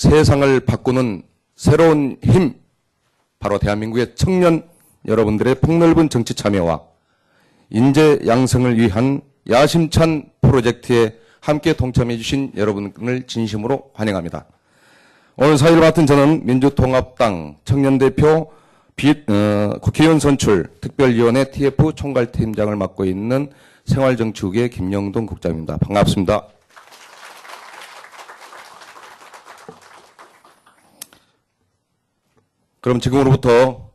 세상을 바꾸는 새로운 힘, 바로 대한민국의 청년 여러분들의 폭넓은 정치 참여와 인재 양성을 위한 야심찬 프로젝트에 함께 동참해 주신 여러분을 진심으로 환영합니다. 오늘 사회를 맡은 저는 민주통합당 청년대표 국회의원 선출 특별위원회 TF 총괄팀장을 맡고 있는 생활정치국의 김영동 국장입니다. 반갑습니다. 그럼 지금으로부터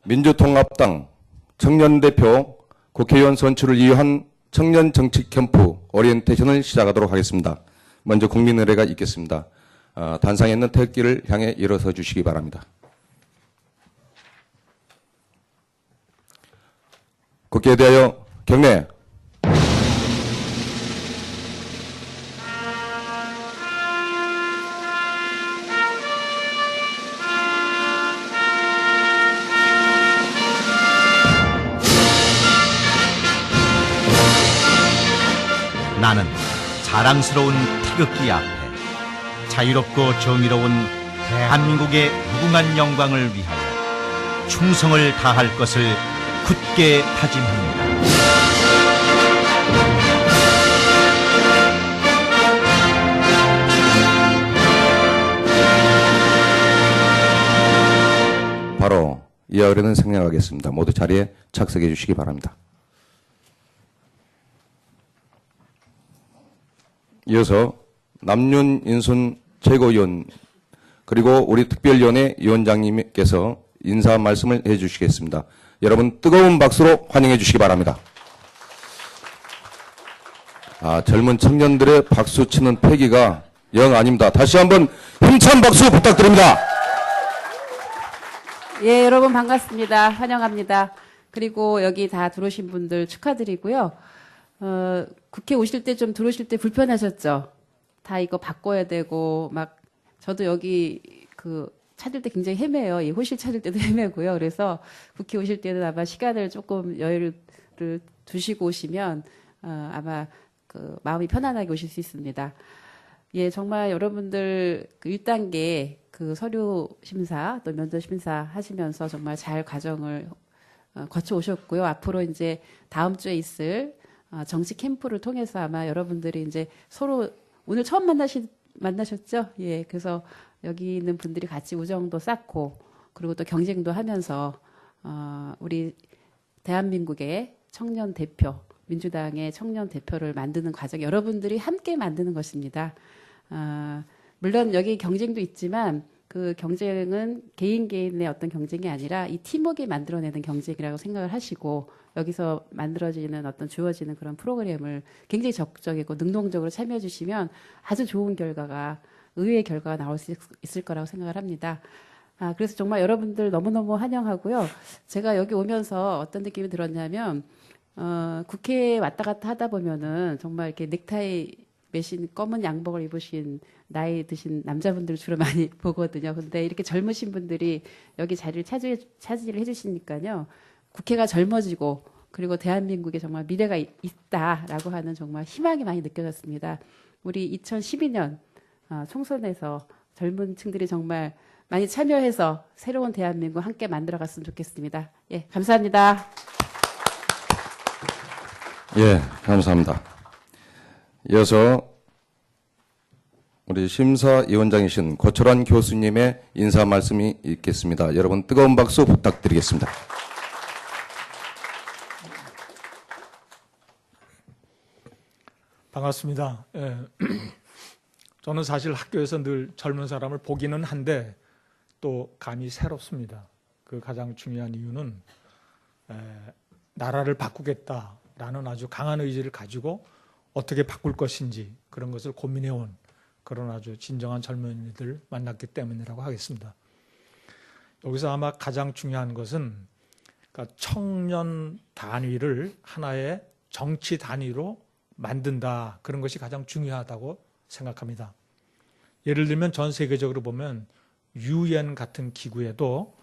민주통합당 청년대표 국회의원 선출을 위한 청년정치 캠프 오리엔테이션을 시작하도록 하겠습니다. 먼저 국민의례가 있겠습니다. 단상에 있는 태극기를 향해 일어서 주시기 바랍니다. 국회에 대하여 경례. 나는 자랑스러운 태극기 앞에 자유롭고 정의로운 대한민국의 무궁한 영광을 위하여 충성을 다할 것을 굳게 다짐합니다. 바로 이와 같은 생략하겠습니다. 모두 자리에 착석해 주시기 바랍니다. 이어서 남윤인순 최고위원 그리고 우리 특별위원회 위원장님께서 인사 말씀을 해주시겠습니다. 여러분 뜨거운 박수로 환영해 주시기 바랍니다. 젊은 청년들의 박수치는 패기가 영 아닙니다. 다시 한번 힘찬 박수 부탁드립니다. 예, 여러분 반갑습니다. 환영합니다. 그리고 여기 다 들어오신 분들 축하드리고요. 국회 오실 때 좀 들어오실 때 불편하셨죠? 다 이거 바꿔야 되고, 막, 저도 여기 찾을 때 굉장히 헤매요. 이 호실 찾을 때도 헤매고요. 그래서 국회 오실 때는 아마 시간을 조금 여유를 두시고 오시면, 아마 마음이 편안하게 오실 수 있습니다. 예, 정말 여러분들 1단계 서류 심사 또 면접 심사 하시면서 정말 잘 과정을 거쳐 오셨고요. 앞으로 이제 다음 주에 있을 정치 캠프를 통해서 아마 여러분들이 이제 서로 오늘 처음 만나셨죠? 예, 그래서 여기 있는 분들이 같이 우정도 쌓고 그리고 또 경쟁도 하면서 우리 대한민국의 청년 대표, 민주당의 청년 대표를 만드는 과정 여러분들이 함께 만드는 것입니다. 물론 여기 경쟁도 있지만 그 경쟁은 개인의 어떤 경쟁이 아니라 이 팀워크가 만들어내는 경쟁이라고 생각을 하시고 여기서 만들어지는 어떤 주어지는 그런 프로그램을 굉장히 적극적이고 능동적으로 참여해 주시면 아주 좋은 결과가 의외의 결과가 나올 수 있을 거라고 생각을 합니다. 그래서 정말 여러분들 너무너무 환영하고요. 제가 여기 오면서 어떤 느낌이 들었냐면 국회에 왔다 갔다 하다 보면은 정말 이렇게 넥타이 매신 검은 양복을 입으신 나이 드신 남자분들 주로 많이 보거든요. 근데 이렇게 젊으신 분들이 여기 자리를 차지를 해주시니까요. 국회가 젊어지고 그리고 대한민국에 정말 미래가 있다라고 하는 정말 희망이 많이 느껴졌습니다. 우리 2012년 총선에서 젊은 층들이 정말 많이 참여해서 새로운 대한민국 함께 만들어갔으면 좋겠습니다. 예, 감사합니다. 예, 감사합니다. 이어서 우리 심사위원장이신 고철환 교수님의 인사 말씀이 있겠습니다. 여러분 뜨거운 박수 부탁드리겠습니다. 반갑습니다. 예. 저는 사실 학교에서 늘 젊은 사람을 보기는 한데 또 감이 새롭습니다. 그 가장 중요한 이유는 나라를 바꾸겠다라는 아주 강한 의지를 가지고 어떻게 바꿀 것인지 그런 것을 고민해온 그런 아주 진정한 젊은이들 만났기 때문이라고 하겠습니다. 여기서 아마 가장 중요한 것은 그러니까 청년 단위를 하나의 정치 단위로 만든다. 그런 것이 가장 중요하다고 생각합니다. 예를 들면 전 세계적으로 보면 UN 같은 기구에도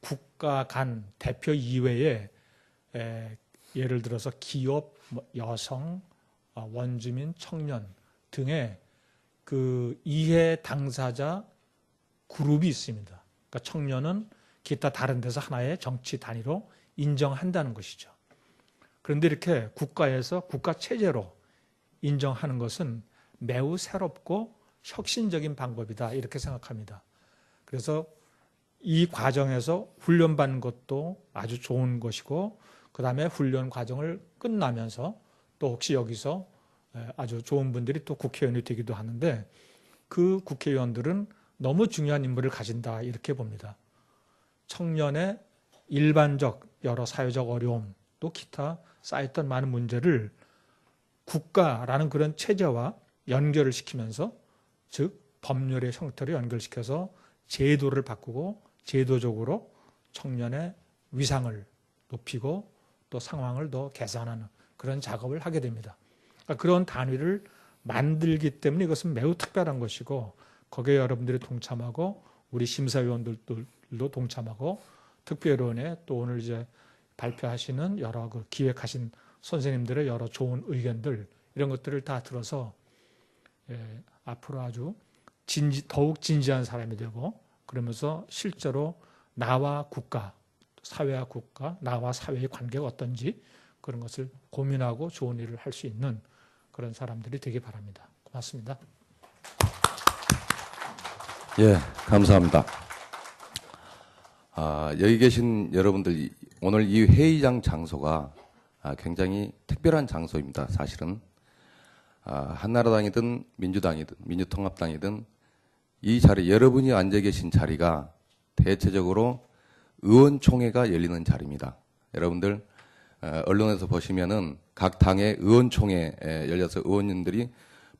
국가 간 대표 이외에 예를 들어서 기업, 여성, 원주민, 청년 등의 그 이해 당사자 그룹이 있습니다. 그러니까 청년은 기타 다른 데서 하나의 정치 단위로 인정한다는 것이죠. 그런데 이렇게 국가에서 국가 체제로 인정하는 것은 매우 새롭고 혁신적인 방법이다 이렇게 생각합니다. 그래서 이 과정에서 훈련받는 것도 아주 좋은 것이고 그 다음에 훈련 과정을 끝나면서 또 혹시 여기서 아주 좋은 분들이 또 국회의원이 되기도 하는데 그 국회의원들은 너무 중요한 임무를 가진다 이렇게 봅니다. 청년의 일반적 여러 사회적 어려움 또 기타 쌓였던 많은 문제를 국가라는 그런 체제와 연결을 시키면서 즉 법률의 형태로 연결시켜서 제도를 바꾸고 제도적으로 청년의 위상을 높이고 또 상황을 더 개선하는 그런 작업을 하게 됩니다. 그러니까 그런 단위를 만들기 때문에 이것은 매우 특별한 것이고 거기에 여러분들이 동참하고 우리 심사위원들도 동참하고 특별위원회 또 오늘 이제 발표하시는 여러 그 기획하신 선생님들의 여러 좋은 의견들 이런 것들을 다 들어서 앞으로 아주 더욱 진지한 사람이 되고 그러면서 실제로 나와 국가, 사회와 국가, 나와 사회의 관계가 어떤지 그런 것을 고민하고 좋은 일을 할 수 있는 그런 사람들이 되기 바랍니다. 고맙습니다. 예, 감사합니다. 여기 계신 여러분들 오늘 이 회의장 장소가 굉장히 특별한 장소입니다. 사실은 한나라당이든 민주당이든 민주통합당이든 이 자리 여러분이 앉아 계신 자리가 대체적으로 의원총회가 열리는 자리입니다. 여러분들 언론에서 보시면은 각 당의 의원총회에 열려서 의원님들이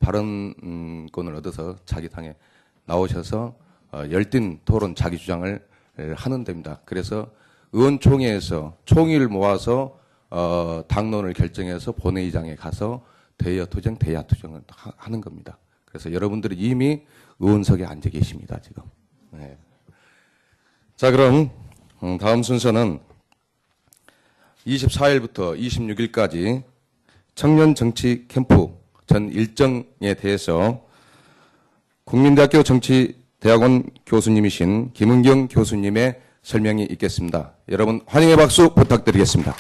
발언권을 얻어서 자기 당에 나오셔서 열띤 토론 자기 주장을 하는 데입니다. 그래서 의원총회에서 총의를 모아서 당론을 결정해서 본회의장에 가서 대여투쟁, 대야투쟁을 하는 겁니다. 그래서 여러분들이 이미 의원석에 앉아 계십니다, 지금. 네. 자, 그럼 다음 순서는 24일부터 26일까지 청년 정치 캠프 전 일정에 대해서 국민대학교 정치대학원 교수님이신 김은경 교수님의 설명이 있겠습니다. 여러분 환영의 박수 부탁드리겠습니다.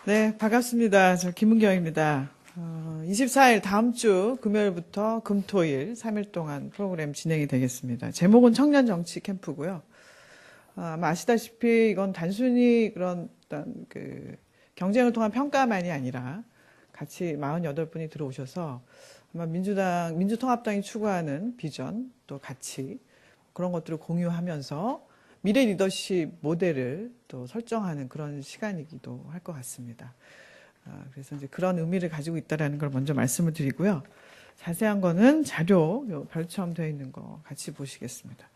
네, 반갑습니다. 저 김은경입니다. 24일 다음 주 금요일부터 금토일 3일 동안 프로그램 진행이 되겠습니다. 제목은 청년 정치 캠프고요. 아마 아시다시피 이건 단순히 그런 어떤 그 경쟁을 통한 평가만이 아니라 같이 48분이 들어오셔서 아마 민주통합당이 추구하는 비전 또 가치 그런 것들을 공유하면서 미래 리더십 모델을 또 설정하는 그런 시간이기도 할 것 같습니다. 그래서 이제 그런 의미를 가지고 있다는 걸 먼저 말씀을 드리고요. 자세한 거는 자료 별첨되어 있는 거 같이 보시겠습니다.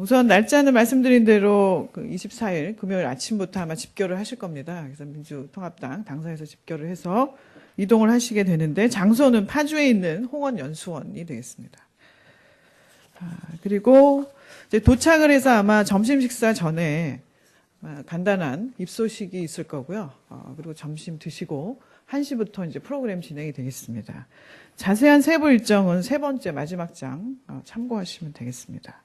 우선 날짜는 말씀드린 대로 24일 금요일 아침부터 아마 집결을 하실 겁니다. 그래서 민주통합당 당사에서 집결을 해서 이동을 하시게 되는데 장소는 파주에 있는 홍원연수원이 되겠습니다. 그리고 이제 도착을 해서 아마 점심 식사 전에 간단한 입소식이 있을 거고요. 그리고 점심 드시고 1시부터 이제 프로그램 진행이 되겠습니다. 자세한 세부 일정은 세 번째 마지막 장 참고하시면 되겠습니다.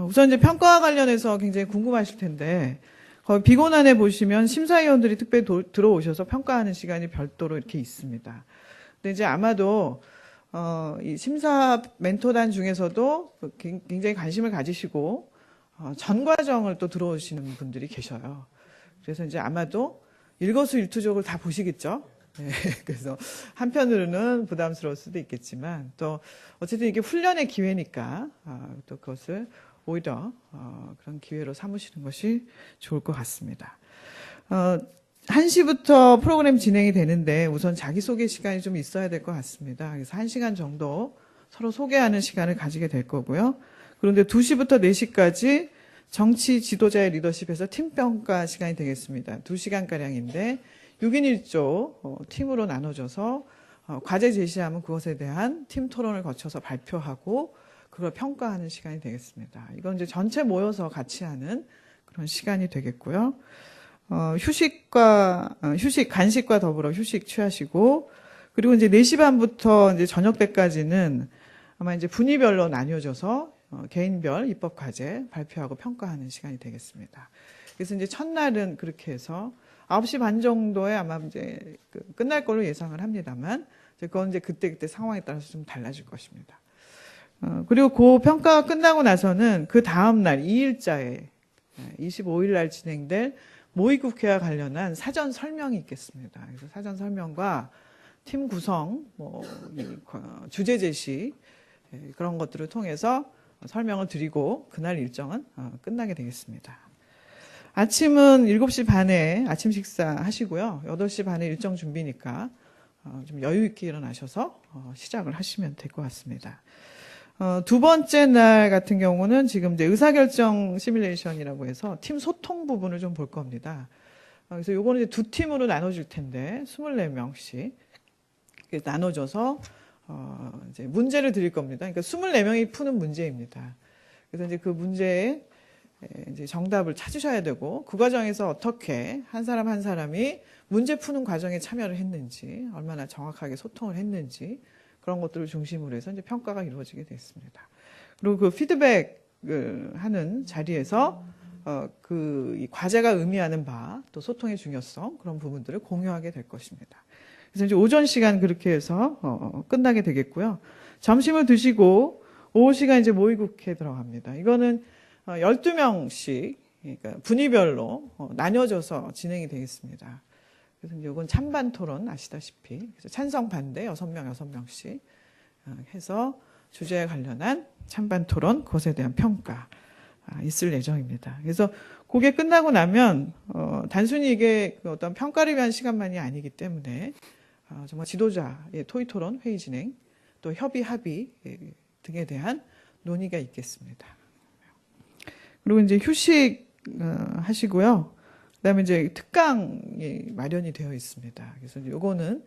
우선 이제 평가와 관련해서 굉장히 궁금하실 텐데 거기 비곤안에 보시면 심사위원들이 특별히 들어오셔서 평가하는 시간이 별도로 이렇게 있습니다. 근데 이제 아마도 이 심사 멘토단 중에서도 굉장히 관심을 가지시고 전 과정을 또 들어오시는 분들이 계셔요. 그래서 이제 아마도 일거수일투족을 다 보시겠죠. 네, 그래서 한편으로는 부담스러울 수도 있겠지만 또 어쨌든 이게 훈련의 기회니까 또 그것을 오히려 그런 기회로 삼으시는 것이 좋을 것 같습니다. 1시부터 프로그램 진행이 되는데 우선 자기소개 시간이 좀 있어야 될 것 같습니다. 그래서 1시간 정도 서로 소개하는 시간을 가지게 될 거고요. 그런데 2시부터 4시까지 정치 지도자의 리더십에서 팀평가 시간이 되겠습니다. 2시간가량인데 6인 1조 팀으로 나눠져서 과제 제시하면 그것에 대한 팀 토론을 거쳐서 발표하고 그걸 평가하는 시간이 되겠습니다. 이건 이제 전체 모여서 같이 하는 그런 시간이 되겠고요. 간식과 더불어 휴식 취하시고 그리고 이제 4시 반부터 이제 저녁 때까지는 아마 이제 분위별로 나뉘어져서 개인별 입법 과제 발표하고 평가하는 시간이 되겠습니다. 그래서 이제 첫날은 그렇게 해서 9시 반 정도에 아마 이제 끝날 걸로 예상을 합니다만, 그건 이제 그때 상황에 따라서 좀 달라질 것입니다. 그리고 그 평가가 끝나고 나서는 그 다음날 2일자에 25일 날 진행될 모의국회와 관련한 사전 설명이 있겠습니다. 그래서 사전 설명과 팀 구성, 주제 제시, 그런 것들을 통해서 설명을 드리고 그날 일정은 끝나게 되겠습니다. 아침은 7시 반에 아침 식사 하시고요. 8시 반에 일정 준비니까 좀 여유 있게 일어나셔서 시작을 하시면 될 것 같습니다. 두 번째 날 같은 경우는 지금 이제 의사결정 시뮬레이션이라고 해서 팀 소통 부분을 좀 볼 겁니다. 그래서 요거는 이제 두 팀으로 나눠질 텐데 24명씩 나눠져서 이제 문제를 드릴 겁니다. 그러니까 24명이 푸는 문제입니다. 그래서 이제 그 문제에 이제 정답을 찾으셔야 되고, 그 과정에서 어떻게 한 사람 한 사람이 문제 푸는 과정에 참여를 했는지, 얼마나 정확하게 소통을 했는지, 그런 것들을 중심으로 해서 이제 평가가 이루어지게 됐습니다. 그리고 그 피드백을 하는 자리에서 이 과제가 의미하는 바, 또 소통의 중요성, 그런 부분들을 공유하게 될 것입니다. 그래서 이제 오전 시간 그렇게 해서 끝나게 되겠고요. 점심을 드시고 오후 시간 이제 모의국회에 들어갑니다. 이거는 12명씩, 그러니까 분위별로 나뉘어져서 진행이 되겠습니다. 그래서 이건 찬반 토론 아시다시피, 그래서 찬성 반대 6명씩 해서 주제에 관련한 찬반 토론, 그것에 대한 평가 있을 예정입니다. 그래서 그게 끝나고 나면 단순히 이게 어떤 평가를 위한 시간만이 아니기 때문에 정말 지도자의 토의 토론, 회의 진행, 또 협의, 합의 등에 대한 논의가 있겠습니다. 그리고 이제 휴식 하시고요. 그다음에 이제 특강이 마련이 되어 있습니다. 그래서 이제 요거는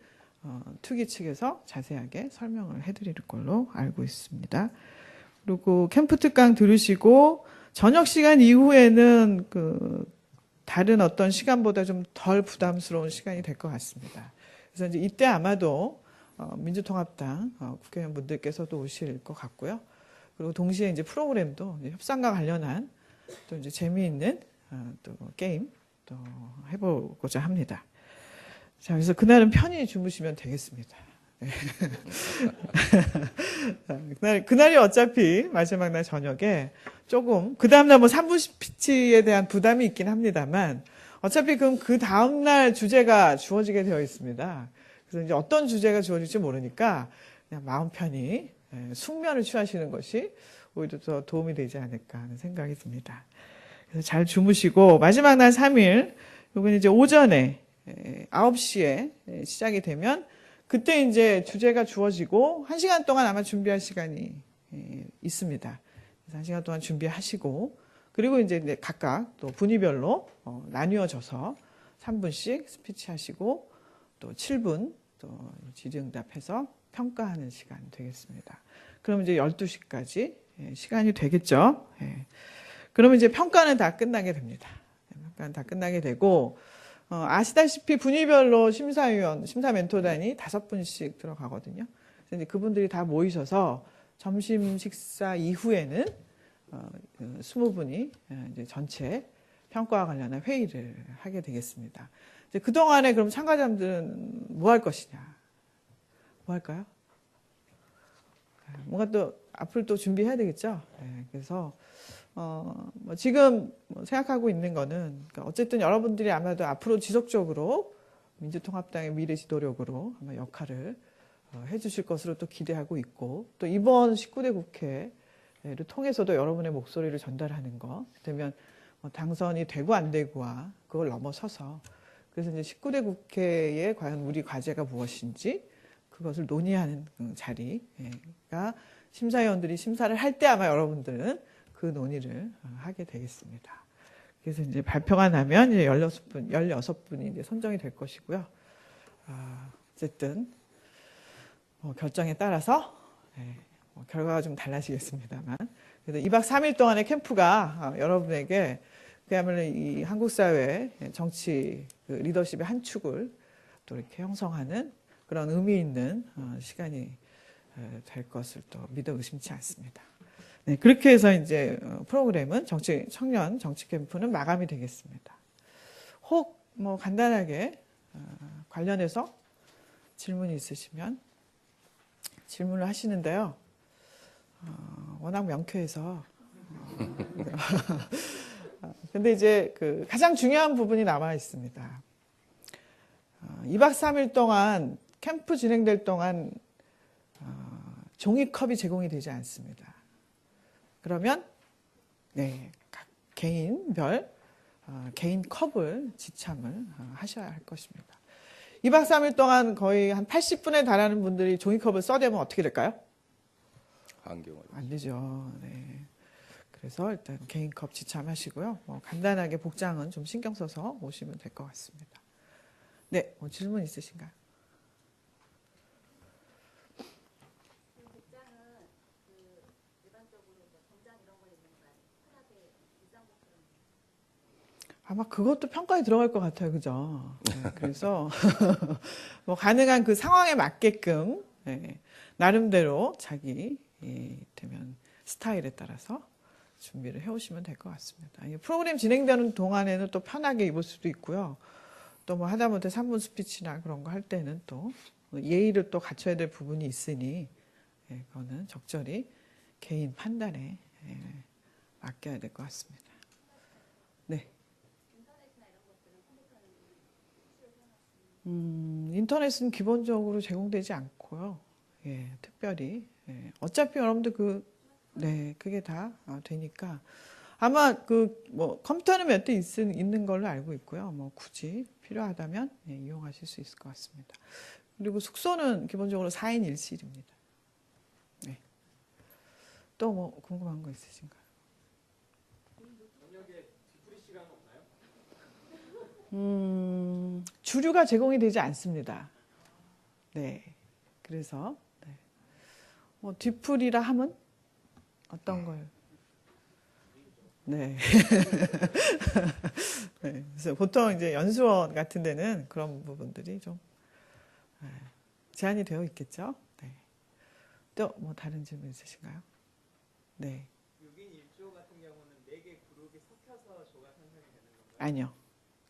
투기 측에서 자세하게 설명을 해드릴 걸로 알고 있습니다. 그리고 캠프 특강 들으시고 저녁 시간 이후에는 다른 어떤 시간보다 좀 덜 부담스러운 시간이 될 것 같습니다. 그래서 이제 이때 아마도 민주통합당 국회의원분들께서도 오실 것 같고요. 그리고 동시에 이제 프로그램도 이제 협상과 관련한 또 이제 재미있는 또 게임 또 해보고자 합니다. 자, 그래서 그날은 편히 주무시면 되겠습니다. 그날이 어차피 마지막 날 저녁에 조금 그 다음날 뭐 3분 스피치에 대한 부담이 있긴 합니다만 어차피 그럼 그 다음날 주제가 주어지게 되어 있습니다. 그래서 이제 어떤 주제가 주어질지 모르니까 그냥 마음 편히 숙면을 취하시는 것이 오히려 더 도움이 되지 않을까 하는 생각이 듭니다. 그래서 잘 주무시고 마지막 날 3일 요건 이제 오전에 9시에 시작이 되면 그때 이제 주제가 주어지고 1시간 동안 아마 준비할 시간이 있습니다. 그래서 1시간 동안 준비하시고 그리고 이제 각각 또 분위별로 나뉘어져서 3분씩 스피치 하시고 또 7분 또 질의응답해서 평가하는 시간 되겠습니다. 그럼 이제 12시까지 시간이 되겠죠. 그러면 이제 평가는 다 끝나게 됩니다. 평가는 다 끝나게 되고 아시다시피 분위별로 심사 멘토단이 5분씩 들어가거든요. 그래서 이제 그분들이 다 모이셔서 점심 식사 이후에는 20분이 이제 전체 평가와 관련한 회의를 하게 되겠습니다. 이제 그동안에 그럼 참가자들은 뭐 할 것이냐? 뭐 할까요? 뭔가 또 앞으로 또 준비해야 되겠죠. 그래서 지금 생각하고 있는 거는 그러니까 어쨌든 여러분들이 아마도 앞으로 지속적으로 민주통합당의 미래 지도력으로 아마 역할을 해주실 것으로 또 기대하고 있고 또 이번 19대 국회를 통해서도 여러분의 목소리를 전달하는 것 되면 당선이 되고 안 되고와 그걸 넘어서서 그래서 이제 19대 국회에 과연 우리 과제가 무엇인지 그것을 논의하는 자리가 심사위원들이 심사를 할 때 아마 여러분들은 그 논의를 하게 되겠습니다. 그래서 이제 발표가 나면 이제 16분이 이제 선정이 될 것이고요. 어쨌든 결정에 따라서 결과가 좀 달라지겠습니다만. 그래서 2박 3일 동안의 캠프가 여러분에게 그야말로 이 한국 사회 정치 리더십의 한 축을 또 이렇게 형성하는 그런 의미 있는 시간이 될 것을 또 믿어 의심치 않습니다. 네, 그렇게 해서 이제 프로그램은 청년 정치 캠프는 마감이 되겠습니다. 혹 뭐 간단하게 관련해서 질문이 있으시면 질문을 하시는데요. 워낙 명쾌해서. 근데 이제 그 가장 중요한 부분이 남아 있습니다. 2박 3일 동안 캠프 진행될 동안 종이컵이 제공이 되지 않습니다. 그러면 네, 각 개인별 개인 컵을 지참을 하셔야 할 것입니다. 2박 3일 동안 거의 한 80분에 달하는 분들이 종이컵을 써대면 어떻게 될까요? 한경을. 안 되죠. 네. 그래서 일단 개인 컵 지참하시고요. 뭐 간단하게 복장은 좀 신경 써서 오시면 될 것 같습니다. 네, 뭐 질문 있으신가요? 아마 그것도 평가에 들어갈 것 같아요. 그죠? 네, 그래서 뭐 가능한 그 상황에 맞게끔 네, 나름대로 자기 되면 스타일에 따라서 준비를 해오시면 될 것 같습니다. 이 프로그램 진행되는 동안에는 또 편하게 입을 수도 있고요. 또 뭐 하다못해 3분 스피치나 그런 거 할 때는 또 예의를 또 갖춰야 될 부분이 있으니 그거는 적절히 개인 판단에 맡겨야 될 것 같습니다. 네. 인터넷은 기본적으로 제공되지 않고요. 예, 특별히 어차피 여러분들 그게 다 되니까 아마 뭐 컴퓨터는 몇 대 있는 걸로 알고 있고요. 뭐 굳이 필요하다면 이용하실 수 있을 것 같습니다. 그리고 숙소는 기본적으로 4인 1실입니다. 네. 또 뭐 궁금한 거 있으신가요? 주류가 제공이 되지 않습니다. 네. 그래서 뭐 뒤풀이라 하면 어떤 걸? 네. 네. 그래서 보통 이제 연수원 같은 데는 그런 부분들이 좀 제한이 되어 있겠죠. 네. 또 뭐 다른 질문 있으신가요? 네. 6인 1조 같은 경우는 4개 그룹이 섞여서 조가 편성이 되는 건가요? 아니요.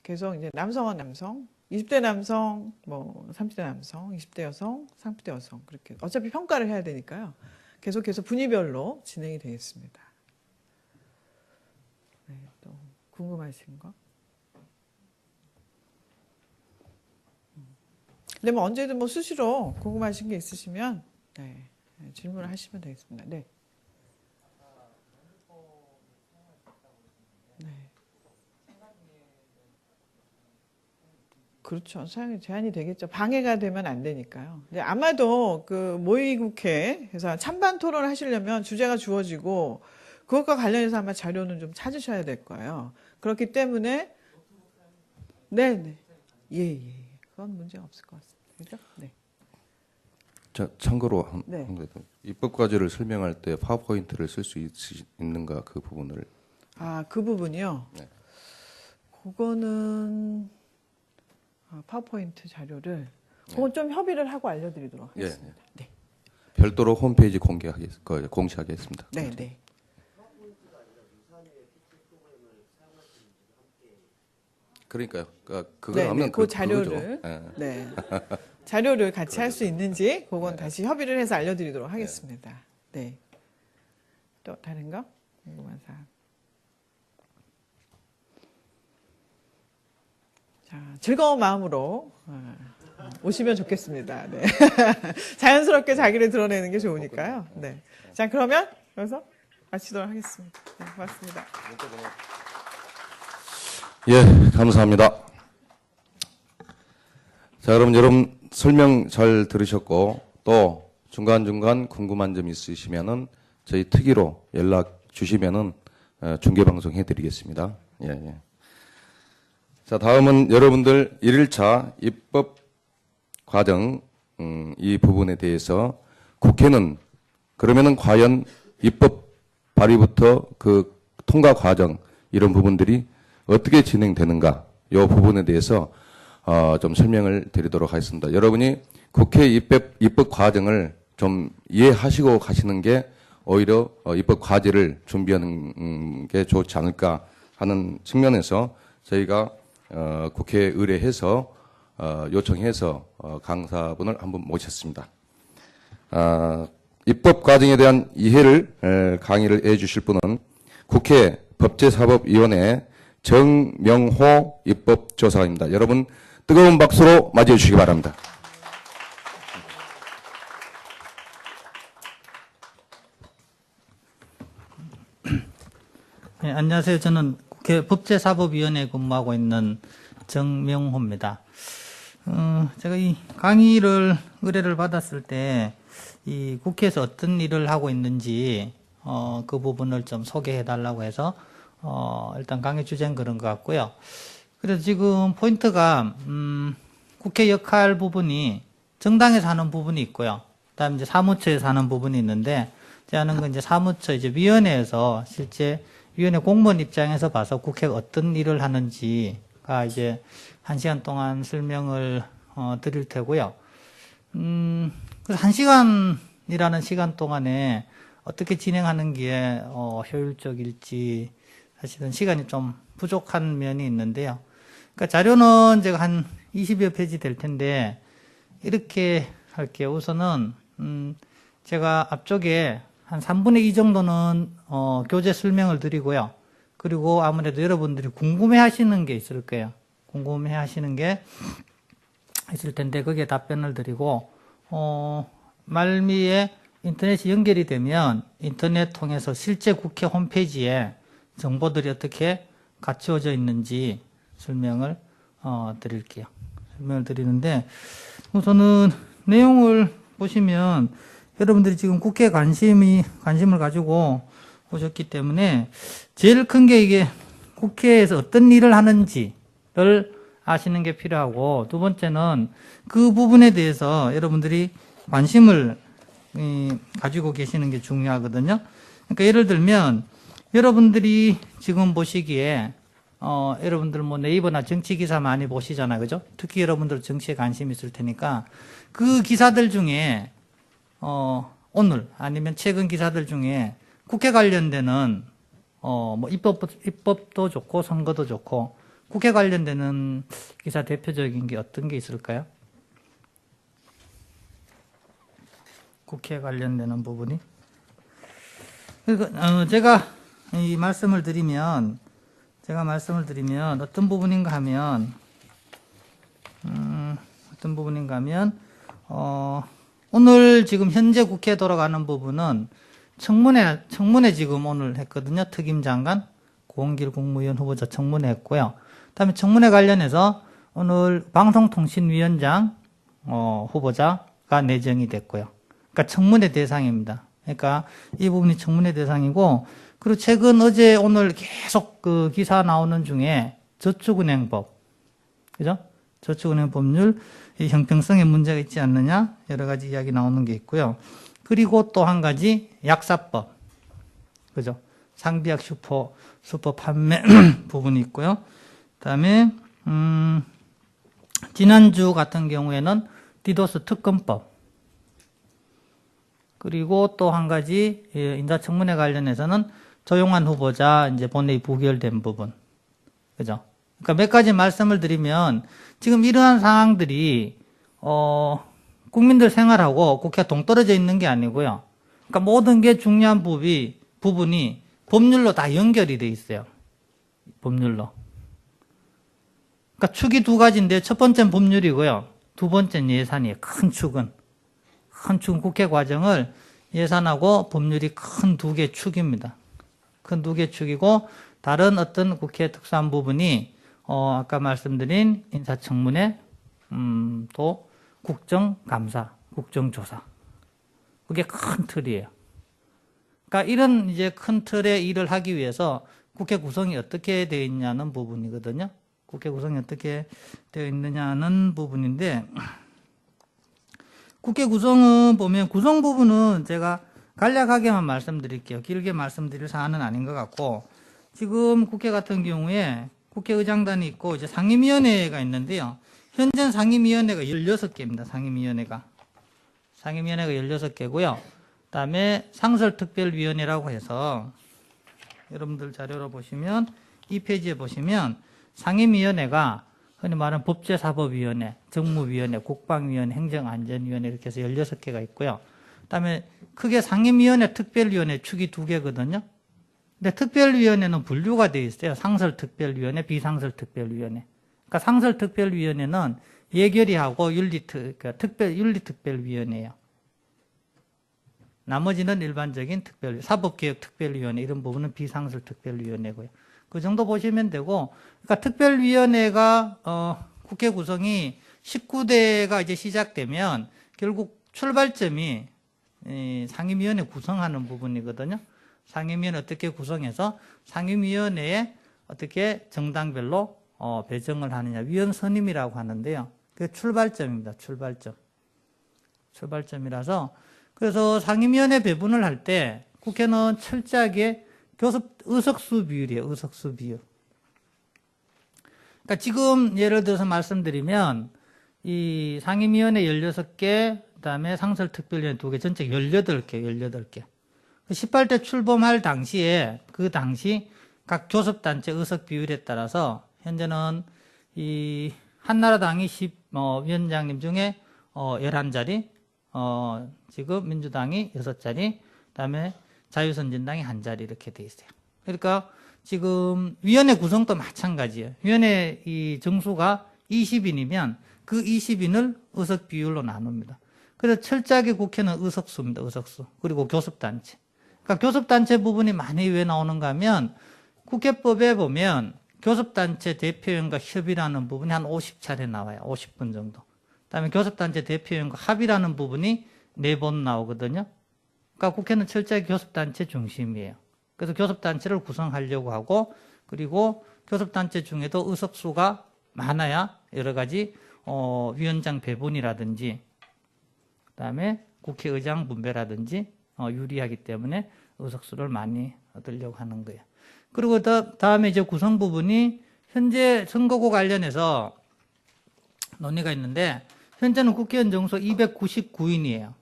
계속 이제 남성은 남성, 20대 남성, 뭐 30대 남성, 20대 여성, 30대 여성 그렇게 어차피 평가를 해야 되니까요. 계속해서 분위별로 진행이 되겠습니다. 네, 또 궁금하신 거? 근데 뭐 언제든 뭐 수시로 궁금하신 게 있으시면 질문을 하시면 되겠습니다. 네. 네. 그렇죠. 사용이 제한이 되겠죠. 방해가 되면 안 되니까요. 근데 아마도 그 모의국회에서 찬반 토론을 하시려면 주제가 주어지고 그것과 관련해서 아마 자료는 좀 찾으셔야 될 거예요. 그렇기 때문에 네. 예. 그건 문제가 없을 것 같습니다. 그죠? 네. 자, 참고로 네. 입법 과제를 설명할 때 파워포인트를 쓸 수 있는가 그 부분을. 그 부분이요. 네. 그거는 파워포인트 자료를 그건 좀 협의를 하고 알려드리도록 하겠습니다. 네. 별도로 홈페이지 공시하겠습니다. 네. 그러니까요. 그걸 하면 그 자료를 그거죠. 네. 자료를 같이 할 수 있는지 그건 다시 협의를 해서 알려드리도록 하겠습니다. 네. 또 다른 거 궁금한 사항. 자, 즐거운 마음으로 오시면 좋겠습니다. 네. 자연스럽게 자기를 드러내는 게 좋으니까요. 네. 자, 그러면 여기서 마치도록 하겠습니다. 네, 고맙습니다. 예, 감사합니다. 자, 여러분 설명 잘 들으셨고 또 중간중간 궁금한 점 있으시면은 저희 특위로 연락 주시면은 중계 방송 해드리겠습니다. 예. 자, 다음은 여러분들 1일차 입법 과정 이 부분에 대해서 국회는 그러면은 과연 입법 발의부터 그 통과 과정 이런 부분들이 어떻게 진행되는가 이 부분에 대해서 좀 설명을 드리도록 하겠습니다. 여러분이 국회 입법 과정을 좀 이해하시고 가시는 게 오히려 입법 과제를 준비하는 게 좋지 않을까 하는 측면에서 저희가 국회에 의뢰해서 요청해서 강사분을 한번 모셨습니다. 입법 과정에 대한 이해를 강의를 해주실 분은 국회 법제사법위원회 정명호 입법조사관입니다. 여러분 뜨거운 박수로 맞이해 주시기 바랍니다. 네, 안녕하세요. 저는 국회 법제사법위원회에 근무하고 있는 정명호입니다. 제가 이 강의를 의뢰를 받았을 때 이 국회에서 어떤 일을 하고 있는지 그 부분을 좀 소개해 달라고 해서 일단 강의 주제는 그런 것 같고요. 그래서 지금 포인트가 국회 역할 부분이 정당에서 하는 부분이 있고요. 그다음에 이제 사무처에서 하는 부분이 있는데 제가 하는 건 이제 사무처 이제 위원회에서 실제 위원회 공무원 입장에서 봐서 국회가 어떤 일을 하는지가 이제 1시간 동안 설명을 드릴 테고요. 그래서 1시간이라는 시간 동안에 어떻게 진행하는 게 효율적일지 사실은 시간이 좀 부족한 면이 있는데요. 그러니까 자료는 제가 한 20여 페이지 될 텐데 이렇게 할게요. 우선은 제가 앞쪽에 한 3분의 2 정도는 교재 설명을 드리고요. 그리고 아무래도 여러분들이 궁금해 하시는 게 있을 거예요. 궁금해 하시는 게 있을 텐데 거기에 답변을 드리고 말미에 인터넷이 연결이 되면 인터넷 통해서 실제 국회 홈페이지에 정보들이 어떻게 갖추어져 있는지 설명을 드릴게요. 설명을 드리는데 우선은 내용을 보시면 여러분들이 지금 국회에 관심을 가지고 오셨기 때문에 제일 큰 게 이게 국회에서 어떤 일을 하는지를 아시는 게 필요하고 두 번째는 그 부분에 대해서 여러분들이 관심을 가지고 계시는 게 중요하거든요. 그러니까 예를 들면 여러분들이 지금 보시기에 여러분들 뭐 네이버나 정치 기사 많이 보시잖아요. 그죠? 특히 여러분들 정치에 관심이 있을 테니까 그 기사들 중에 오늘 아니면 최근 기사들 중에 국회 관련되는 뭐 입법도 좋고 선거도 좋고 국회 관련되는 기사 대표적인 게 어떤 게 있을까요? 국회 관련되는 부분이. 그러니까 제가 이 말씀을 드리면 어떤 부분인가 하면 오늘 지금 현재 국회에 돌아가는 부분은 청문회 지금 오늘 했거든요. 특임장관, 고원길 국무위원 후보자 청문회 했고요. 그다음에 청문회 관련해서 오늘 방송통신위원장 후보자가 내정이 됐고요. 그러니까 청문회 대상입니다. 그러니까 이 부분이 청문회 대상이고 그리고 최근 어제 오늘 계속 그 기사 나오는 중에 저축은행법, 그죠? 저축은행 법률 이 형평성에 문제가 있지 않느냐 여러 가지 이야기 나오는 게 있고요. 그리고 또 한 가지 약사법, 그죠? 상비약 수퍼 판매 부분이 있고요. 그다음에 지난주 같은 경우에는 디도스 특검법, 그리고 또 한 가지 인사청문회 관련해서는 조용한 후보자 이제 본회의 부결된 부분, 그죠? 그러니까 몇 가지 말씀을 드리면 지금 이러한 상황들이 국민들 생활하고 국회가 동떨어져 있는 게 아니고요. 그러니까 모든 게 중요한 부분이 법률로 다 연결이 돼 있어요. 법률로. 그러니까 축이 두 가지인데 첫 번째는 법률이고요. 두 번째는 예산이에요. 큰 축은 국회 과정을 예산하고 법률이 큰 두 개 축입니다. 큰 두 개 축이고 다른 어떤 국회 특수한 부분이 아까 말씀드린 인사청문회, 또 국정감사, 국정조사. 그게 큰 틀이에요. 그러니까 이런 이제 큰 틀의 일을 하기 위해서 국회 구성이 어떻게 되어 있냐는 부분이거든요. 국회 구성이 어떻게 되어 있느냐는 부분인데, 국회 구성은 보면 구성 부분은 제가 간략하게만 말씀드릴게요. 길게 말씀드릴 사안은 아닌 것 같고, 지금 국회 같은 경우에 국회의장단이 있고 이제 상임위원회가 있는데요. 현재 상임위원회가 16개입니다. 상임위원회가 16개고요. 그다음에 상설특별위원회라고 해서 여러분들 자료로 보시면 이 페이지에 보시면 상임위원회가 흔히 말하는 법제사법위원회, 정무위원회, 국방위원회, 행정안전위원회 이렇게 해서 16개가 있고요. 그다음에 크게 상임위원회, 특별위원회 축이 2개거든요. 근데 특별위원회는 분류가 되어 있어요. 상설특별위원회, 비상설특별위원회. 그러니까 상설특별위원회는 예결위하고 윤리특별위원회예요. 나머지는 일반적인 사법개혁특별위원회 이런 부분은 비상설특별위원회고요. 그 정도 보시면 되고, 그러니까 특별위원회가 국회 구성이 19대가 이제 시작되면 결국 출발점이 상임위원회 구성하는 부분이거든요. 상임위원회 어떻게 구성해서 상임위원회에 어떻게 정당별로 배정을 하느냐, 위원 선임이라고 하는데요. 그게 출발점입니다. 출발점이라서 그래서 상임위원회 배분을 할 때 국회는 철저하게 의석수 비율이에요. 의석수 비율. 그러니까 지금 예를 들어서 말씀드리면 이 상임위원회 16개, 그다음에 상설특별위원회 2개, 전체 18개. 18대 출범할 당시에 그 당시 각 교섭단체 의석 비율에 따라서 현재는 이 한나라당이 위원장님 중에 11자리, 지금 민주당이 6자리, 그다음에 자유선진당이 1자리 이렇게 돼 있어요. 그러니까 지금 위원회 구성도 마찬가지예요. 위원회 이 정수가 20인이면 그 20인을 의석 비율로 나눕니다. 그래서 철저하게 국회는 의석수입니다. 의석수. 그리고 교섭단체. 그러니까 교섭단체 부분이 많이 왜 나오는가 하면 국회법에 보면 교섭단체 대표위원과 협의라는 부분이 한 50차례 나와요. 50분 정도. 그다음에 교섭단체 대표위원과 합의라는 부분이 4번 나오거든요. 그러니까 국회는 철저하게 교섭단체 중심이에요. 그래서 교섭단체를 구성하려고 하고, 그리고 교섭단체 중에도 의석수가 많아야 여러 가지 위원장 배분이라든지, 그다음에 국회의장 분배라든지 유리하기 때문에 의석수를 많이 얻으려고 하는 거예요. 그리고 다음에 이제 구성 부분이 현재 선거구 관련해서 논의가 있는데, 현재는 국회의원 정수 299인이에요.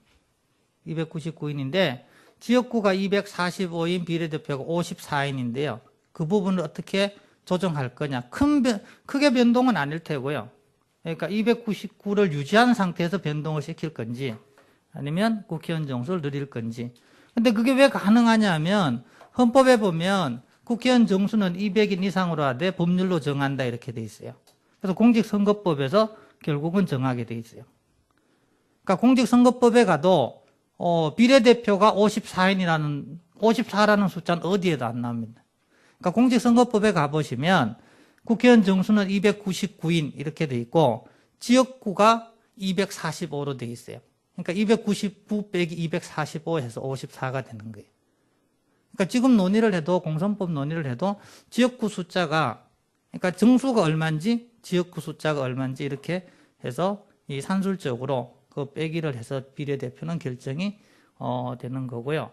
299인인데 지역구가 245인, 비례대표가 54인인데요. 그 부분을 어떻게 조정할 거냐. 크게 변동은 아닐 테고요. 그러니까 299를 유지한 상태에서 변동을 시킬 건지 아니면 국회의원 정수를 늘릴 건지. 근데 그게 왜 가능하냐 하면 헌법에 보면 국회의원 정수는 200인 이상으로 하되 법률로 정한다 이렇게 돼 있어요. 그래서 공직선거법에서 결국은 정하게 돼 있어요. 그러니까 공직선거법에 가도 비례대표가 54라는 숫자는 어디에도 안 나옵니다. 그러니까 공직선거법에 가보시면 국회의원 정수는 299인 이렇게 돼 있고 지역구가 245로 돼 있어요. 그러니까 299 빼기 245 해서 54가 되는 거예요. 그러니까 지금 논의를 해도, 공선법 논의를 해도 지역구 숫자가, 그러니까 정수가 얼마인지 지역구 숫자가 얼마인지 이렇게 해서 이 산술적으로 그 빼기를 해서 비례대표는 결정이 되는 거고요.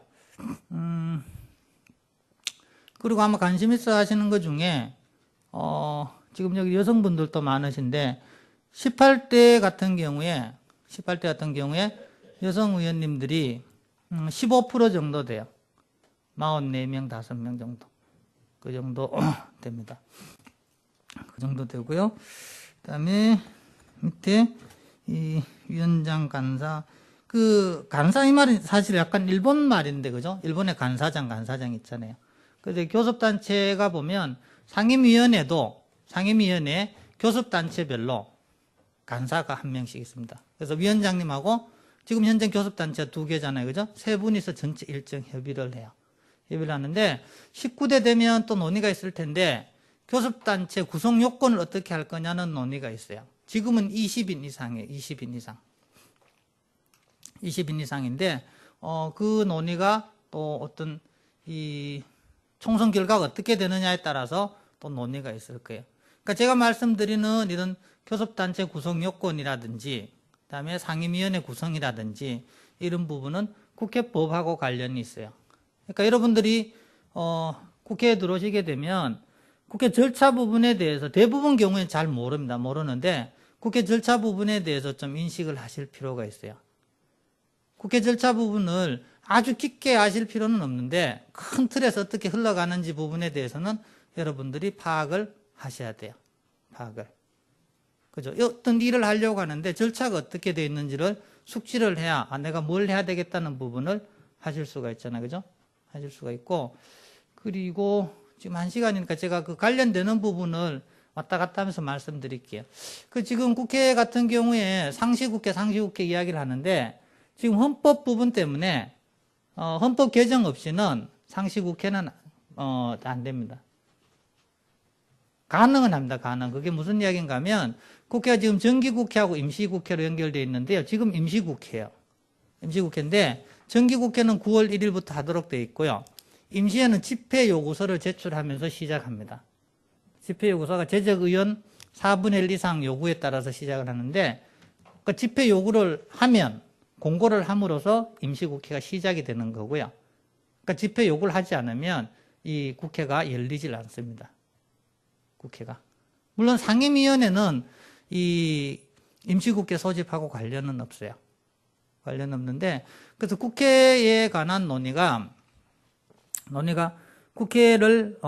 그리고 아마 관심 있어 하시는 것 중에 지금 여기 여성분들도 많으신데 18대 같은 경우에 여성 의원님들이 15% 정도 돼요. 44명, 5명 정도. 그 정도 됩니다. 그 정도 되고요. 그다음에 밑에 이 위원장 간사, 그 간사 이 말은 사실 약간 일본 말인데, 그죠? 일본의 간사장 있잖아요. 그래서 교섭단체가 보면 상임위원회 교섭단체별로 간사가 1명씩 있습니다. 그래서 위원장님하고 지금 현재 교섭단체가 2개잖아요. 그죠? 3분이서 전체 일정 협의를 해요. 협의를 하는데 19대 되면 또 논의가 있을 텐데 교섭단체 구성 요건을 어떻게 할 거냐는 논의가 있어요. 지금은 20인 이상이에요. 20인 이상인데 그 논의가 또 어떤 이 총선 결과가 어떻게 되느냐에 따라서 또 논의가 있을 거예요. 그러니까 제가 말씀드리는 이런 교섭단체 구성 요건이라든지 그다음에 상임위원회 구성이라든지 이런 부분은 국회법하고 관련이 있어요. 그러니까 여러분들이 국회에 들어오시게 되면 국회 절차 부분에 대해서 대부분 경우에는 잘 모릅니다. 모르는데 국회 절차 부분에 대해서 좀 인식을 하실 필요가 있어요. 국회 절차 부분을 아주 깊게 아실 필요는 없는데 큰 틀에서 어떻게 흘러가는지 부분에 대해서는 여러분들이 파악을 하셔야 돼요. 파악을. 그죠? 어떤 일을 하려고 하는데 절차가 어떻게 되어 있는지를 숙지를 해야 내가 뭘 해야 되겠다는 부분을 하실 수가 있잖아요. 그죠? 하실 수가 있고, 그리고 지금 1시간이니까 제가 그 관련되는 부분을 왔다 갔다 하면서 말씀드릴게요. 지금 국회 같은 경우에 상시국회 이야기를 하는데 지금 헌법 부분 때문에 헌법 개정 없이는 상시국회는 안 됩니다. 가능은 합니다. 가능. 그게 무슨 이야기인가 하면 국회가 지금 정기국회하고 임시국회로 연결되어 있는데요. 지금 임시국회예요. 임시국회인데 정기국회는 9월 1일부터 하도록 되어 있고요. 임시에는 집회요구서를 제출하면서 시작합니다. 집회요구서가 제적의원 4분의 1 이상 요구에 따라서 시작을 하는데 그 집회요구를 하면 공고를 함으로써 임시국회가 시작이 되는 거고요. 그러니까 집회요구를 하지 않으면 이 국회가 열리질 않습니다. 국회가. 물론 상임위원회는 이 임시국회 소집하고 관련은 없어요. 관련 없는데, 그래서 국회에 관한 논의가 국회를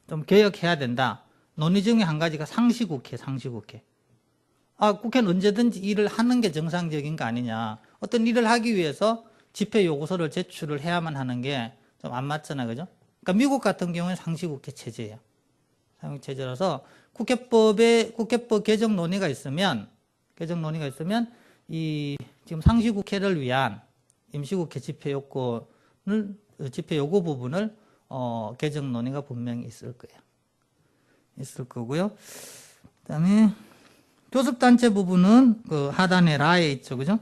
좀 개혁해야 된다. 논의 중에 한 가지가 상시국회. 국회는 언제든지 일을 하는 게 정상적인 거 아니냐. 어떤 일을 하기 위해서 집회 요구서를 제출을 해야만 하는 게 좀 안 맞잖아요. 그죠? 그러니까 미국 같은 경우는 상시국회 체제예요. 상시국회 체제라서 국회법 개정 논의가 있으면 이 지금 상시국회를 위한 임시국회 집회 요구 부분을 개정 논의가 분명히 있을 거예요. 있을 거고요. 그다음에 교섭단체 부분은 그 하단에 라에 있죠, 그죠?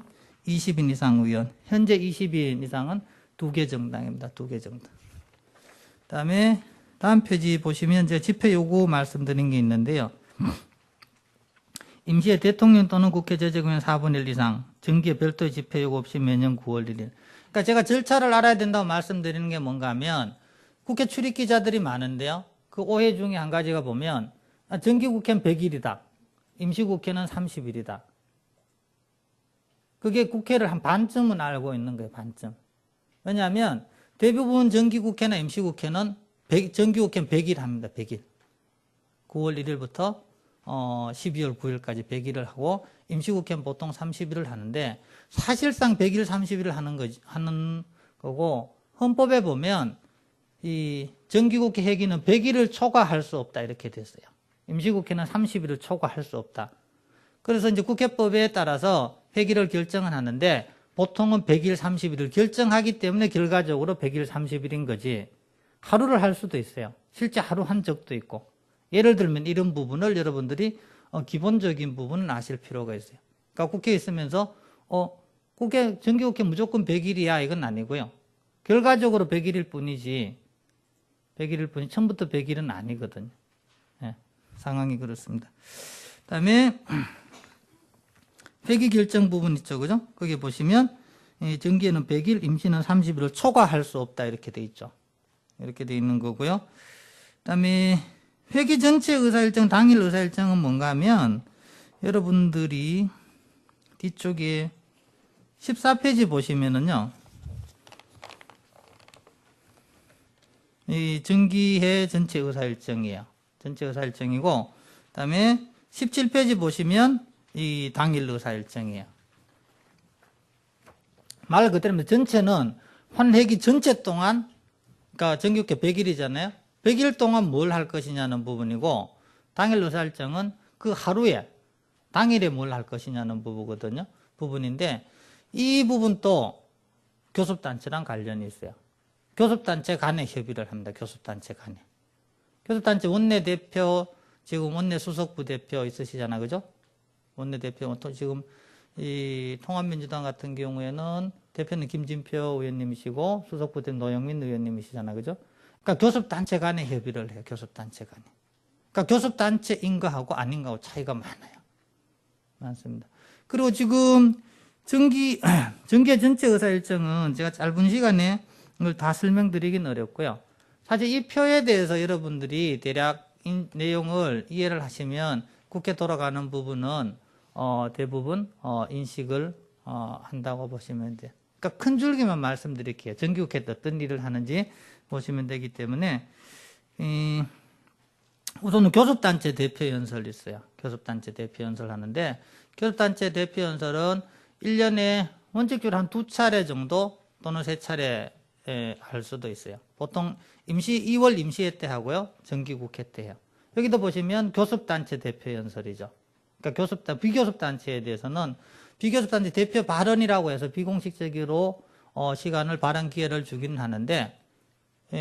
20인 이상 의원. 현재 20인 이상은 2개 정당입니다. 2개 정당. 그다음에 다음 페이지 보시면 제가 집회 요구 말씀드린 게 있는데요. 임시에 대통령 또는 국회 제적의원 4분의 1 이상, 정기에 별도의 집회 요구 없이 매년 9월 1일. 그러니까 제가 절차를 알아야 된다고 말씀드리는 게 뭔가 하면 국회 출입기자들이 많은데요. 그 오해 중에 한 가지가 보면 정기국회는 100일이다. 임시국회는 30일이다. 그게 국회를 한 반쯤은 알고 있는 거예요. 반쯤. 왜냐하면 대부분 정기국회나 임시국회는 정기국회는 100일 합니다. 100일. 9월 1일부터 12월 9일까지 100일을 하고 임시국회는 보통 30일을 하는데 사실상 100일, 30일을 하는 거고 헌법에 보면 이 정기국회 회기는 100일을 초과할 수 없다 이렇게 됐어요. 임시국회는 30일을 초과할 수 없다. 그래서 이제 국회법에 따라서 회기를 결정을 하는데 보통은 100일, 30일을 결정하기 때문에 결과적으로 100일, 30일인 거지 하루를 할 수도 있어요. 실제 하루 한 적도 있고. 예를 들면 이런 부분을 여러분들이 기본적인 부분은 아실 필요가 있어요. 그러니까 국회에 있으면서 정기국회 무조건 100일이야 이건 아니고요. 결과적으로 100일일 뿐이지 처음부터 100일은 아니거든요. 네, 상황이 그렇습니다. 그다음에 회기 결정 부분 있죠, 그죠? 거기 보시면 정기에는 100일, 임시는 30일을 초과할 수 없다 이렇게 돼 있죠. 이렇게 돼 있는 거고요. 그다음에 회기 전체 의사일정, 당일 의사일정은 뭔가 하면 여러분들이 뒤쪽에 14페이지 보시면은요. 이 정기회 전체 의사일정이에요. 전체 의사일정이고 그다음에 17페이지 보시면 이 당일 의사일정이에요. 말 그대로 전체는 환회기 전체 동안 그러니까 정기국회 100일이잖아요. 100일 동안 뭘 할 것이냐는 부분이고 당일 의사일정은 그 하루에 당일에 뭘 할 것이냐는 부분인데 이 부분도 교섭단체랑 관련이 있어요. 교섭단체 간에 협의를 합니다. 교섭단체 간에. 교섭단체 원내대표 지금 원내수석부 대표 있으시잖아요. 그죠? 원내대표 지금 이 통합민주당 같은 경우에는 대표는 김진표 의원님이시고 수석부 대표 노영민 의원님이시잖아요. 그죠? 그러니까 교섭단체 간에 협의를 해요. 교섭단체 간에. 그러니까 교섭단체인 거하고 아닌 거하고 차이가 많아요. 많습니다. 그리고 지금 정기의 전체 의사일정은 제가 짧은 시간에 이걸 다 설명드리긴 어렵고요. 사실 이 표에 대해서 여러분들이 대략 내용을 이해를 하시면 국회 돌아가는 부분은 대부분 인식을 한다고 보시면 돼요. 그러니까 큰 줄기만 말씀드릴게요. 정기국회 때 어떤 일을 하는지 보시면 되기 때문에 우선은 교섭단체 대표연설이 있어요. 교섭단체 대표연설 하는데 교섭단체 대표연설은 1년에 원칙적으로 한 2차례 정도 또는 3차례 할 수도 있어요. 보통 2월 임시회 때 하고요. 정기국회 때 해요. 여기도 보시면 교섭단체 대표연설이죠. 그러니까 비교섭단체에 대해서는 비교섭단체 대표 발언이라고 해서 비공식적으로 시간을 발언 기회를 주기는 하는데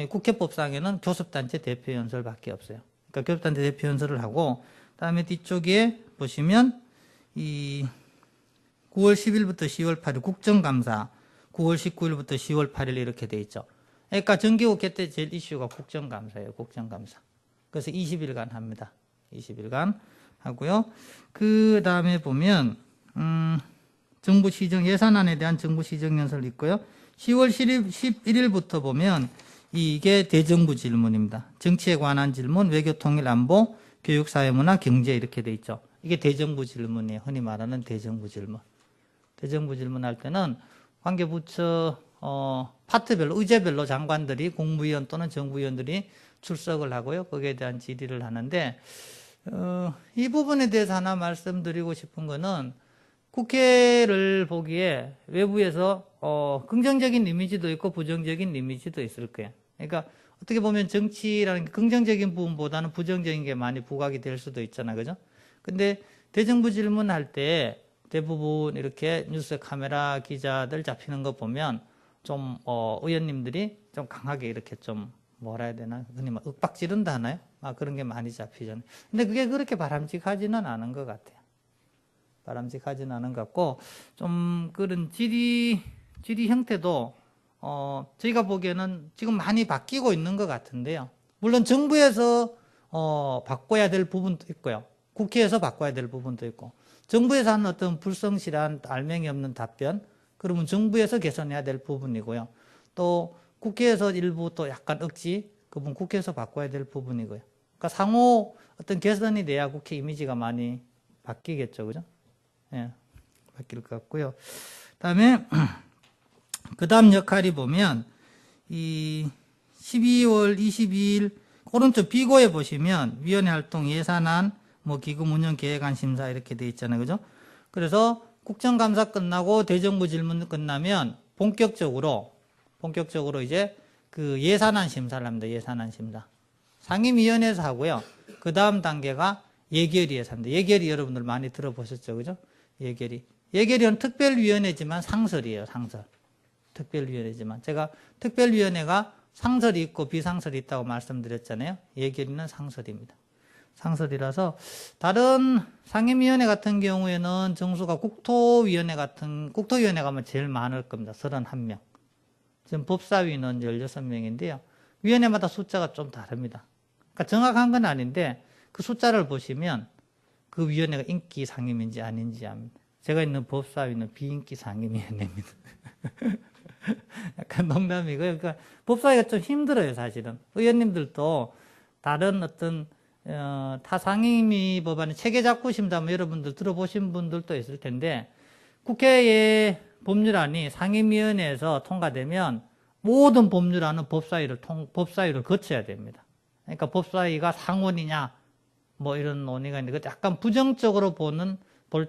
국회법상에는 교섭단체 대표연설밖에 없어요. 그러니까 교섭단체 대표연설을 하고 그다음에 뒤쪽에 보시면 이 9월 10일부터 10월 8일 국정감사 9월 19일부터 10월 8일 이렇게 돼 있죠. 그러니까 정기국회 때 제일 이슈가 국정감사예요. 국정감사. 그래서 20일간 합니다. 20일간 하고요. 그 다음에 보면 정부 시정 예산안에 대한 정부 시정 연설이 있고요. 10월 11일부터 보면 이게 대정부 질문입니다. 정치에 관한 질문, 외교 통일 안보, 교육 사회 문화 경제 이렇게 돼 있죠. 이게 대정부 질문이에요. 흔히 말하는 대정부 질문. 대정부 질문할 때는 관계부처 파트별로 의제별로 장관들이 공무위원 또는 정부위원들이 출석을 하고요. 거기에 대한 질의를 하는데 이 부분에 대해서 하나 말씀드리고 싶은 거는 국회를 보기에 외부에서 긍정적인 이미지도 있고 부정적인 이미지도 있을 거예요. 그러니까 어떻게 보면 정치라는 게 긍정적인 부분보다는 부정적인 게 많이 부각이 될 수도 있잖아요. 그죠? 근데 대정부 질문할 때 대부분 이렇게 뉴스 카메라 기자들 잡히는 거 보면 좀 의원님들이 좀 강하게 이렇게 좀 뭐라 해야 되나 흔히 막 윽박 지른다 하나요? 그런 게 많이 잡히잖아요. 근데 그게 그렇게 바람직하지는 않은 것 같아요. 바람직하지는 않은 것 같고 좀 그런 질의 형태도 저희가 보기에는 지금 많이 바뀌고 있는 것 같은데요. 물론 정부에서 바꿔야 될 부분도 있고요. 국회에서 바꿔야 될 부분도 있고 정부에서 하는 어떤 불성실한 알맹이 없는 답변 그러면 정부에서 개선해야 될 부분이고요. 또 국회에서 일부 또 약간 억지 그 부분 국회에서 바꿔야 될 부분이고요. 그러니까 상호 어떤 개선이 돼야 국회 이미지가 많이 바뀌겠죠. 그죠? 예, 바뀔 것 같고요. 그다음에 그 다음 역할이 보면 이 12월 22일 오른쪽 비고에 보시면 위원회 활동 예산안 뭐 기금 운영 계획안 심사 이렇게 돼 있잖아요. 그죠? 그래서 국정감사 끝나고 대정부 질문 끝나면 본격적으로 이제 그 예산안 심사를 합니다. 예산안 심사. 상임위원회에서 하고요. 그 다음 단계가 예결위에서 합니다. 예결위 여러분들 많이 들어보셨죠? 그죠? 예결위는 특별위원회지만 상설이에요. 상설. 특별위원회지만. 제가 특별위원회가 상설이 있고 비상설이 있다고 말씀드렸잖아요. 예결위는 상설입니다. 상설이라서 다른 상임위원회 같은 경우에는 정수가 국토위원회가 제일 많을 겁니다. 31명. 지금 법사위는 16명인데요. 위원회마다 숫자가 좀 다릅니다. 그러니까 정확한 건 아닌데 그 숫자를 보시면 그 위원회가 인기 상임인지 아닌지 압니다. 제가 있는 법사위는 비인기 상임위원회입니다. 약간 농담이고요. 그러니까 법사위가 좀 힘들어요, 사실은. 의원님들도 다른 어떤 타 상임위 법안의 체계작구 심사면 여러분들 들어보신 분들도 있을 텐데 국회의 법률안이 상임위원회에서 통과되면 모든 법률안은 법사위를 거쳐야 됩니다. 그러니까 법사위가 상원이냐 뭐 이런 논의가 있는데 약간 부정적으로 볼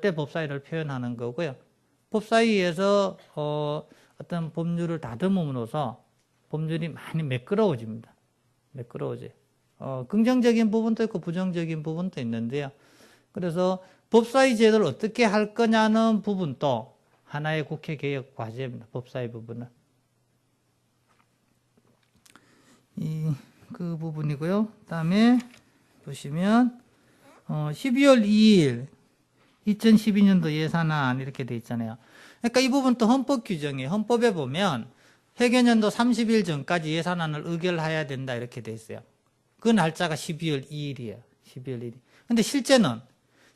때 법사위를 표현하는 거고요. 법사위에서 어떤 법률을 다듬음으로써 법률이 많이 매끄러워집니다. 매끄러워져요. 긍정적인 부분도 있고 부정적인 부분도 있는데요. 그래서 법사위 제도를 어떻게 할 거냐는 부분도 하나의 국회 개혁 과제입니다. 법사위 부분은. 그 부분이고요. 그다음에 보시면 12월 2일 2012년도 예산안 이렇게 돼 있잖아요. 그러니까 이 부분도 헌법 규정이에요. 헌법에 보면 회계년도 30일 전까지 예산안을 의결해야 된다 이렇게 돼 있어요. 그 날짜가 12월 2일이에요. 12월 2일. 근데 실제는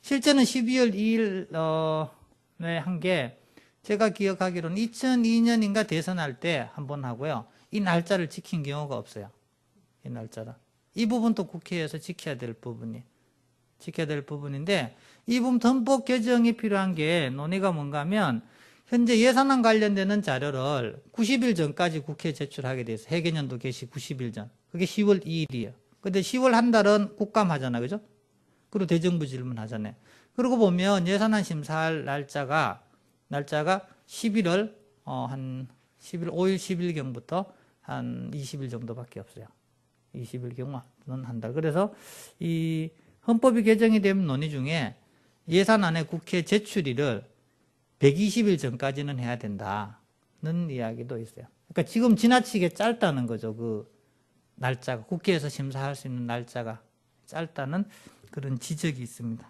12월 2일에 한 게 제가 기억하기로는 2002년인가 대선할 때 한 번 하고요. 이 날짜를 지킨 경우가 없어요. 이 날짜라. 이 부분도 국회에서 지켜야 될 부분이에요. 지켜야 될 부분인데 이 부분 헌법 개정이 필요한 게 논의가 뭔가 하면 현재 예산안 관련되는 자료를 90일 전까지 국회에 제출하게 돼 있어요. 해계년도 개시 90일 전. 그게 10월 2일이에요. 근데 10월 한 달은 국감하잖아. 그죠? 그리고 대정부 질문 하잖아요. 그러고 보면 예산안 심사할 날짜가 11월 한 11월 5일 10일경부터 한 20일 정도밖에 없어요. 20일 경우는 한 달. 그래서 이 헌법이 개정이 되면 논의 중에 예산안의 국회 제출일을 120일 전까지는 해야 된다는 이야기도 있어요. 그러니까 지금 지나치게 짧다는 거죠. 그 날짜가 국회에서 심사할 수 있는 날짜가 짧다는 그런 지적이 있습니다.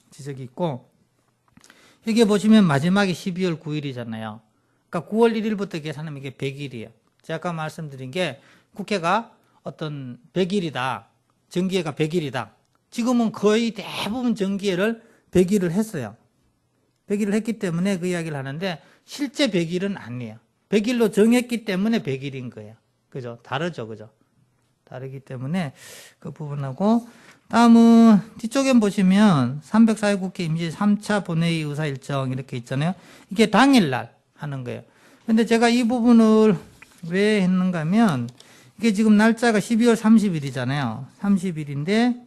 지적이 있고 여기 보시면 마지막이 12월 9일이잖아요. 그러니까 9월 1일부터 계산하면 이게 100일이에요. 제가 아까 말씀드린 게 국회가 어떤 100일이다. 정기회가 100일이다. 지금은 거의 대부분 정기회를 100일을 했어요. 100일을 했기 때문에 그 이야기를 하는데 실제 100일은 아니에요. 100일로 정했기 때문에 100일인 거예요. 그죠? 다르죠. 그죠? 다르기 때문에 그 부분하고 다음은 뒤쪽에 보시면 304회 국회 임시 3차 본회의 의사 일정 이렇게 있잖아요. 이게 당일날 하는 거예요. 근데 제가 이 부분을 왜 했는가 하면 이게 지금 날짜가 12월 30일이잖아요. 30일인데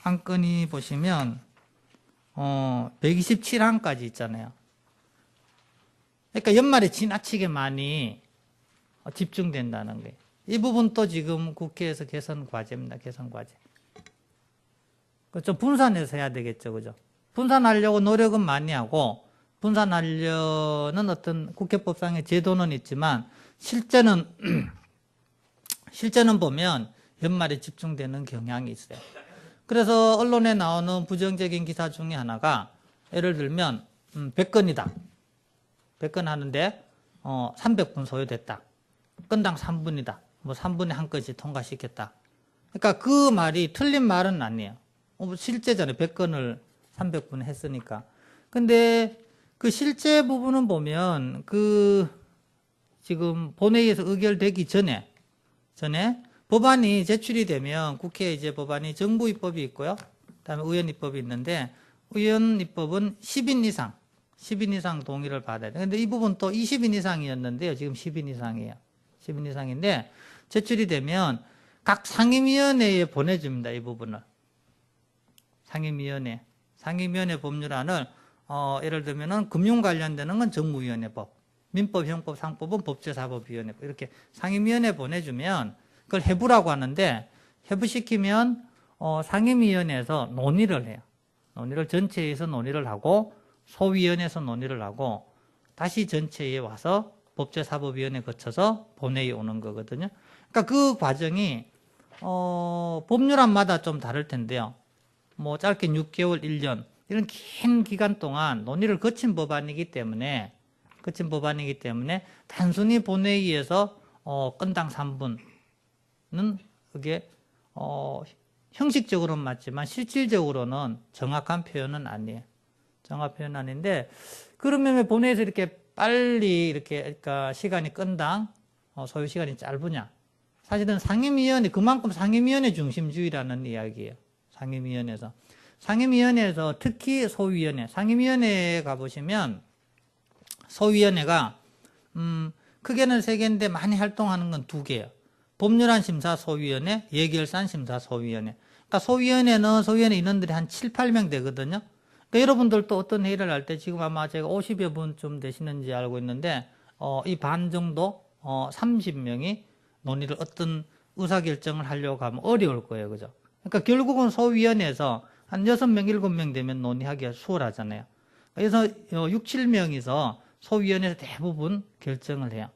안건이 보시면 127항까지 있잖아요. 그러니까 연말에 지나치게 많이 집중된다는 거예요. 이 부분도 지금 국회에서 개선 과제입니다. 개선 과제. 좀 분산해서 해야 되겠죠. 그죠? 분산하려고 노력은 많이 하고 분산하려는 어떤 국회법상의 제도는 있지만 실제는 보면 연말에 집중되는 경향이 있어요. 그래서 언론에 나오는 부정적인 기사 중에 하나가 예를 들면 100건이다. 100건 하는데 300분 소요됐다. 건당 3분이다. 뭐 3분에 한 건씩 통과시켰다. 그러니까 그 말이 틀린 말은 아니에요. 실제잖아요. 100건을 300분 했으니까. 근데 그 실제 부분은 보면 그 지금 본회의에서 의결되기 전에 법안이 제출이 되면 국회에 이제 법안이 정부 입법이 있고요. 그다음에 의원 입법이 있는데 의원 입법은 10인 이상 동의를 받아야 돼요. 근데 이 부분 또 20인 이상이었는데요. 지금 10인 이상이에요. 10인 이상인데 제출이 되면 각 상임위원회에 보내줍니다. 이 부분을. 상임위원회 법률안을 예를 들면은 금융 관련되는 건 정무위원회법, 민법, 형법, 상법은 법제사법위원회법 이렇게 상임위원회 보내주면 그걸 해부라고 하는데 해부시키면 상임위원회에서 논의를 해요. 논의를 전체에서 논의를 하고 소위원회에서 논의를 하고 다시 전체에 와서 법제사법위원회 거쳐서 본회의 오는 거거든요. 그러니까 그 과정이 법률안마다 좀 다를 텐데요. 뭐 짧게 6개월, 1년 이런 긴 기간 동안 논의를 거친 법안이기 때문에 단순히 본회의에서 건당 3분은 그게 형식적으로는 맞지만 실질적으로는 정확한 표현은 아니에요. 정확한 표현은 아닌데 그러면 왜 본회의에서 이렇게 빨리 이렇게 그러니까 시간이 건당 소요 시간이 짧으냐? 사실은 그만큼 상임위원회 중심주의라는 이야기예요. 상임위원회에서 특히 소위원회, 상임위원회에 가보시면 소위원회가 크게는 3개인데 많이 활동하는 건 2개예요. 법률안 심사 소위원회, 예결산 심사 소위원회. 그러니까 소위원회 인원들이 한 7, 8명 되거든요. 그러니까 여러분들도 어떤 회의를 할 때 지금 아마 제가 50여 분쯤 되시는지 알고 있는데 이 반 정도 30명이 논의를 어떤 의사결정을 하려고 하면 어려울 거예요. 그죠? 그러니까 결국은 소위원회에서 한 6명, 7명 되면 논의하기가 수월하잖아요. 그래서 6, 7명이서 소위원회에서 대부분 결정을 해요.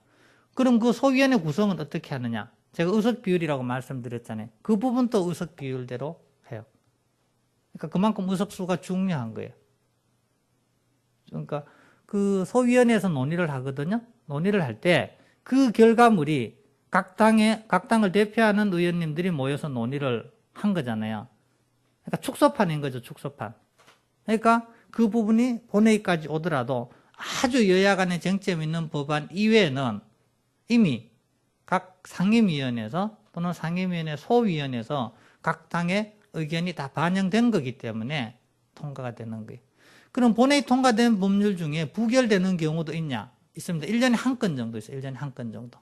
그럼 그 소위원회 구성은 어떻게 하느냐? 제가 의석 비율이라고 말씀드렸잖아요. 그 부분도 의석 비율대로 해요. 그러니까 그만큼 의석수가 중요한 거예요. 그러니까 그 소위원회에서 논의를 하거든요. 논의를 할 때 그 결과물이 각 당을 대표하는 의원님들이 모여서 논의를 한 거잖아요. 그러니까 축소판인 거죠, 축소판. 그러니까 그 부분이 본회의까지 오더라도 아주 여야 간의 쟁점 있는 법안 이외에는 이미 각 상임위원회에서 또는 상임위원회 소위원회에서 각 당의 의견이 다 반영된 거기 때문에 통과가 되는 거예요. 그럼 본회의 통과된 법률 중에 부결되는 경우도 있냐? 있습니다. 1년에 한 건 정도 있어요. 1년에 한 건 정도.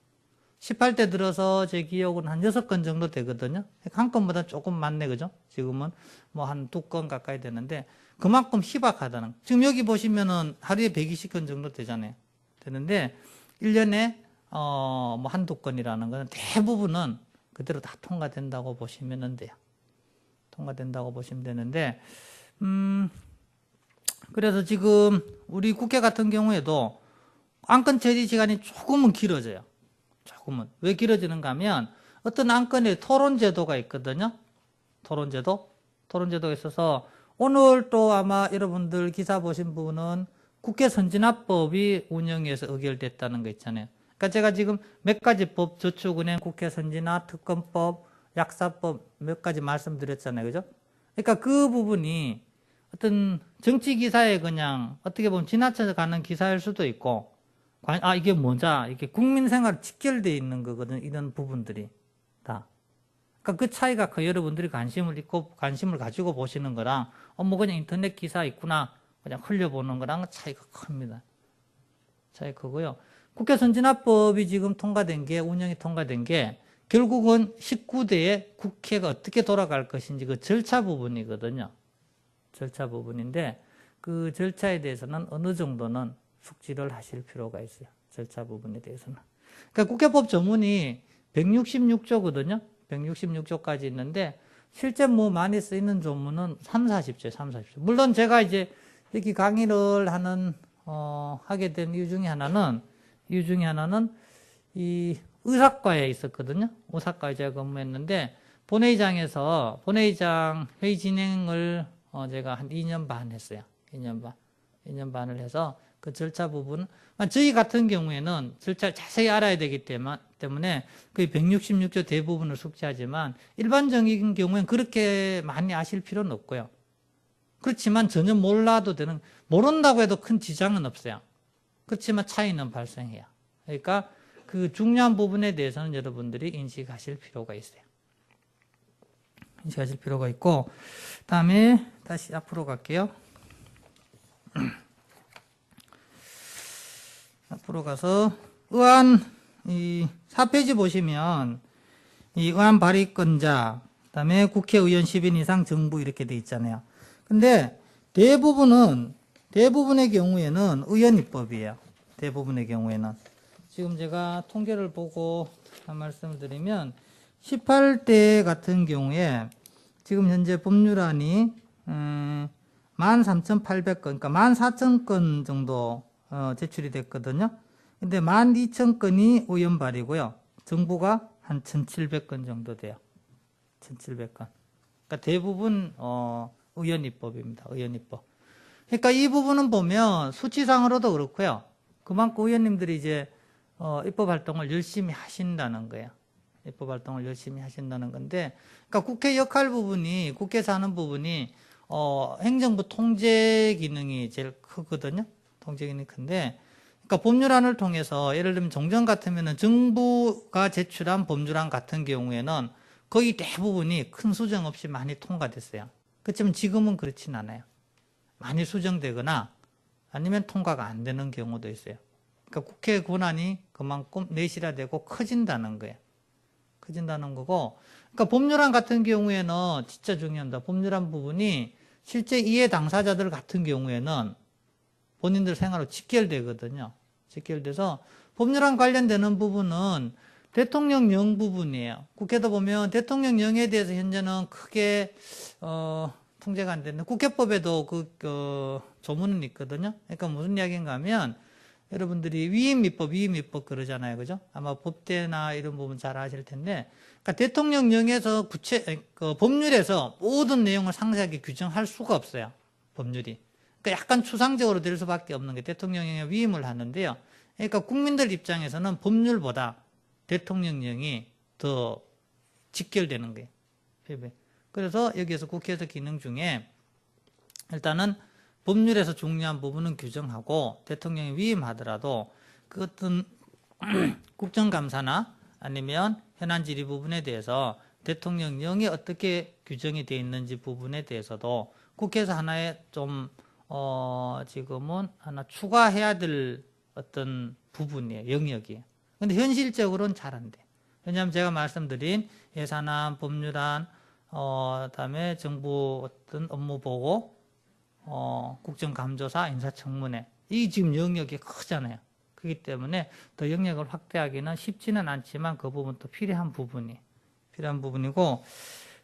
18대 들어서 제 기억은 한 6건 정도 되거든요. 한 건보다 조금 많네, 그죠? 지금은 뭐 한 2건 가까이 되는데 그만큼 희박하다는. 지금 여기 보시면은 하루에 120건 정도 되잖아요. 되는데 1년에 뭐 한두 건이라는 거는 대부분은 그대로 다 통과된다고 보시면 돼요. 통과된다고 보시면 되는데 그래서 지금 우리 국회 같은 경우에도 안건 처리 시간이 조금은 길어져요. 조금은. 왜 길어지는가 하면 어떤 안건에 토론 제도가 있거든요. 토론 제도가 있어서 오늘 또 아마 여러분들 기사 보신 분은 국회 선진화법이 운영해서 의결됐다는 거 있잖아요. 그러니까 제가 지금 몇 가지 법, 저축은행, 국회 선진화, 특검법, 약사법 몇 가지 말씀드렸잖아요. 그죠? 그러니까 그 부분이 어떤 정치 기사에 그냥 어떻게 보면 지나쳐 가는 기사일 수도 있고, 이게 뭐자, 이게 국민 생활 직결되어 있는 거거든, 이런 부분들이 다. 그러니까 그 차이가 커요. 여러분들이 관심을 가지고 보시는 거랑, 뭐 그냥 인터넷 기사 있구나, 그냥 흘려보는 거랑 차이가 큽니다. 차이 크고요. 국회 선진화법이 지금 운영이 통과된 게, 결국은 19대에 국회가 어떻게 돌아갈 것인지 그 절차 부분이거든요. 절차 부분인데, 그 절차에 대해서는 어느 정도는 숙지를 하실 필요가 있어요. 절차 부분에 대해서는. 그러니까 국회법 조문이 166조거든요. 166조까지 있는데 실제 뭐 많이 쓰이는 조문은 30, 40조. 물론 제가 이제 여기 강의를 하게 된 이유 중에 하나는 이 의사과에 있었거든요. 의사과에 제가 근무했는데 본회의장 회의 진행을 제가 한 2년 반 했어요. 2년 반을 해서 그 절차 부분, 저희 같은 경우에는 절차를 자세히 알아야 되기 때문에 거의 166조 대부분을 숙지하지만 일반적인 경우에는 그렇게 많이 아실 필요는 없고요. 그렇지만 전혀 몰라도 모른다고 해도 큰 지장은 없어요. 그렇지만 차이는 발생해요. 그러니까 그 중요한 부분에 대해서는 여러분들이 인식하실 필요가 있어요. 인식하실 필요가 있고, 다음에 다시 앞으로 갈게요. 앞으로 가서 의안 4페이지 보시면 이 의안 발의권자, 그다음에 국회의원 10인 이상 정부 이렇게 돼 있잖아요. 근데 대부분의 경우에는 의원 입법이에요. 대부분의 경우에는. 지금 제가 통계를 보고 한 말씀을 드리면 18대 같은 경우에 지금 현재 법률안이 13,800건, 그러니까 14,000건 정도 제출이 됐거든요. 근데 12,000건이 의원 발의고요. 정부가 한 1,700건 정도 돼요. 1,700건. 그러니까 대부분 의원 입법입니다. 의원 입법. 그러니까 이 부분은 보면 수치상으로도 그렇고요. 그만큼 의원님들이 이제 입법 활동을 열심히 하신다는 거예요. 입법 활동을 열심히 하신다는 건데, 그러니까 국회 역할 부분이, 국회에서 하는 부분이 행정부 통제 기능이 제일 크거든요. 통제 기능이 큰데, 그러니까 법률안을 통해서 예를 들면 종전 같으면은 정부가 제출한 법률안 같은 경우에는 거의 대부분이 큰 수정 없이 많이 통과됐어요. 그렇지만 지금은 그렇진 않아요. 많이 수정되거나 아니면 통과가 안 되는 경우도 있어요. 그러니까 국회 권한이 그만큼 내실화되고 커진다는 거예요. 커진다는 거고, 그러니까 법률안 같은 경우에는 진짜 중요합니다. 법률안 부분이 실제 이해 당사자들 같은 경우에는 본인들 생활로 직결되거든요. 직결돼서 법률안 관련되는 부분은 대통령령 부분이에요. 국회도 보면 대통령령에 대해서 현재는 크게 통제가 안 되는데 국회법에도 그 조문은 있거든요. 그러니까 무슨 이야기인가 하면 여러분들이 위임입법 그러잖아요. 그죠? 아마 법대나 이런 부분 잘 아실 텐데, 그러니까 대통령령에서 법률에서 모든 내용을 상세하게 규정할 수가 없어요. 법률이. 그러니까 약간 추상적으로 될 수밖에 없는 게 대통령령에 위임을 하는데요. 그러니까 국민들 입장에서는 법률보다 대통령령이 더 직결되는 거예요. 그래서 여기에서 국회에서 기능 중에 일단은 법률에서 중요한 부분은 규정하고 대통령이 위임하더라도 그 어떤 국정감사나 아니면 현안 질의 부분에 대해서 대통령령이 어떻게 규정이 되어 있는지 부분에 대해서도 국회에서 하나의 좀 지금은 하나 추가해야 될 어떤 부분이에요. 영역이에요. 근데 현실적으로는 잘 안 돼. 왜냐하면 제가 말씀드린 예산안, 법률안, 그다음에 정부 어떤 업무 보고, 국정감조사, 인사청문회 이 지금 영역이 크잖아요. 그렇기 때문에 더 영역을 확대하기는 쉽지는 않지만 그 부분도 필요한 부분이고,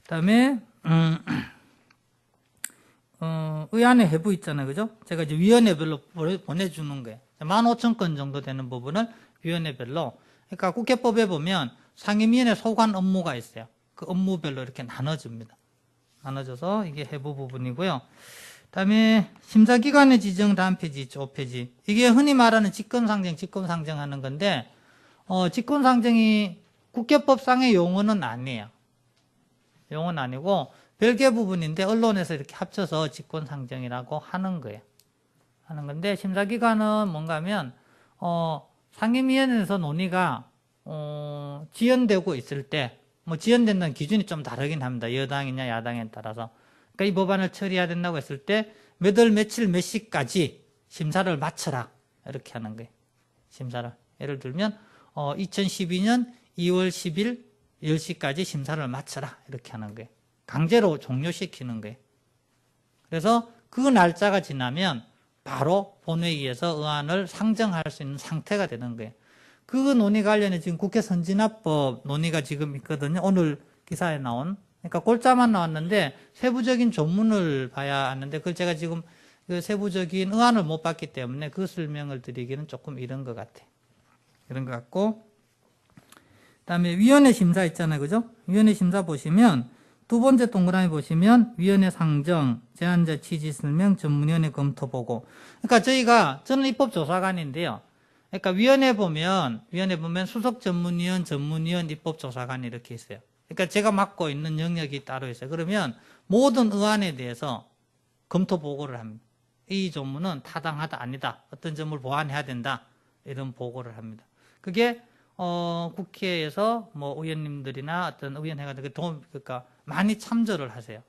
그다음에 의안의 해부 있잖아요, 그죠? 제가 이제 위원회별로 보내주는 거예요. 15,000건 정도 되는 부분을 위원회별로, 그러니까 국회법에 보면 상임위원회 소관 업무가 있어요. 그 업무별로 이렇게 나눠줍니다. 나눠져서 이게 해부 부분이고요. 그다음에 심사기관의 지정 다음 페이지 있죠, 5페이지. 이게 흔히 말하는 직권상정 하는 건데, 직권상정이 국회법상의 용어는 아니에요. 용어는 아니고 별개 부분인데 언론에서 이렇게 합쳐서 직권상정이라고 하는 거예요. 하는 건데, 심사기관은 뭔가 하면 상임위원회에서 논의가 지연되고 있을 때, 뭐 지연된다는 기준이 좀 다르긴 합니다. 여당이냐 야당에 따라서. 그러니까 이 법안을 처리해야 된다고 했을 때 몇 월 며칠 몇 시까지 심사를 마쳐라, 이렇게 하는 거예요. 심사를. 예를 들면 2012년 2월 10일 10시까지 심사를 마쳐라, 이렇게 하는 거예요. 강제로 종료시키는 거예요. 그래서 그 날짜가 지나면 바로 본회의에서 의안을 상정할 수 있는 상태가 되는 거예요. 그 논의 관련해 지금 국회 선진화법 논의가 지금 있거든요. 오늘 기사에 나온. 그러니까 골자만 나왔는데 세부적인 조문을 봐야 하는데, 그걸 제가 지금 그 세부적인 의안을 못 봤기 때문에 그 설명을 드리기는 조금 이런 것 같아요. 이런 것 같고, 그다음에 위원회 심사 있잖아요, 그죠? 위원회 심사 보시면 두 번째 동그라미 보시면 위원회 상정, 제안자 취지 설명, 전문위원회 검토 보고. 그러니까 저는 입법조사관인데요. 그러니까 위원회 보면 수석 전문위원, 전문위원, 입법조사관 이렇게 있어요. 그러니까 제가 맡고 있는 영역이 따로 있어요. 그러면 모든 의안에 대해서 검토 보고를 합니다. 이 조문은 타당하다, 아니다, 어떤 점을 보완해야 된다, 이런 보고를 합니다. 그게 국회에서 뭐 의원님들이나 어떤 의원회가 그러니까 많이 참조를 하세요.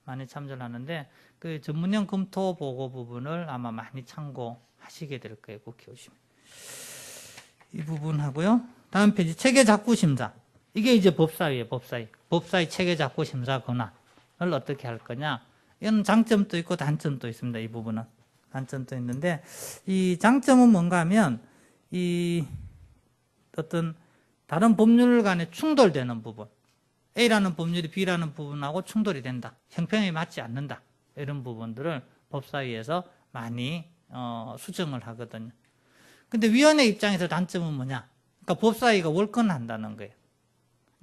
많이 참조를 하는데 그 전문형 검토 보고 부분을 아마 많이 참고하시게 될 거예요. 국회 오시면. 이 부분 하고요. 다음 페이지 체계 작구 심사. 이게 이제 법사위예요. 법사위 체계 작구 심사 권한을 어떻게 할 거냐. 이건 장점도 있고 단점도 있습니다. 이 부분은. 단점도 있는데, 이 장점은 뭔가 하면 이 어떤 다른 법률 간에 충돌되는 부분, A라는 법률이 B라는 부분하고 충돌이 된다, 형평이 맞지 않는다, 이런 부분들을 법사위에서 많이 수정을 하거든요. 근데 위원회 입장에서 단점은 뭐냐? 그러니까 법사위가 월권한다는 거예요.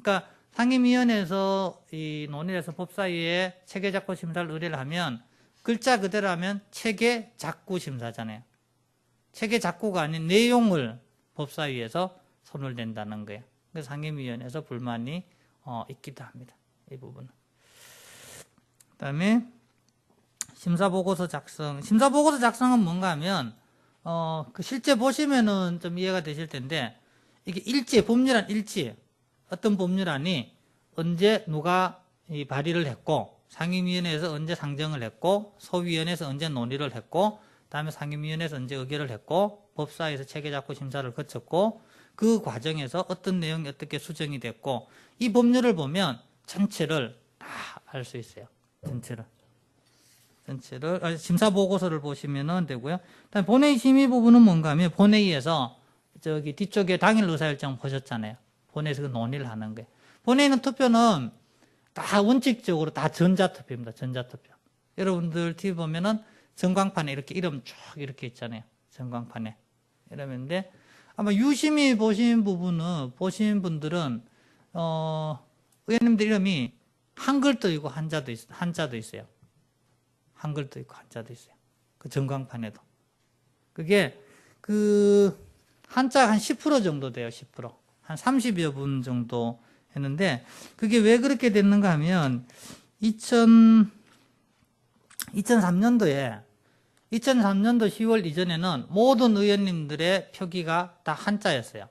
그러니까 상임위원회에서 이 논의를 해서 법사위에 체계작구 심사를 의뢰를 하면 글자 그대로 하면 체계작구 심사잖아요. 체계작구가 아닌 내용을 법사위에서 손을 댄다는 거예요. 그래서 상임위원회에서 불만이 있기도 합니다. 이 부분은. 그다음에 심사보고서 작성. 심사보고서 작성은 뭔가 하면 그 실제 보시면은 좀 이해가 되실 텐데, 이게 법률안 일지, 어떤 법률안이 언제 누가 이 발의를 했고, 상임위원회에서 언제 상정을 했고, 소위원회에서 언제 논의를 했고, 그다음에 상임위원회에서 언제 의결을 했고, 법사위에서 체계작구 심사를 거쳤고, 그 과정에서 어떤 내용이 어떻게 수정이 됐고, 이 법률을 보면 전체를 다 알 수 있어요. 전체를 심사보고서를 보시면 되고요. 그다음에 본회의 심의 부분은 뭔가 하면, 본회의에서 저기 뒤쪽에 당일 의사일정 보셨잖아요. 본회의에서 그 논의를 하는 거예요. 본회의는 투표는 다 원칙적으로 다 전자투표입니다. 전자투표. 여러분들 TV 보면은 전광판에 이렇게 이름 쭉 이렇게 있잖아요. 전광판에. 이러는데 아마 유심히 보신 분들은 의원님들 이름이 한글도 있고 한자도 있어요. 한글도 있고 한자도 있어요. 그 전광판에도. 그게 그 한자 한 10% 정도 돼요. 10%. 한 30여 분 정도 했는데, 그게 왜 그렇게 됐는가 하면 2003년도에 10월 이전에는 모든 의원님들의 표기가 다 한자였어요.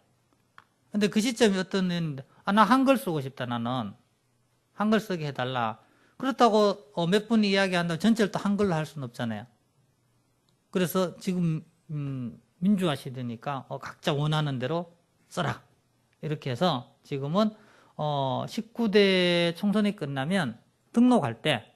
근데 그 시점이 어떤 의원님들, 나 한글 쓰고 싶다, 나는. 한글 쓰게 해달라. 그렇다고 몇 분이 이야기한다고 전체를 또 한글로 할 수는 없잖아요. 그래서 지금 민주화 시대니까 각자 원하는 대로 써라. 이렇게 해서 지금은 19대 총선이 끝나면 등록할 때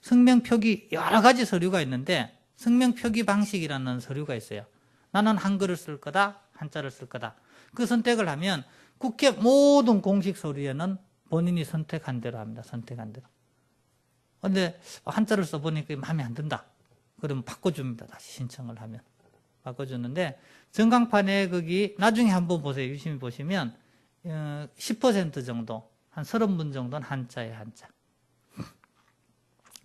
성명 표기 여러 가지 서류가 있는데 성명 표기 방식이라는 서류가 있어요. 나는 한글을 쓸 거다, 한자를 쓸 거다. 그 선택을 하면 국회 모든 공식 서류에는 본인이 선택한 대로 합니다. 선택한 대로. 근데 한자를 써보니까 마음에 안 든다. 그러면 바꿔줍니다. 다시 신청을 하면. 바꿔주는데 전광판에 거기 나중에 한번 보세요. 유심히 보시면 10% 정도, 한 30분 정도는 한자예요. 한자.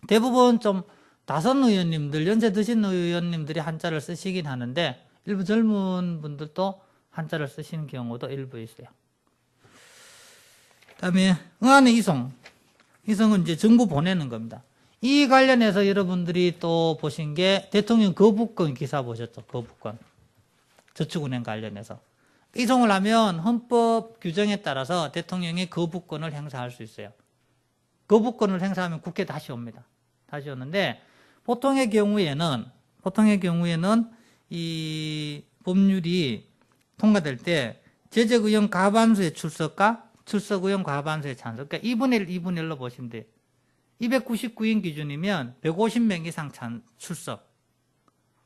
대부분 좀 다선 의원님들, 연세 드신 의원님들이 한자를 쓰시긴 하는데 일부 젊은 분들도 한자를 쓰시는 경우도 일부 있어요. 그다음에 응안의 이송은 이제 정부 보내는 겁니다. 이 관련해서 여러분들이 또 보신 게 대통령 거부권 기사 보셨죠? 거부권. 저축은행 관련해서. 이송을 하면 헌법 규정에 따라서 대통령이 거부권을 행사할 수 있어요. 거부권을 행사하면 국회 다시 옵니다. 다시 오는데 보통의 경우에는 이 법률이 통과될 때 제적의원 과반수의 출석과 출석의원 과반수의 찬성. 그러니까 2분의 1, 2분의 1로 보시면 돼요. 299인 기준이면 150명 이상 출석.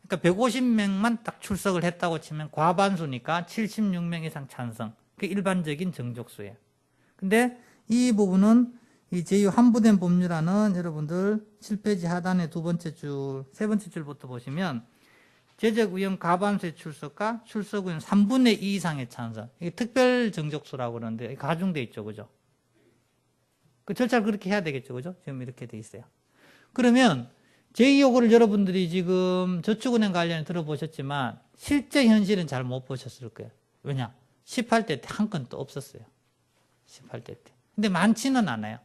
그러니까 150명만 딱 출석을 했다고 치면 과반수니까 76명 이상 찬성. 그게 일반적인 정족수예요. 근데 이 부분은 이 제2환부된 법률안은 여러분들 7페이지 하단의 두 번째 줄, 세 번째 줄부터 보시면 제적의원 과반수의 출석과 출석의원 3분의 2 이상의 찬성. 이게 특별 정족수라고 그러는데 가중돼 있죠. 그죠? 그 절차를 그렇게 해야 되겠죠. 그죠? 지금 이렇게 돼 있어요. 그러면 제2요구를 여러분들이 지금 저축은행 관련해 들어보셨지만 실제 현실은 잘 못 보셨을 거예요. 왜냐? 18대 때 한 건도 없었어요. 18대 때. 근데 많지는 않아요.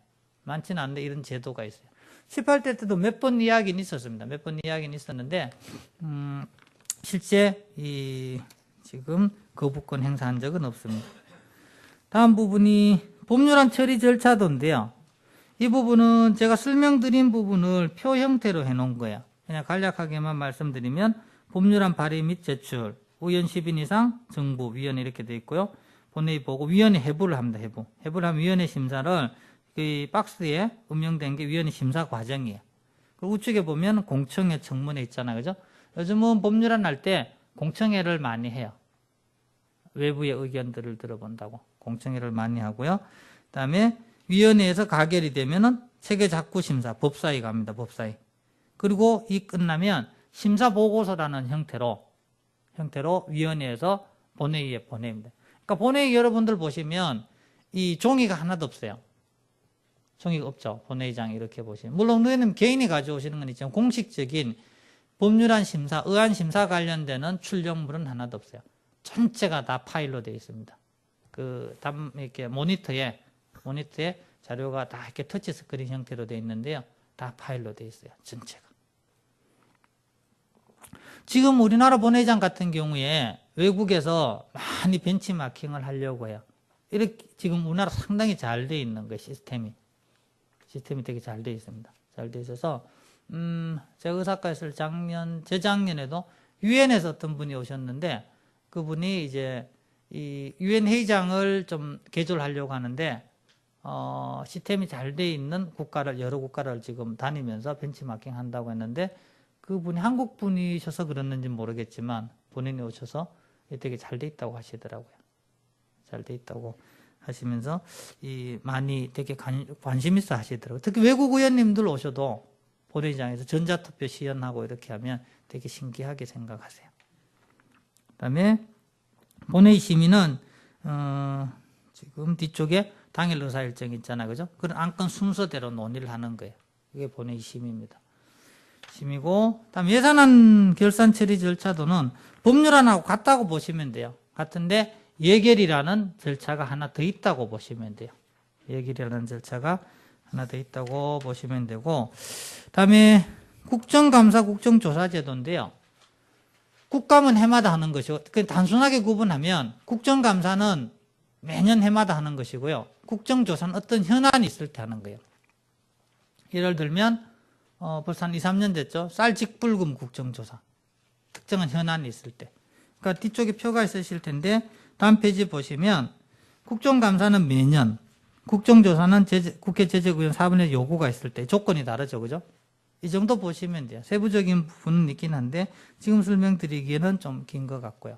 많지는 않은데 이런 제도가 있어요. 18대 때도 몇 번 이야기는 있었습니다. 몇 번 이야기는 있었는데 실제 지금 거부권 행사한 적은 없습니다. 다음 부분이 법률안 처리 절차도인데요. 이 부분은 제가 설명드린 부분을 표 형태로 해놓은 거예요. 그냥 간략하게만 말씀드리면 법률안 발의 및 제출, 의원 10인 이상, 정부, 위원회 이렇게 돼 있고요. 본회의 보고 위원회 해부를 합니다. 해부를 하면 위원회 심사를 그 박스에 음영된 게 위원회 심사 과정이에요. 그리고 우측에 보면 공청회 청문회 있잖아요. 그죠? 요즘은 법률안 할 때 공청회를 많이 해요. 외부의 의견들을 들어본다고. 공청회를 많이 하고요. 그 다음에 위원회에서 가결이 되면은 체계작구심사, 법사위 갑니다. 법사위. 그리고 이 끝나면 심사보고서라는 형태로 위원회에서 본회의에 보냅니다. 그러니까 본회의 여러분들 보시면 이 종이가 하나도 없어요. 종이가 없죠. 본회의장에 이렇게 보시면. 물론 의원님 개인이 가져오시는 건 있지만 공식적인 법률안 심사, 의안 심사 관련되는 출력물은 하나도 없어요. 전체가 다 파일로 되어 있습니다. 이렇게 모니터에 자료가 다 이렇게 터치 스크린 형태로 되어 있는데요. 다 파일로 되어 있어요. 전체가. 지금 우리나라 본회의장 같은 경우에 외국에서 많이 벤치마킹을 하려고 해요. 이렇게 지금 우리나라 상당히 잘 되어 있는 거예요. 시스템이 되게 잘 되어 있습니다. 잘 되어 있어서 제가 의사과에서 재작년에도 유엔에서 어떤 분이 오셨는데 그분이 이제 이 유엔 회의장을 좀 개조하려고 하는데 시스템이 잘 돼 있는 여러 국가를 지금 다니면서 벤치마킹 한다고 했는데 그분이 한국 분이셔서 그랬는지 모르겠지만 본인이 오셔서 되게 잘 돼 있다고 하시더라고요. 잘 돼 있다고 하시면서 많이 되게 관심 있어 하시더라고요. 특히 외국 의원님들 오셔도 본회의장에서 전자투표 시연하고 이렇게 하면 되게 신기하게 생각하세요. 그다음에 본회의 심의는 지금 뒤쪽에 당일 의사 일정 있잖아요. 그죠? 그런 안건 순서대로 논의를 하는 거예요. 이게 본회의 심의입니다. 심의고, 다음 예산안 결산 처리 절차도는 법률안하고 같다고 보시면 돼요. 같은데 예결이라는 절차가 하나 더 있다고 보시면 돼요. 예결이라는 절차가 하나 더 있다고 보시면 되고, 다음에 국정감사 국정조사제도인데요. 국감은 해마다 하는 것이고, 단순하게 구분하면 국정감사는 매년 해마다 하는 것이고요. 국정조사는 어떤 현안이 있을 때 하는 거예요. 예를 들면 벌써 한 2, 3년 됐죠. 쌀직불금 국정조사. 특정한 현안이 있을 때. 그러니까 뒤쪽에 표가 있으실 텐데 다음 페이지 보시면 국정감사는 매년, 국정조사는 국회 제재구현 4분의 요구가 있을 때 조건이 다르죠. 그죠? 이 정도 보시면 돼요. 세부적인 부분은 있긴 한데 지금 설명드리기에는 좀 긴 것 같고요.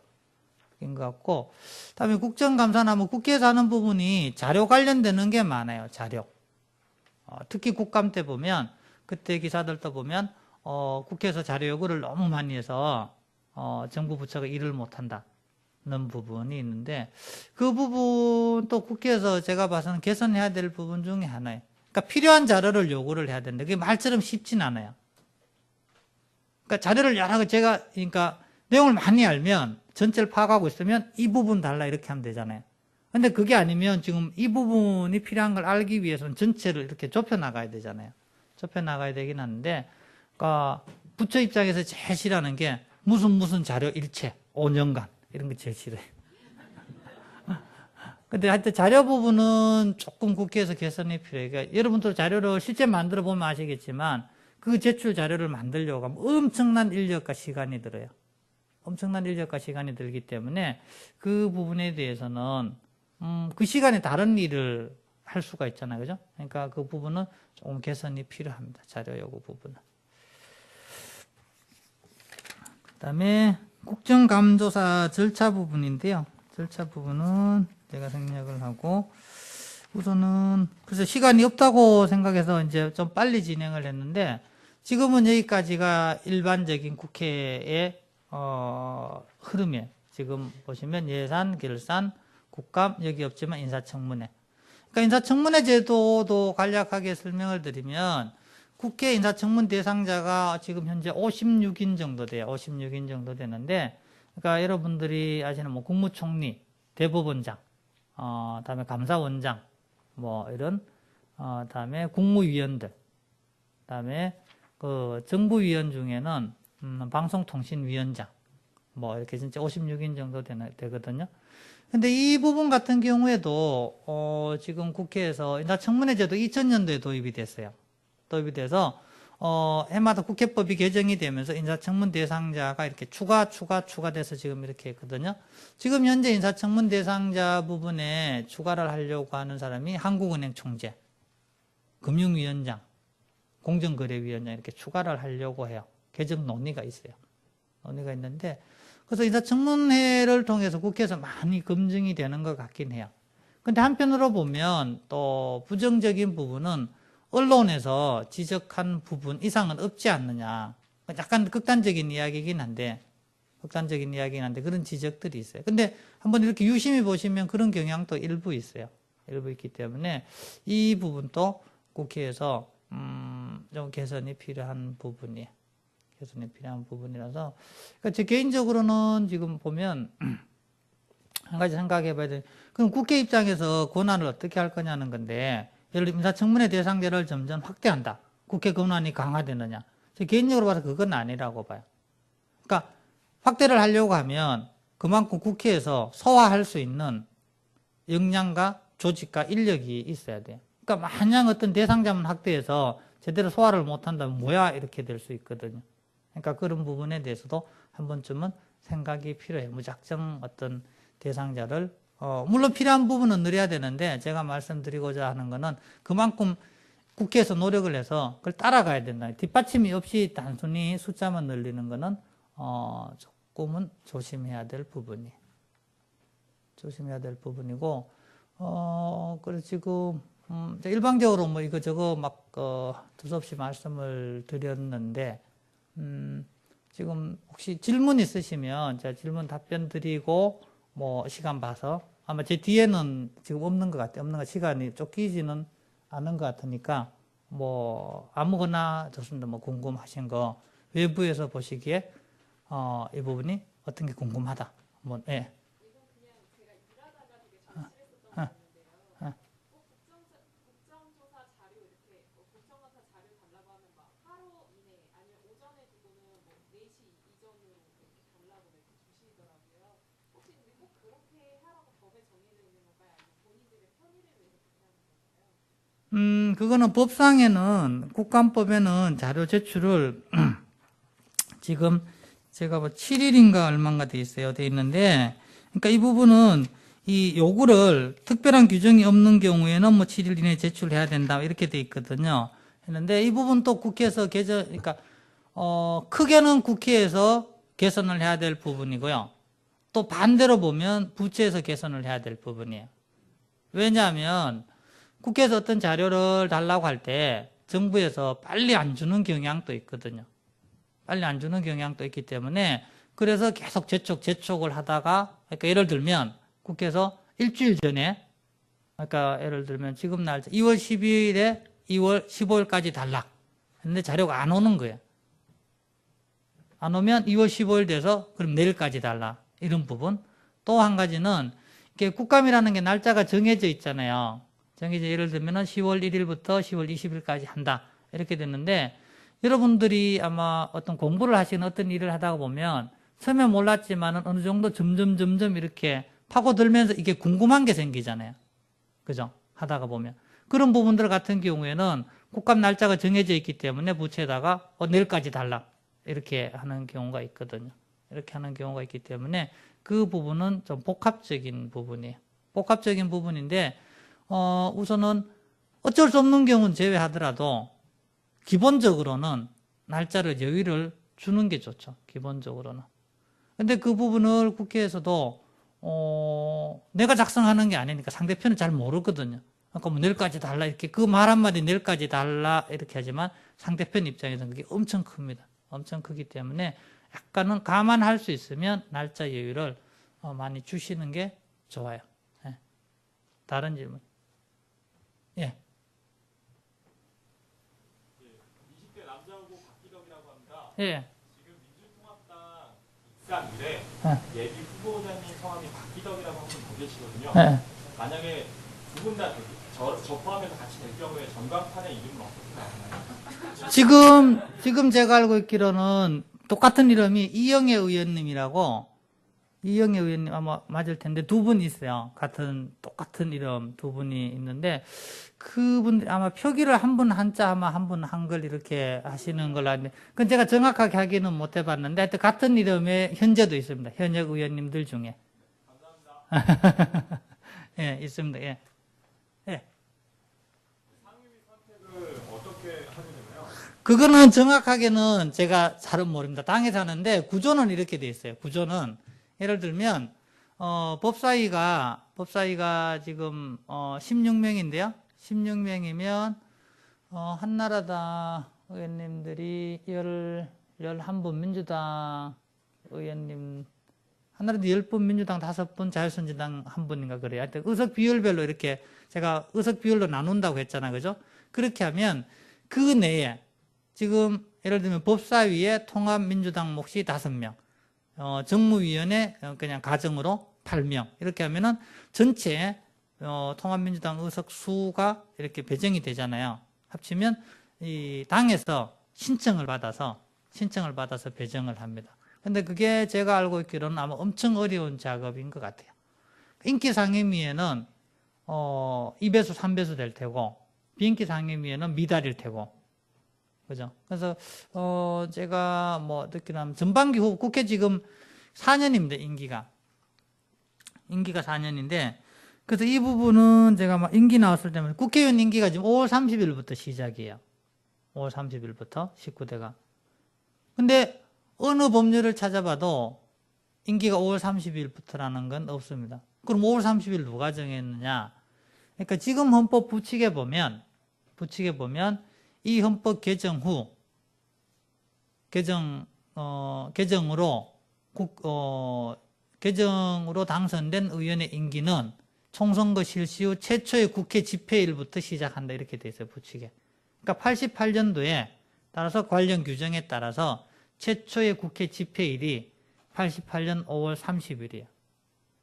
긴 것 같고 다음에 국정감사나 뭐 국회에서 하는 부분이 자료 관련되는 게 많아요. 자료. 특히 국감 때 보면 그때 기사들도 보면 국회에서 자료 요구를 너무 많이 해서 정부 부처가 일을 못한다는 부분이 있는데 그 부분 또 국회에서 제가 봐서는 개선해야 될 부분 중에 하나예요. 그러니까 필요한 자료를 요구를 해야 되는데 그게 말처럼 쉽진 않아요. 그러니까 자료를 여러 개 그러니까 내용을 많이 알면 전체를 파악하고 있으면 이 부분 달라 이렇게 하면 되잖아요. 근데 그게 아니면 지금 이 부분이 필요한 걸 알기 위해서는 전체를 이렇게 좁혀 나가야 되잖아요. 좁혀 나가야 되긴 하는데, 그러니까 부처 입장에서 제일 싫어하는 게 무슨 자료 일체 5년간 이런 거 제일 싫어요. 근데 하여튼 자료 부분은 조금 국회에서 개선이 필요해요. 그러니까 여러분들 자료를 실제 만들어 보면 아시겠지만 그 제출 자료를 만들려고 하면 엄청난 인력과 시간이 들어요. 엄청난 인력과 시간이 들기 때문에 그 부분에 대해서는 그 시간에 다른 일을 할 수가 있잖아요. 그죠? 그러니까 그 부분은 조금 개선이 필요합니다. 자료 요구 부분은. 그 다음에 국정감조사 절차 부분인데요. 절차 부분은 제가 생략을 하고 우선은 그래서 시간이 없다고 생각해서 이제 좀 빨리 진행을 했는데 지금은 여기까지가 일반적인 국회의 흐름이에요. 지금 보시면 예산, 결산, 국감, 여기 없지만 인사청문회. 그러니까 인사청문회 제도도 간략하게 설명을 드리면 국회 인사청문 대상자가 지금 현재 56인 정도 돼요. 56인 정도 되는데, 그러니까 여러분들이 아시는 뭐 국무총리, 대법원장, 다음에 감사원장, 뭐 이런, 다음에 국무위원들, 다음에 그 정부위원 중에는 방송통신위원장, 뭐 이렇게 진짜 56인 정도 되거든요. 근데 이 부분 같은 경우에도 지금 국회에서 인사청문회 제도 2000년도에 도입이 됐어요. 도입이 돼서 해마다 국회법이 개정이 되면서 인사청문 대상자가 이렇게 추가돼서 지금 이렇게 했거든요. 지금 현재 인사청문 대상자 부분에 추가를 하려고 하는 사람이 한국은행 총재, 금융위원장, 공정거래위원장 이렇게 추가를 하려고 해요. 개정 논의가 있어요. 논의가 있는데 그래서 인사청문회를 통해서 국회에서 많이 검증이 되는 것 같긴 해요. 근데 한편으로 보면 또 부정적인 부분은 언론에서 지적한 부분 이상은 없지 않느냐. 약간 극단적인 이야기긴 한데 그런 지적들이 있어요. 근데 한번 이렇게 유심히 보시면 그런 경향도 일부 있어요. 일부 있기 때문에 이 부분도 국회에서 좀 개선이 필요한 부분이에요. 개선이 필요한 부분이라서 그러니까 제 개인적으로는 지금 보면 한 가지 생각해 봐야 돼. 그럼 국회 입장에서 권한을 어떻게 할 거냐는 건데 예를 들면 인사청문회 대상자를 점점 확대한다. 국회 권한이 강화되느냐. 제 개인적으로 봐서 그건 아니라고 봐요. 그러니까 확대를 하려고 하면 그만큼 국회에서 소화할 수 있는 역량과 조직과 인력이 있어야 돼요. 그러니까 만약 어떤 대상자만 확대해서 제대로 소화를 못한다면 뭐야 이렇게 될 수 있거든요. 그러니까 그런 부분에 대해서도 한 번쯤은 생각이 필요해요. 무작정 어떤 대상자를 물론 필요한 부분은 늘려야 되는데 제가 말씀드리고자 하는 거는 그만큼 국회에서 노력을 해서 그걸 따라가야 된다. 뒷받침이 없이 단순히 숫자만 늘리는 거는 조금은 조심해야 될 부분이에요. 조심해야 될 부분이고 그래서 지금 일방적으로 뭐 이거저거 막 두서없이 말씀을 드렸는데 지금 혹시 질문 있으시면 제가 질문 답변 드리고 뭐 시간 봐서 아마 제 뒤에는 지금 없는 것 같아요. 없는 것 시간이 쫓기지는 않은 것 같으니까 뭐 아무거나 좋습니다. 뭐 궁금하신 거 외부에서 보시기에 이 부분이 어떤 게 궁금하다. 뭐 예. 그거는 법상에는, 국감법에는 자료 제출을 지금 제가 뭐 7일인가 얼마인가 돼 있어요. 돼 있는데, 그러니까 이 부분은 이 요구를 특별한 규정이 없는 경우에는 뭐 7일 이내에 제출해야 된다. 이렇게 돼 있거든요. 했는데 이 부분 또 국회에서 그러니까, 크게는 국회에서 개선을 해야 될 부분이고요. 또 반대로 보면 부처에서 개선을 해야 될 부분이에요. 왜냐하면 국회에서 어떤 자료를 달라고 할 때 정부에서 빨리 안 주는 경향도 있거든요. 빨리 안 주는 경향도 있기 때문에 그래서 계속 재촉을 하다가, 그러니까 예를 들면 국회에서 일주일 전에, 그러니까 예를 들면 지금 날짜 2월 12일에 2월 15일까지 달라 했는데 자료가 안 오는 거예요. 안 오면 2월 15일 돼서 그럼 내일까지 달라, 이런 부분. 또 한 가지는 이게 국감이라는 게 날짜가 정해져 있잖아요. 정해져, 예를 들면 10월 1일부터 10월 20일까지 한다, 이렇게 됐는데, 여러분들이 아마 어떤 공부를 하시는 어떤 일을 하다가 보면 처음에 몰랐지만은 어느 정도 점점 이렇게 파고들면서 이게 궁금한 게 생기잖아요. 그죠? 하다가 보면. 그런 부분들 같은 경우에는 국감 날짜가 정해져 있기 때문에 부처에다가 내일까지 달라, 이렇게 하는 경우가 있거든요. 이렇게 하는 경우가 있기 때문에 그 부분은 좀 복합적인 부분이에요. 복합적인 부분인데, 우선은 어쩔 수 없는 경우는 제외하더라도 기본적으로는 날짜를 여유를 주는 게 좋죠. 기본적으로는. 근데 그 부분을 국회에서도 내가 작성하는 게 아니니까 상대편은 잘 모르거든요. 그러니까 뭐 내일까지 달라, 이렇게 그 말 한마디 내일까지 달라 이렇게 하지만 상대편 입장에서는 그게 엄청 큽니다. 엄청 크기 때문에 약간은 감안할 수 있으면 날짜 여유를 많이 주시는 게 좋아요. 예. 다른 질문. 예. 20대 남자 후보 박기덕이라고 합니다. 예. 지금 민주통합당 입상일에 예비 후보자님 성함이 박기덕이라고 한 분 더 계시거든요. 예. 만약에 두 분 다 저 포함해서 같이 될 경우에 전광판의 이름은 어떻게 나오나요? 지금 제가 알고 있기로는 똑같은 이름이 이영애 의원님이라고, 이영애 의원님 아마 맞을 텐데 두 분 있어요. 똑같은 이름 두 분이 있는데, 그분들이 아마 표기를 한 분 한자, 아마 한 분 한글 이렇게 하시는 걸로 아는데, 그건 제가 정확하게 하기는 못 해봤는데, 하여튼 같은 이름의 현재도 있습니다. 현역 의원님들 중에. 감사합니다. 예, 있습니다. 예. 예. 상임위 선택을 어떻게 하게 되나요? 그거는 정확하게는 제가 잘은 모릅니다. 당에서 하는데 구조는 이렇게 돼 있어요. 구조는 예를 들면 법사위가 지금 16명인데요. 16명이면 한나라당 의원님들이 11분, 민주당 의원님 한나라당 10분, 민주당 5분, 자유선진당 1분인가 그래요. 하여튼 의석 비율별로 이렇게 제가 의석 비율로 나눈다고 했잖아요. 그죠? 그렇게 하면 그 내에 지금 예를 들면 법사위에 통합민주당 몫이 5명, 정무위원회 그냥 가정으로 8명, 이렇게 하면은 전체 통합민주당 의석 수가 이렇게 배정이 되잖아요. 합치면 이 당에서 신청을 받아서 배정을 합니다. 근데 그게 제가 알고 있기로는 아마 엄청 어려운 작업인 것 같아요. 인기 상임위에는 2배수, 3배수 될 테고, 비인기 상임위에는 미달일 테고, 그죠? 그래서 제가 뭐 듣기로 하면 전반기 후보, 국회 지금 4년입니다. 임기가 4년인데, 그래서 이 부분은 제가 막 임기 나왔을 때면 국회의원 임기가 지금 5월 30일부터 시작이에요. 5월 30일부터 19대가. 근데 어느 법률을 찾아봐도 임기가 5월 30일부터라는 건 없습니다. 그럼 5월 30일 누가 정했느냐? 그러니까 지금 헌법 부칙에 보면 이 헌법 개정 후 개정으로 당선된 의원의 임기는 총선거 실시 후 최초의 국회 집회일부터 시작한다, 이렇게 돼 있어요, 부칙에. 그러니까 88년도에 따라서 관련 규정에 따라서 최초의 국회 집회일이 88년 5월 30일이에요.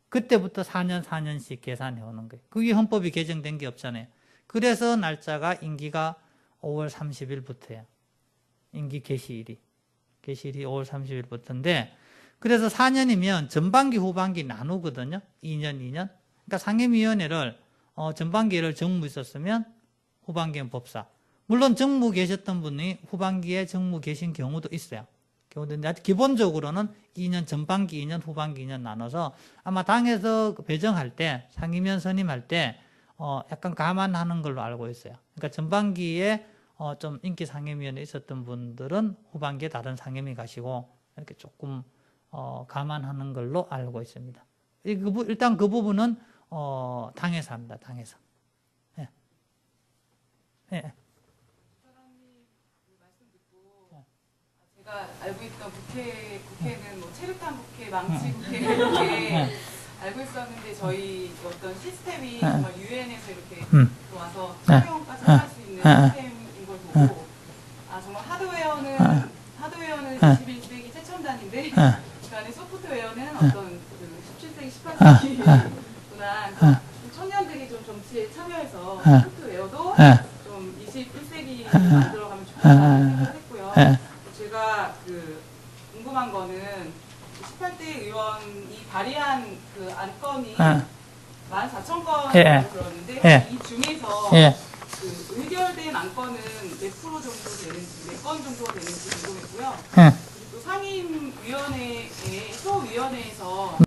그때부터 4년씩 계산해 오는 거예요. 그게 헌법이 개정된 게 없잖아요. 그래서 날짜가 임기가 5월 30일부터예요. 임기 개시일이 5월 30일부터인데, 그래서 4년이면 전반기 후반기 나누거든요. 2년. 그러니까 상임위원회를 전반기를 정무 있었으면 후반기엔 법사. 물론 정무 계셨던 분이 후반기에 정무 계신 경우도 있어요. 경우도 기본적으로는 2년 전반기 2년, 후반기 2년 나눠서 아마 당에서 배정할 때, 상임위원 선임할 때 약간 감안하는 걸로 알고 있어요. 그러니까 전반기에 좀 인기 상임위원회 있었던 분들은 후반기에 다른 상임위 가시고 이렇게 조금 감안하는 걸로 알고 있습니다. 일단 그 부분은 당에서 합니다. 당에서. 예. 예. 제가 알고 있던 국회는 뭐 체류탄 국회, 망치 국회 이렇게 알고 있었는데 저희 어떤 시스템이 정말 유엔에서 이렇게 들어와서 촬영까지 할 수 있는 시스템인 걸 보고 정말 하드웨어는 21세기 최첨단인데 그 안에 소프트웨어는 어떤 그 17세기, 18세기구나. 청년들이 좀 정치에 참여해서 소프트웨어도 좀 21세기 만들어가면 좋겠다는 생각을 했고요. 제가 궁금한 거는 18대 의원이 발의한 그 안건이 14,000건 들었는데 이 중에서 그 의결된 안건은 몇 프로 정도 되는지, 몇 건 정도 되는지 궁금했고요. 그리고 상임위원회의 소위원회에서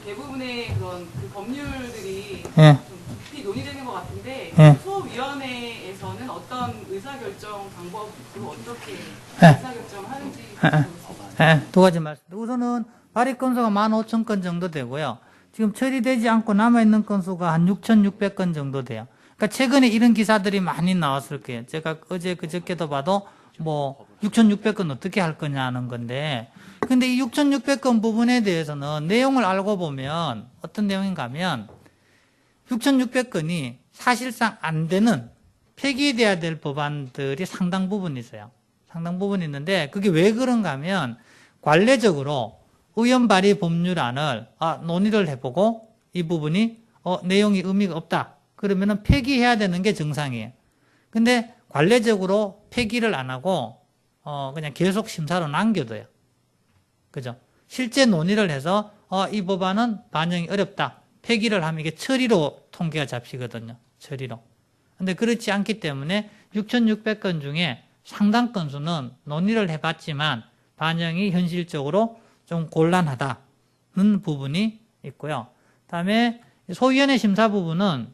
대부분의 그런 그 법률들이 좀 깊이 논의되는 것 같은데 소위원회에서는 어떤 의사결정 방법으로 어떻게 의사결정을 하는지 궁금합니다. 두 가지 말씀. 우선은 발의 건수가 15,000건 정도 되고요. 지금 처리되지 않고 남아있는 건수가 한 6,600건 정도 돼요. 그러니까 최근에 이런 기사들이 많이 나왔을 거예요. 제가 어제 그저께도 봐도 뭐 6,600건 어떻게 할 거냐는 건데, 근데 이 6,600건 부분에 대해서는 내용을 알고 보면 어떤 내용인가 하면 6,600건이 사실상 안 되는 폐기돼야 될 법안들이 상당 부분 있어요. 상당 부분 있는데 그게 왜 그런가 하면 관례적으로 의원 발의 법률안을 논의를 해보고 이 부분이 내용이 의미가 없다. 그러면은 폐기해야 되는 게 정상이에요. 근데 관례적으로 폐기를 안 하고 그냥 계속 심사로 남겨둬요. 그죠? 실제 논의를 해서 이 법안은 반영이 어렵다. 폐기를 하면 이게 처리로 통계가 잡히거든요. 처리로. 근데 그렇지 않기 때문에 6,600건 중에 상당 건수는 논의를 해봤지만 반영이 현실적으로 좀 곤란하다는 부분이 있고요. 다음에 소위원회 심사 부분은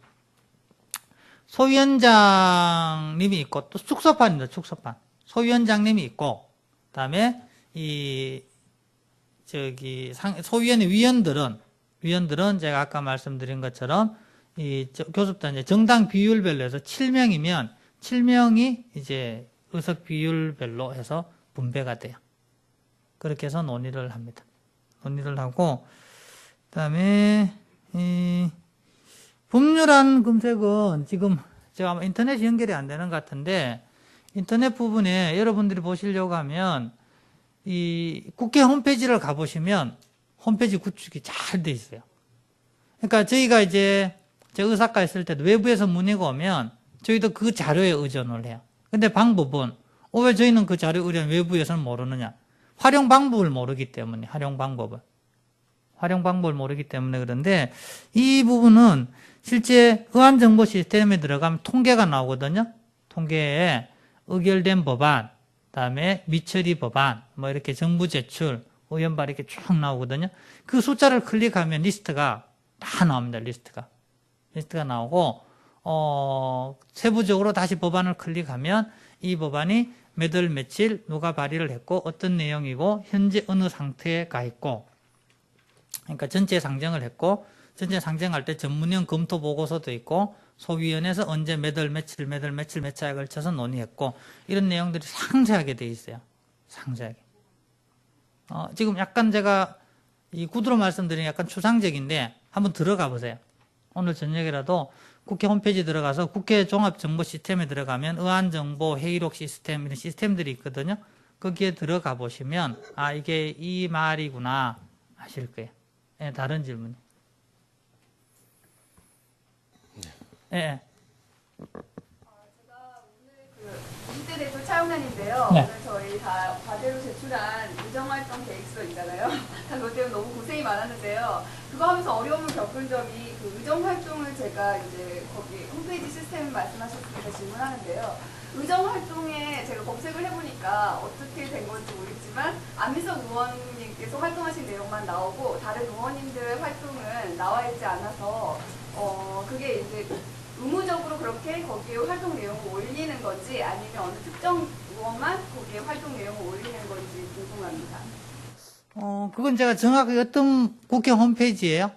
소위원장님이 있고 또 축소판입니다. 축소판. 소위원장님이 있고 그다음에 소위원회 위원들은 제가 아까 말씀드린 것처럼 교섭단 이제 정당 비율별로 해서 7명이면 7명이 이제 의석 비율별로 해서 분배가 돼요. 그렇게 해서 논의를 합니다. 논의를 하고 그다음에 법률안 검색은 지금 제가 아마 인터넷이 연결이 안 되는 것 같은데 인터넷 부분에 여러분들이 보시려고 하면 이 국회 홈페이지를 가보시면 홈페이지 구축이 잘 돼 있어요. 그러니까 저희가 이제 제 의사과 있을 때도 외부에서 문의가 오면 저희도 그 자료에 의존을 해요. 근데 방법은 왜 저희는 그 자료 의뢰는 외부에서는 모르느냐? 활용 방법을 모르기 때문에 활용 방법을 모르기 때문에 그런데 이 부분은 실제 의안 정보 시스템에 들어가면 통계가 나오거든요. 통계에 의결된 법안, 그다음에 미처리 법안, 뭐 이렇게 정부 제출, 의원 발의 이렇게 쭉 나오거든요. 그 숫자를 클릭하면 리스트가 다 나옵니다. 리스트가 나오고 세부적으로 다시 법안을 클릭하면 이 법안이 몇 월 며칠 누가 발의를 했고 어떤 내용이고 현재 어느 상태에 가 있고 그러니까 전체 상정을 했고 전체 상정할 때 전문위원 검토 보고서도 있고 소위원회에서 언제 몇 월 며칠 몇 차에 걸쳐서 논의했고 이런 내용들이 상세하게 돼 있어요. 상세하게. 지금 약간 제가 이 구두로 말씀드리는 약간 추상적인데 한번 들어가 보세요. 오늘 저녁이라도 국회 홈페이지 들어가서 국회 종합정보 시스템에 들어가면 의안정보, 회의록 시스템 이런 시스템들이 있거든요. 거기에 들어가 보시면 이게 이 말이구나 하실 거예요. 네, 다른 질문. 제가 오늘 20대 대표 차영란인데요. 네. 오늘 저희 다 과제로 제출한 의정활동 계획서 있잖아요. 다 그것 때문에 너무 고생이 많았는데요. 그거 하면서 어려움을 겪은 점이 그 의정활동을 제가 이제 거기 홈페이지 시스템 말씀하셨으니까 질문하는데요. 의정활동에 제가 검색을 해보니까 어떻게 된 건지 모르겠지만 안민석 의원님께서 활동하신 내용만 나오고 다른 의원님들의 활동은 나와 있지 않아서 그게 이제 의무적으로 그렇게 거기에 활동 내용을 올리는 건지 아니면 어느 특정 의원만 거기에 활동 내용을 올리는 건지 궁금합니다. 그건 제가 정확하게 어떤 국회 홈페이지예요?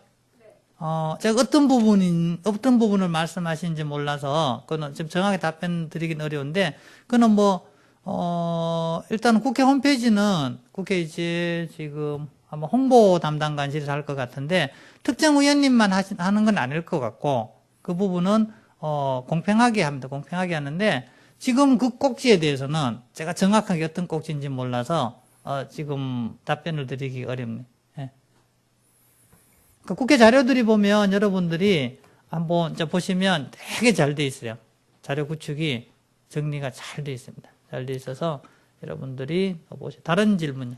제가 어떤 부분을 말씀하시는지 몰라서, 그거는 지금 정확히 답변 드리긴 어려운데, 그거는 일단 국회 홈페이지는 국회 이제 지금 아마 홍보 담당관실에서 할 것 같은데, 특정 의원님만 하는 건 아닐 것 같고, 그 부분은, 공평하게 합니다. 공평하게 하는데, 지금 그 꼭지에 대해서는 제가 정확하게 어떤 꼭지인지 몰라서, 지금 답변을 드리기 어렵네요. 그 국회 자료들이 보면 여러분들이 한번 보시면 되게 잘 돼 있어요. 자료 구축이 정리가 잘 돼 있습니다. 잘 돼 있어서 여러분들이 보세요. 다른 질문요.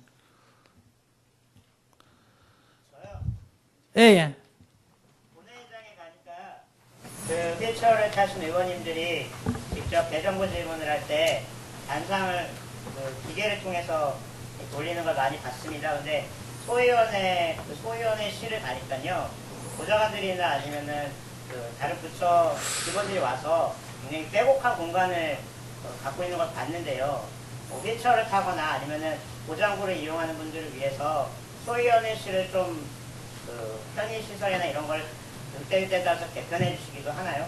저요? 예. 본회의장에 가니까 그 휠체어를 타신 의원님들이 직접 대정부 질문을 할 때 단상을 그 기계를 통해서 돌리는 걸 많이 봤습니다. 근데 소위원회 실을 가니까요, 보좌관들이나 아니면은 그 다른 부처 직원들이 와서 굉장히 빼곡한 공간을 갖고 있는 걸 봤는데요. 휠체어를 타거나 아니면은 보좌구를 이용하는 분들을 위해서 소위원회 실을 좀 편의 시설이나 이런 걸 그때그때 따라서 개편해 주시기도 하나요?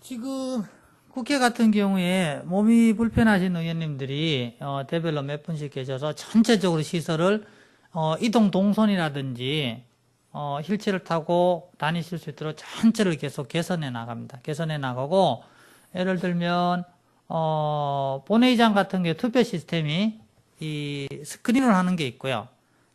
지금 국회 같은 경우에 몸이 불편하신 의원님들이 대별로 몇 분씩 계셔서 전체적으로 시설을 이동 동선이라든지 휠체어를 타고 다니실 수 있도록 전체를 계속 개선해 나갑니다. 개선해 나가고, 예를 들면 본회의장 같은 경우에 투표 시스템이 이 스크린으로 하는 게 있고요.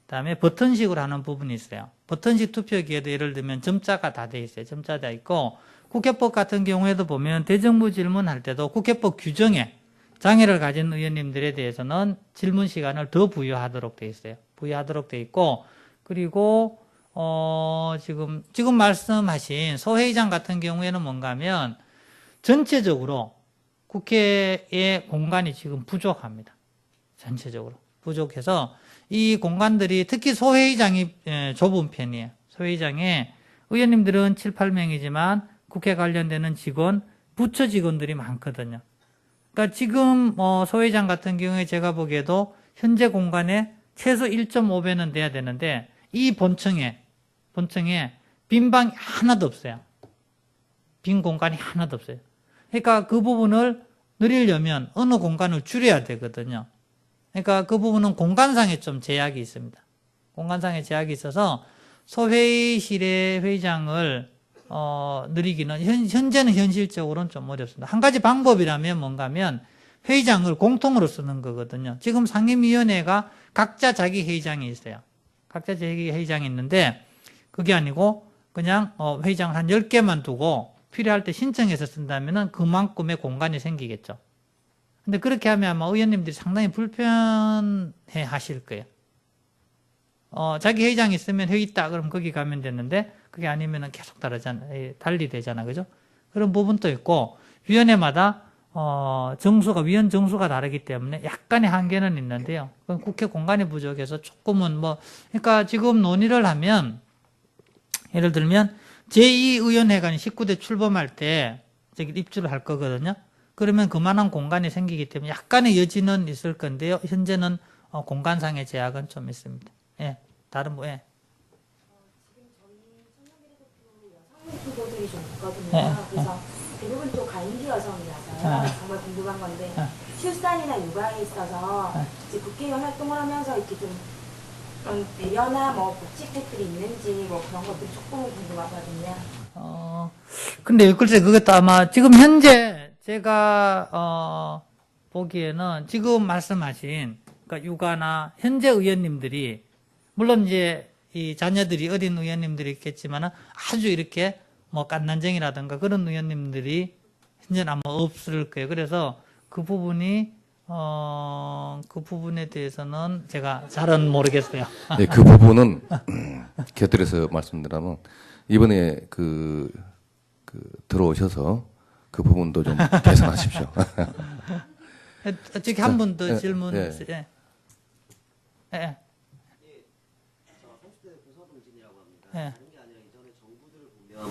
그다음에 버튼식으로 하는 부분이 있어요. 버튼식 투표기에도 예를 들면 점자가 다 돼 있어요. 점자 돼 있고, 국회법 같은 경우에도 보면 대정부 질문할 때도 국회법 규정에 장애를 가진 의원님들에 대해서는 질문 시간을 더 부여하도록 돼 있어요. 부여하도록 돼 있고, 그리고 지금 말씀하신 소회의장 같은 경우에는 뭔가 하면 전체적으로 국회의 공간이 지금 부족합니다. 전체적으로 부족해서 이 공간들이, 특히 소회의장이 좁은 편이에요. 소회의장에 의원님들은 7, 8명이지만 국회 관련되는 직원, 부처 직원들이 많거든요. 그러니까 지금 소회의장 같은 경우에 제가 보기에도 현재 공간에 최소 1.5배는 돼야 되는데, 이 본청에 빈 방이 하나도 없어요. 빈 공간이 하나도 없어요. 그러니까 그 부분을 늘리려면 어느 공간을 줄여야 되거든요. 그러니까 그 부분은 공간상에 좀 제약이 있습니다. 공간상에 제약이 있어서 소회의실의 회의장을 늘리기는 현재는 현실적으로는 좀 어렵습니다. 한 가지 방법이라면 뭔가 하면 회의장을 공통으로 쓰는 거거든요. 지금 상임위원회가 각자 자기 회의장이 있어요. 각자 자기 회의장이 있는데, 그게 아니고 그냥 회의장을 한 10개만 두고 필요할 때 신청해서 쓴다면은 그만큼의 공간이 생기겠죠. 근데 그렇게 하면 아마 의원님들이 상당히 불편해 하실 거예요. 자기 회의장이 있으면 회의 있다 그럼 거기 가면 되는데, 그게 아니면은 계속 달리 되잖아. 그죠? 그런 부분도 있고, 위원회마다 위원 정수가 다르기 때문에 약간의 한계는 있는데요. 그건 국회 공간이 부족해서 조금은 그러니까 지금 논의를 하면, 예를 들면 제2의원회관이 19대 출범할 때 저기 입주를 할 거거든요. 그러면 그만한 공간이 생기기 때문에 약간의 여지는 있을 건데요. 현재는 공간상의 제약은 좀 있습니다. 예, 다른 예. 지금 저희 청년미래대표 여성 후보들이 좀 있거든요. 그래서 대부분 또 가임기 여성이라서요. 정말 궁금한 건데 출산이나 육아에 있어서 이제 국회의원 활동을 하면서 이렇게 좀 그런 배려나 복지 혜택들이 있는지 그런 것들이 조금 궁금하거든요. 근데 글쎄 그것도 아마 지금 현재 제가 보기에는 지금 말씀하신 그러니까 육아나 현재 의원님들이, 물론 이제 이 자녀들이 어린 의원님들이 있겠지만은 아주 이렇게 갓난쟁이라든가 그런 의원님들이 현재는 아마 없을 거예요. 그래서 그 부분이 그 부분에 대해서는 제가 잘은 모르겠어요. 네, 그 부분은 곁들여서 말씀드리면 이번에 들어오셔서 그 부분도 좀 개선하십시오. 저기 한 분 더 질문. 예. 예. 예. 예.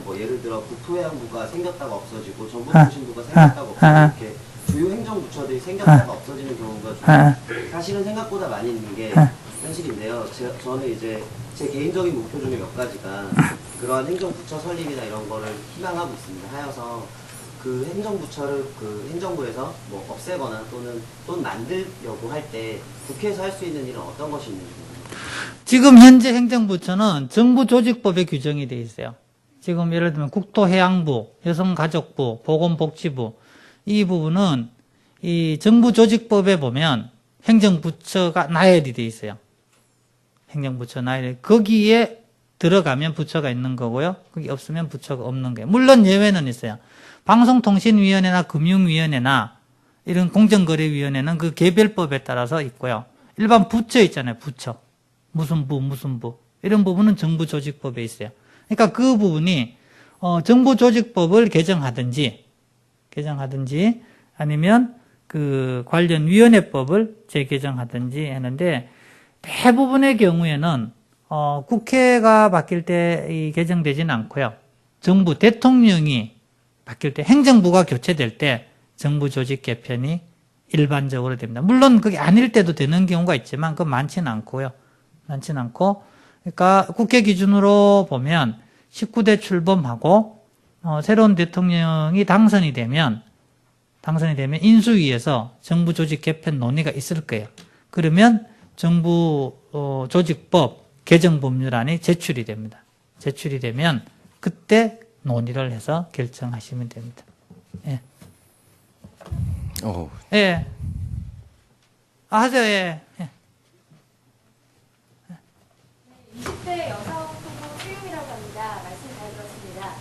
뭐 예를 들어 국토해양부가 생겼다가 없어지고 정보통신부가 생겼다가 없어지고 이렇게 주요 행정부처들이 생겼다가 없어지는 경우가 좀 사실은 생각보다 많이 있는 게 현실인데요. 저는 이제 제 개인적인 목표 중에 몇 가지가 그러한 행정부처 설립이나 이런 거를 희망하고 있습니다. 하여서 그 행정부처를 그 행정부에서 뭐 없애거나 또는 만들려고 할 때 국회에서 할 수 있는 일은 어떤 것이 있는지 궁금합니다. 지금 현재 행정부처는 정부조직법에 규정이 되어 있어요. 지금 예를 들면 국토해양부, 여성가족부, 보건복지부 이 부분은 이 정부조직법에 보면 행정부처가 나열이 되어 있어요. 행정부처 나열이 거기에 들어가면 부처가 있는 거고요. 거기 없으면 부처가 없는 거예요. 물론 예외는 있어요. 방송통신위원회나 금융위원회나 이런 공정거래위원회는 그 개별법에 따라서 있고요. 일반 부처 있잖아요. 부처. 무슨 부 이런 부분은 정부조직법에 있어요. 그러니까 그 부분이 정부조직법을 개정하든지 아니면 그 관련 위원회법을 재개정하든지 하는데 대부분의 경우에는 국회가 바뀔 때 이 개정되지는 않고요. 정부 대통령이 바뀔 때 행정부가 교체될 때 정부조직 개편이 일반적으로 됩니다. 물론 그게 아닐 때도 되는 경우가 있지만 그건 많지는 않고요. 많지는 않고 그러니까 국회 기준으로 보면 19대 출범하고 새로운 대통령이 당선이 되면 인수위에서 정부 조직 개편 논의가 있을 거예요. 그러면 정부 조직법 개정 법률안이 제출이 됩니다. 제출이 되면 그때 논의를 해서 결정하시면 됩니다. 예. 예. 하세요. 예. 20대 여성 후보 수윤이라고 합니다. 말씀 잘 들었습니다.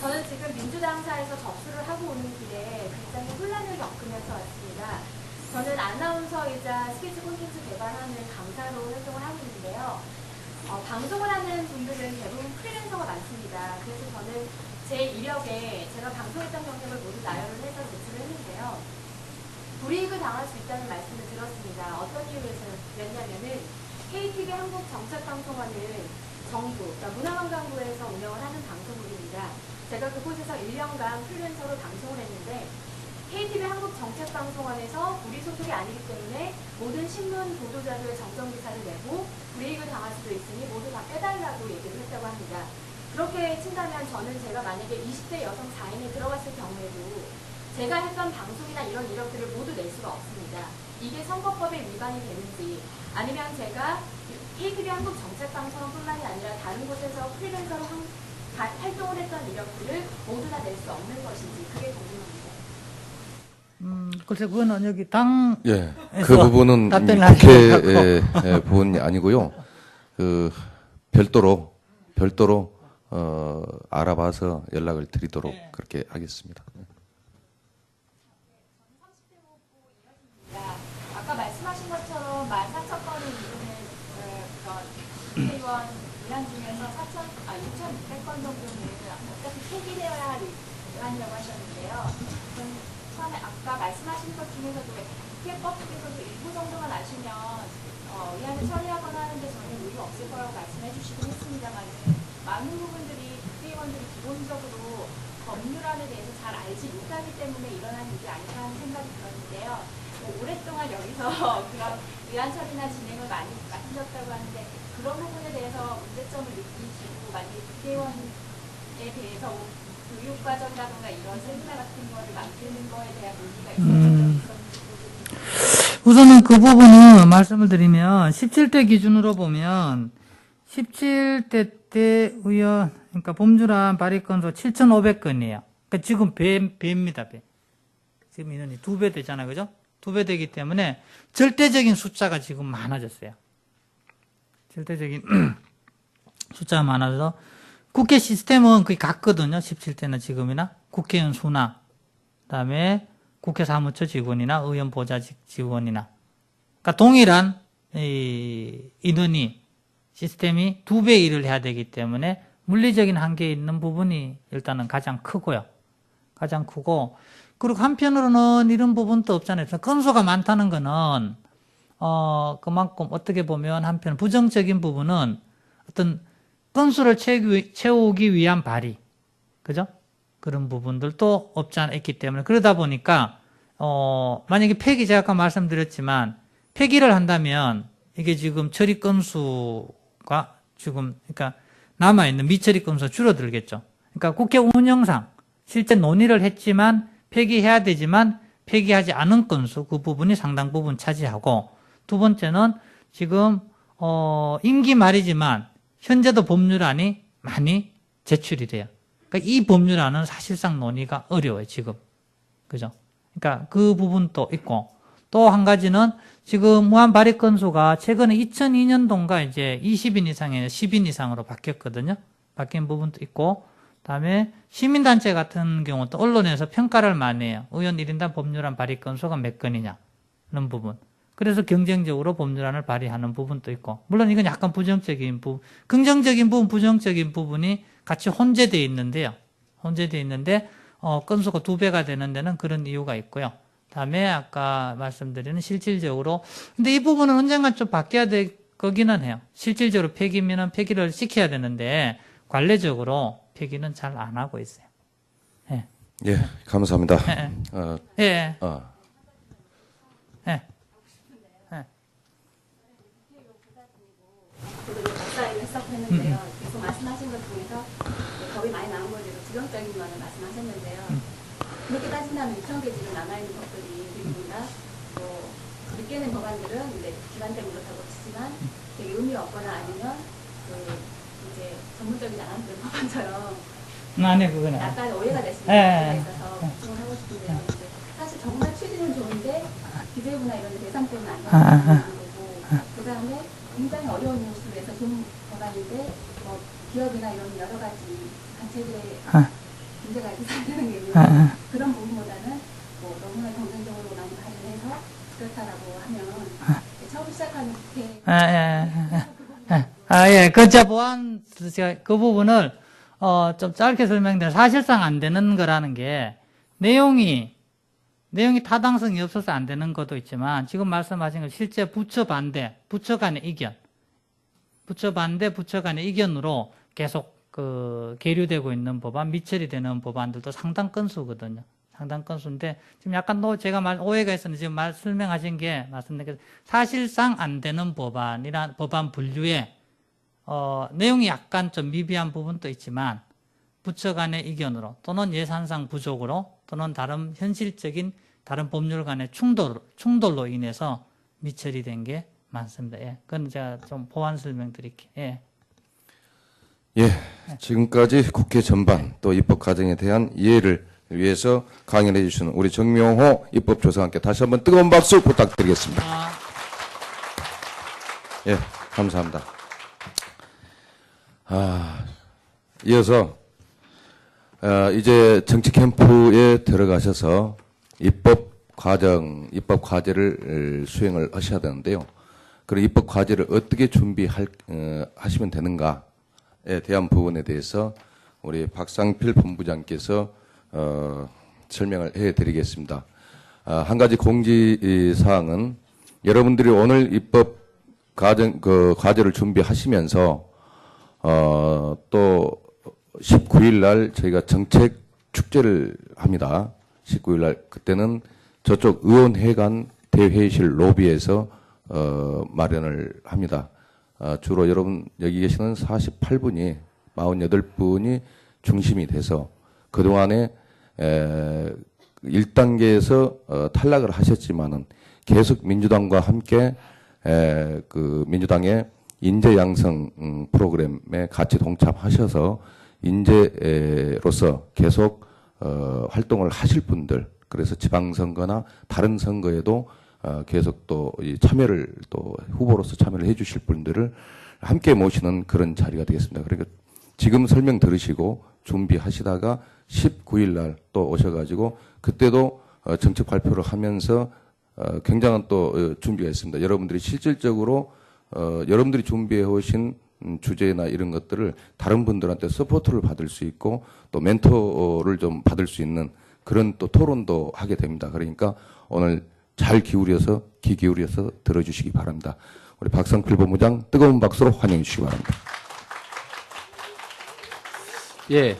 저는 지금 민주당사에서 접수를 하고 오는 길에 굉장히 혼란을 겪으면서 왔습니다. 저는 아나운서이자 스피치 콘텐츠 개발하는 강사로 활동을 하고 있는데요. 방송을 하는 분들은 대부분 프리랜서가 많습니다. 그래서 저는 제 이력에 제가 방송했던 경력을 모두 나열을 해서 제출을 했는데요. 불이익을 당할 수 있다는 말씀을 들었습니다. 어떤 이유였냐면은 KTV 한국정책방송원은 정부, 그러니까 문화관광부에서 운영을 하는 방송국입니다. 제가 그곳에서 1년간 프리랜서로 방송을 했는데 KTV 한국정책방송원에서 우리 소속이 아니기 때문에 모든 신문 보도자료에 정정기사를 내고 불이익을 당할 수도 있으니 모두 다 빼달라고 얘기를 했다고 합니다. 그렇게 친다면 저는 제가 만약에 20대 여성 4인에 들어갔을 경우에도 제가 했던 방송이나 이런 이력들을 모두 낼 수가 없습니다. 이게 선거법에 위반이 되는지 아니면 제가 KTV 한국정책방송뿐만이 아니라 다른 곳에서 프리랜서로 활동을 했던 이력들을 모두 다 낼 수 없는 것인지 그게 궁금합니다. 글쎄 그거는 여기 당 예, 그 부분은 국회 부분이 아니고요. 별도로 알아봐서 연락을 드리도록 그렇게 하겠습니다. 아까 말씀하신 것처럼 14,000건을 이루는 국회의원 위원 중에서 6,600건 정도는 어차피 폐기되어야 할 위원이라고 하셨는데요. 처음에 아까 말씀하신 것 중에서도 국회법 중에서도 일부 정도만 아시면 위안을 처리하거나 하는데 전혀 무리 없을 거라고 말씀해 주시긴 했습니다만 많은 부분들이 국회의원들이 기본적으로 법률안에 대해서 잘 알지 못하기 때문에 일어난 일이 아닌가 하는 생각이 들었는데요. 오랫동안 여기서 그런 위안 처리나 진행을 많이 맡으셨다고 하는데 그런 부분에 대해서 문제점을 느끼시고 만약에 국회의원에 대해서 교육과정이라든가 이런 세미나 같은 거를 만드는 거에 대한 논의가 있었는지 우선은 그 부분은 말씀을 드리면 17대 기준으로 보면 17대 때 의원 그러니까 법률안 발의 건수 7,500건이에요. 그러니까 지금 배입니다. 배. 지금 인원이 2배 되잖아요. 그죠? 2배 되기 때문에 절대적인 숫자가 지금 많아졌어요. 절대적인 숫자가 많아져서 국회 시스템은 거의 같거든요. 17대나 지금이나 국회의원 수나 그다음에 국회 사무처 직원이나 의원 보좌직 직원이나, 그러니까 동일한 인원이 시스템이 2배 일을 해야 되기 때문에 물리적인 한계에 있는 부분이 일단은 가장 크고요. 가장 크고, 그리고 한편으로는 이런 부분도 없잖아요. 건수가 많다는 거는 그만큼 어떻게 보면 한편 부정적인 부분은 어떤 건수를 채우기 위한 발의, 그죠? 그런 부분들도 없지 않아 있기 때문에, 그러다 보니까 만약에 폐기, 제가 아까 말씀드렸지만 폐기를 한다면 이게 지금 처리 건수가 지금 그러니까 남아있는 미처리 건수가 줄어들겠죠. 그러니까 국회 운영상 실제 논의를 했지만 폐기해야 되지만 폐기하지 않은 건수, 그 부분이 상당 부분 차지하고, 두 번째는 지금 임기 말이지만 현재도 법률안이 많이 제출이 돼요. 그러니까 이 법률안은 사실상 논의가 어려워요, 지금. 그죠? 그러니까 그 부분도 있고, 또 한 가지는 지금 무한 발의 건수가 최근에 2002년도인가 이제 20인 이상에서 10인 이상으로 바뀌었거든요. 바뀐 부분도 있고, 그다음에 시민단체 같은 경우도 언론에서 평가를 많이 해요. 의원 1인당 법률안 발의 건수가 몇 건이냐, 그런 부분. 그래서 경쟁적으로 법률안을 발의하는 부분도 있고, 물론 이건 약간 부정적인 부분, 긍정적인 부분, 부정적인 부분이 같이 혼재되어 있는데요. 혼재되어 있는데 건수가 2배가 되는 데는 그런 이유가 있고요. 다음에 아까 말씀드리는 실질적으로, 근데 이 부분은 언젠간 좀 바뀌어야 될 거기는 해요. 실질적으로 폐기면은 폐기를 시켜야 되는데 관례적으로 폐기는 잘 안 하고 있어요. 예. 예, 감사합니다. 예. 예. 예. 박사를 했었는데요. 계속 말씀하신 것 중에서 겁이 많이 나온 거죠. 부정적인 거는 말씀하셨는데요. 그렇게 따진다면 6,000개 지금 남아있는 것들이 대부분다 뭐 늦게 낸 법안들은 이제 기간 때문에 그렇다고 치지만 되게 의미가 없거나 아니면 이제 전문적이지 않은 그런 법안처럼 아니, 그건 약간 오해가 될 수 있는 부분이 있어서 걱정을 하고 싶은데요. 사실 정말 취지는 좋은데 기재부나 이런 대상 때문에 안 되는 거고, 그 다음에 굉장히 어려운 뉴스에서 좋은 법안인데 뭐 기업이나 이런 여러 가지 단체들의 문제가 있어서 안 되는 게 있는데, 그런 부분보다는 뭐 너무나 경쟁적으로 많이 발의해서 그렇다라고 하면 처음 시작하는 국회 예, 그 보안 그 부분을 좀 짧게 설명드려. 사실상 안 되는 거라는 게 내용이 타당성이 없어서 안 되는 것도 있지만, 지금 말씀하신 건 실제 부처 반대, 부처 간의 이견, 부처 반대, 부처 간의 이견으로 계속 계류되고 있는 법안, 미처리 되는 법안들도 상당 건수거든요. 상당 건수인데, 지금 약간 제가 오해가 있었는데, 지금 설명하신 게 말씀드린 게 사실상 안 되는 법안이란 법안 분류에 내용이 약간 좀 미비한 부분도 있지만, 부처 간의 이견으로 또는 예산상 부족으로 또는 다른 현실적인 다른 법률 간의 충돌로 인해서 미처리된 게 많습니다. 예. 그건 제가 좀 보완 설명드릴게요. 예. 예, 지금까지 국회 전반 또 입법 과정에 대한 이해를 위해서 강연해 주시는 우리 정명호 입법조사관께 다시 한번 뜨거운 박수 부탁드리겠습니다. 예, 감사합니다. 이어서 이제 정치 캠프에 들어가셔서 입법 과제를 수행을 하셔야 되는데요. 그런 입법 과제를 어떻게 하시면 되는가에 대한 부분에 대해서 우리 박상필 본부장께서 설명을 해드리겠습니다. 한 가지 공지사항은 여러분들이 오늘 입법 과제를 준비하시면서 또 19일 날 저희가 정책 축제를 합니다. 19일 날 그때는 저쪽 의원회관 대회의실 로비에서 마련을 합니다. 주로 여러분 여기 계시는 48분이 48분이 중심이 돼서 그동안에 1단계에서 탈락을 하셨지만은 계속 민주당과 함께 그 민주당의 인재 양성 프로그램에 같이 동참하셔서 인재로서 계속 활동을 하실 분들, 그래서 지방선거나 다른 선거에도 계속 또 참여를 또 후보로서 참여를 해주실 분들을 함께 모시는 그런 자리가 되겠습니다. 그러니까 지금 설명 들으시고 준비하시다가 19일 날 또 오셔가지고 그때도 정책 발표를 하면서 굉장한 또 준비가 있습니다. 여러분들이 실질적으로 여러분들이 준비해 오신 주제나 이런 것들을 다른 분들한테 서포트를 받을 수 있고 또 멘토를 좀 받을 수 있는 그런 또 토론도 하게 됩니다. 그러니까 오늘 잘 귀 기울여서 들어주시기 바랍니다. 우리 박성필 본부장 뜨거운 박수로 환영해 주시기 바랍니다. 예,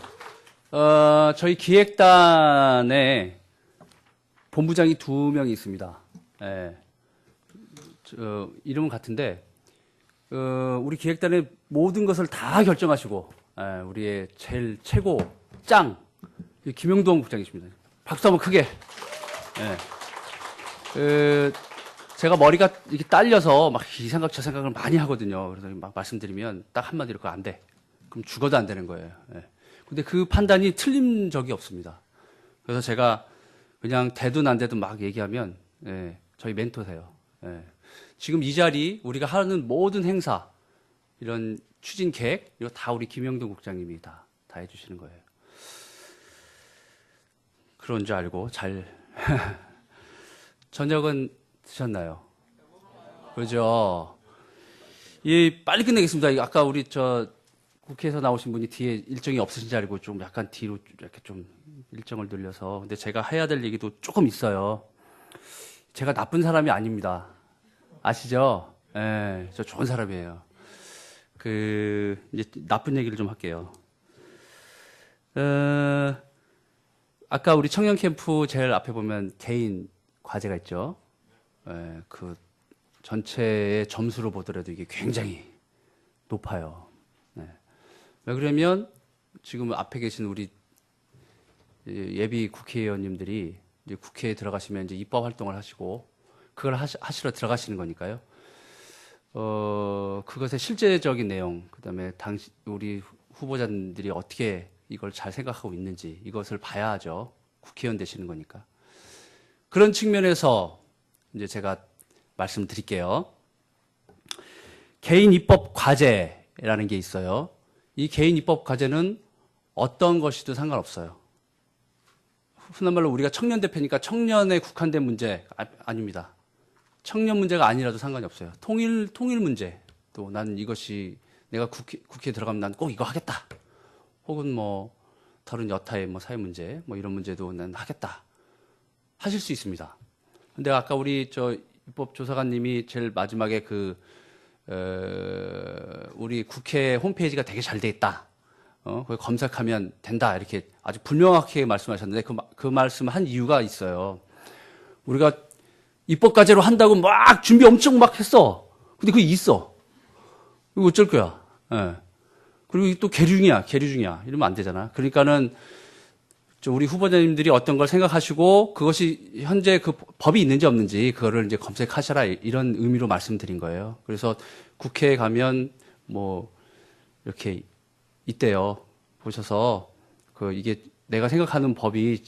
저희 기획단에 본부장이 2명이 있습니다. 예, 이름은 같은데 우리 기획단의 모든 것을 다 결정하시고 우리의 제일 최고 짱 김영동 국장이십니다. 박수 한번 크게. 예. 제가 머리가 이렇게 딸려서 막 이 생각 저 생각을 많이 하거든요. 그래서 막 말씀드리면 딱 한마디로 그거 안 돼. 그럼 죽어도 안 되는 거예요. 예. 근데 그 판단이 틀린 적이 없습니다. 그래서 제가 그냥 되든 안 되든 막 얘기하면 저희 멘토세요. 지금 이 자리 우리가 하는 모든 행사 이런 추진 계획 이거 다 우리 김영동 국장님이 다 해주시는 거예요. 그런 줄 알고 잘 저녁은 드셨나요? 그죠? 빨리 끝내겠습니다. 아까 우리 국회에서 나오신 분이 뒤에 일정이 없으신 줄 알고 좀 약간 뒤로 이렇게 좀 일정을 늘려서. 근데 제가 해야 될 얘기도 조금 있어요. 제가 나쁜 사람이 아닙니다. 아시죠? 예, 저 좋은 사람이에요. 이제 나쁜 얘기를 좀 할게요. 아까 우리 청년 캠프 제일 앞에 보면 개인 과제가 있죠. 그 전체의 점수로 보더라도 이게 굉장히 높아요. 왜 그러면 지금 앞에 계신 우리 예비 국회의원님들이 이제 국회에 들어가시면 이제 입법 활동을 하시고 그걸 하시러 들어가시는 거니까요. 그것의 실제적인 내용, 그다음에 우리 후보자들이 어떻게 이걸 잘 생각하고 있는지 이것을 봐야 하죠. 국회의원 되시는 거니까. 그런 측면에서 이제 제가 말씀드릴게요. 개인 입법 과제라는 게 있어요. 이 개인 입법 과제는 어떤 것이든 상관없어요. 흔한 말로 우리가 청년 대표니까 청년에 국한된 문제 아닙니다. 청년 문제가 아니라도 상관이 없어요. 통일 문제. 또 나는 이것이 내가 국회에 들어가면 난 꼭 이거 하겠다. 혹은 뭐 다른 여타의 뭐 사회 문제 뭐 이런 문제도 난 하겠다. 하실 수 있습니다. 근데 아까 우리 입법조사관님이 제일 마지막에 우리 국회 홈페이지가 되게 잘 돼 있다. 거기 검색하면 된다. 이렇게 아주 분명하게 말씀하셨는데 그 말씀 한 이유가 있어요. 우리가 입법과제로 한다고 막 준비 엄청 막 했어. 근데 그게 있어. 이거 어쩔 거야. 예. 그리고 또 계류 중이야. 이러면 안 되잖아. 그러니까는 우리 후보자님들이 어떤 걸 생각하시고 그것이 현재 그 법이 있는지 없는지 그거를 이제 검색하셔라 이런 의미로 말씀드린 거예요. 그래서 국회에 가면 뭐 이렇게 있대요. 보셔서 이게 내가 생각하는 법이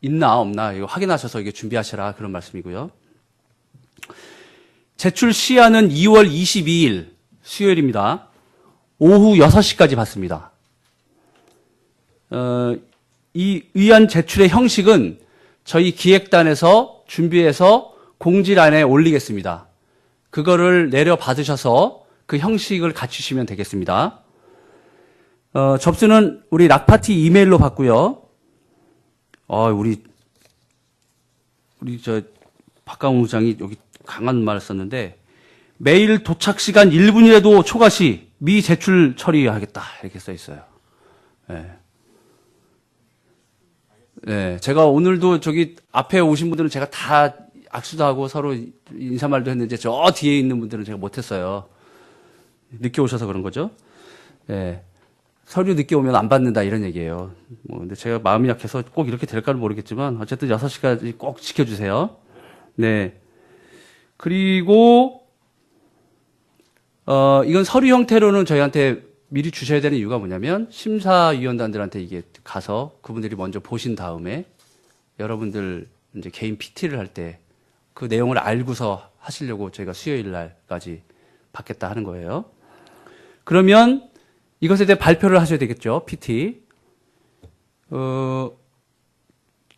있나 없나 이거 확인하셔서 이게 준비하시라 그런 말씀이고요. 제출 시한은 2월 22일 수요일입니다. 오후 6시까지 받습니다. 이 의안 제출의 형식은 저희 기획단에서 준비해서 공지란에 올리겠습니다. 그거를 내려받으셔서 그 형식을 갖추시면 되겠습니다. 접수는 우리 락파티 이메일로 받고요. 우리 박강훈 부장이 여기 강한 말을 썼는데 메일 도착 시간 1분이라도 초과 시 미 제출 처리하겠다 이렇게 써 있어요. 네, 제가 오늘도 앞에 오신 분들은 제가 다 악수도 하고 서로 인사말도 했는데 저 뒤에 있는 분들은 제가 못했어요. 늦게 오셔서 그런 거죠. 네, 서류 늦게 오면 안 받는다 이런 얘기예요. 근데 제가 마음이 약해서 꼭 이렇게 될까는 모르겠지만 어쨌든 6시까지 꼭 지켜주세요. 네. 그리고 이건 서류 형태로는 저희한테 미리 주셔야 되는 이유가 뭐냐면 심사위원단들한테 이게 가서 그분들이 먼저 보신 다음에 여러분들 이제 개인 PT를 할 때 그 내용을 알고서 하시려고 저희가 수요일 날까지 받겠다 하는 거예요. 그러면 이것에 대해 발표를 하셔야 되겠죠. PT.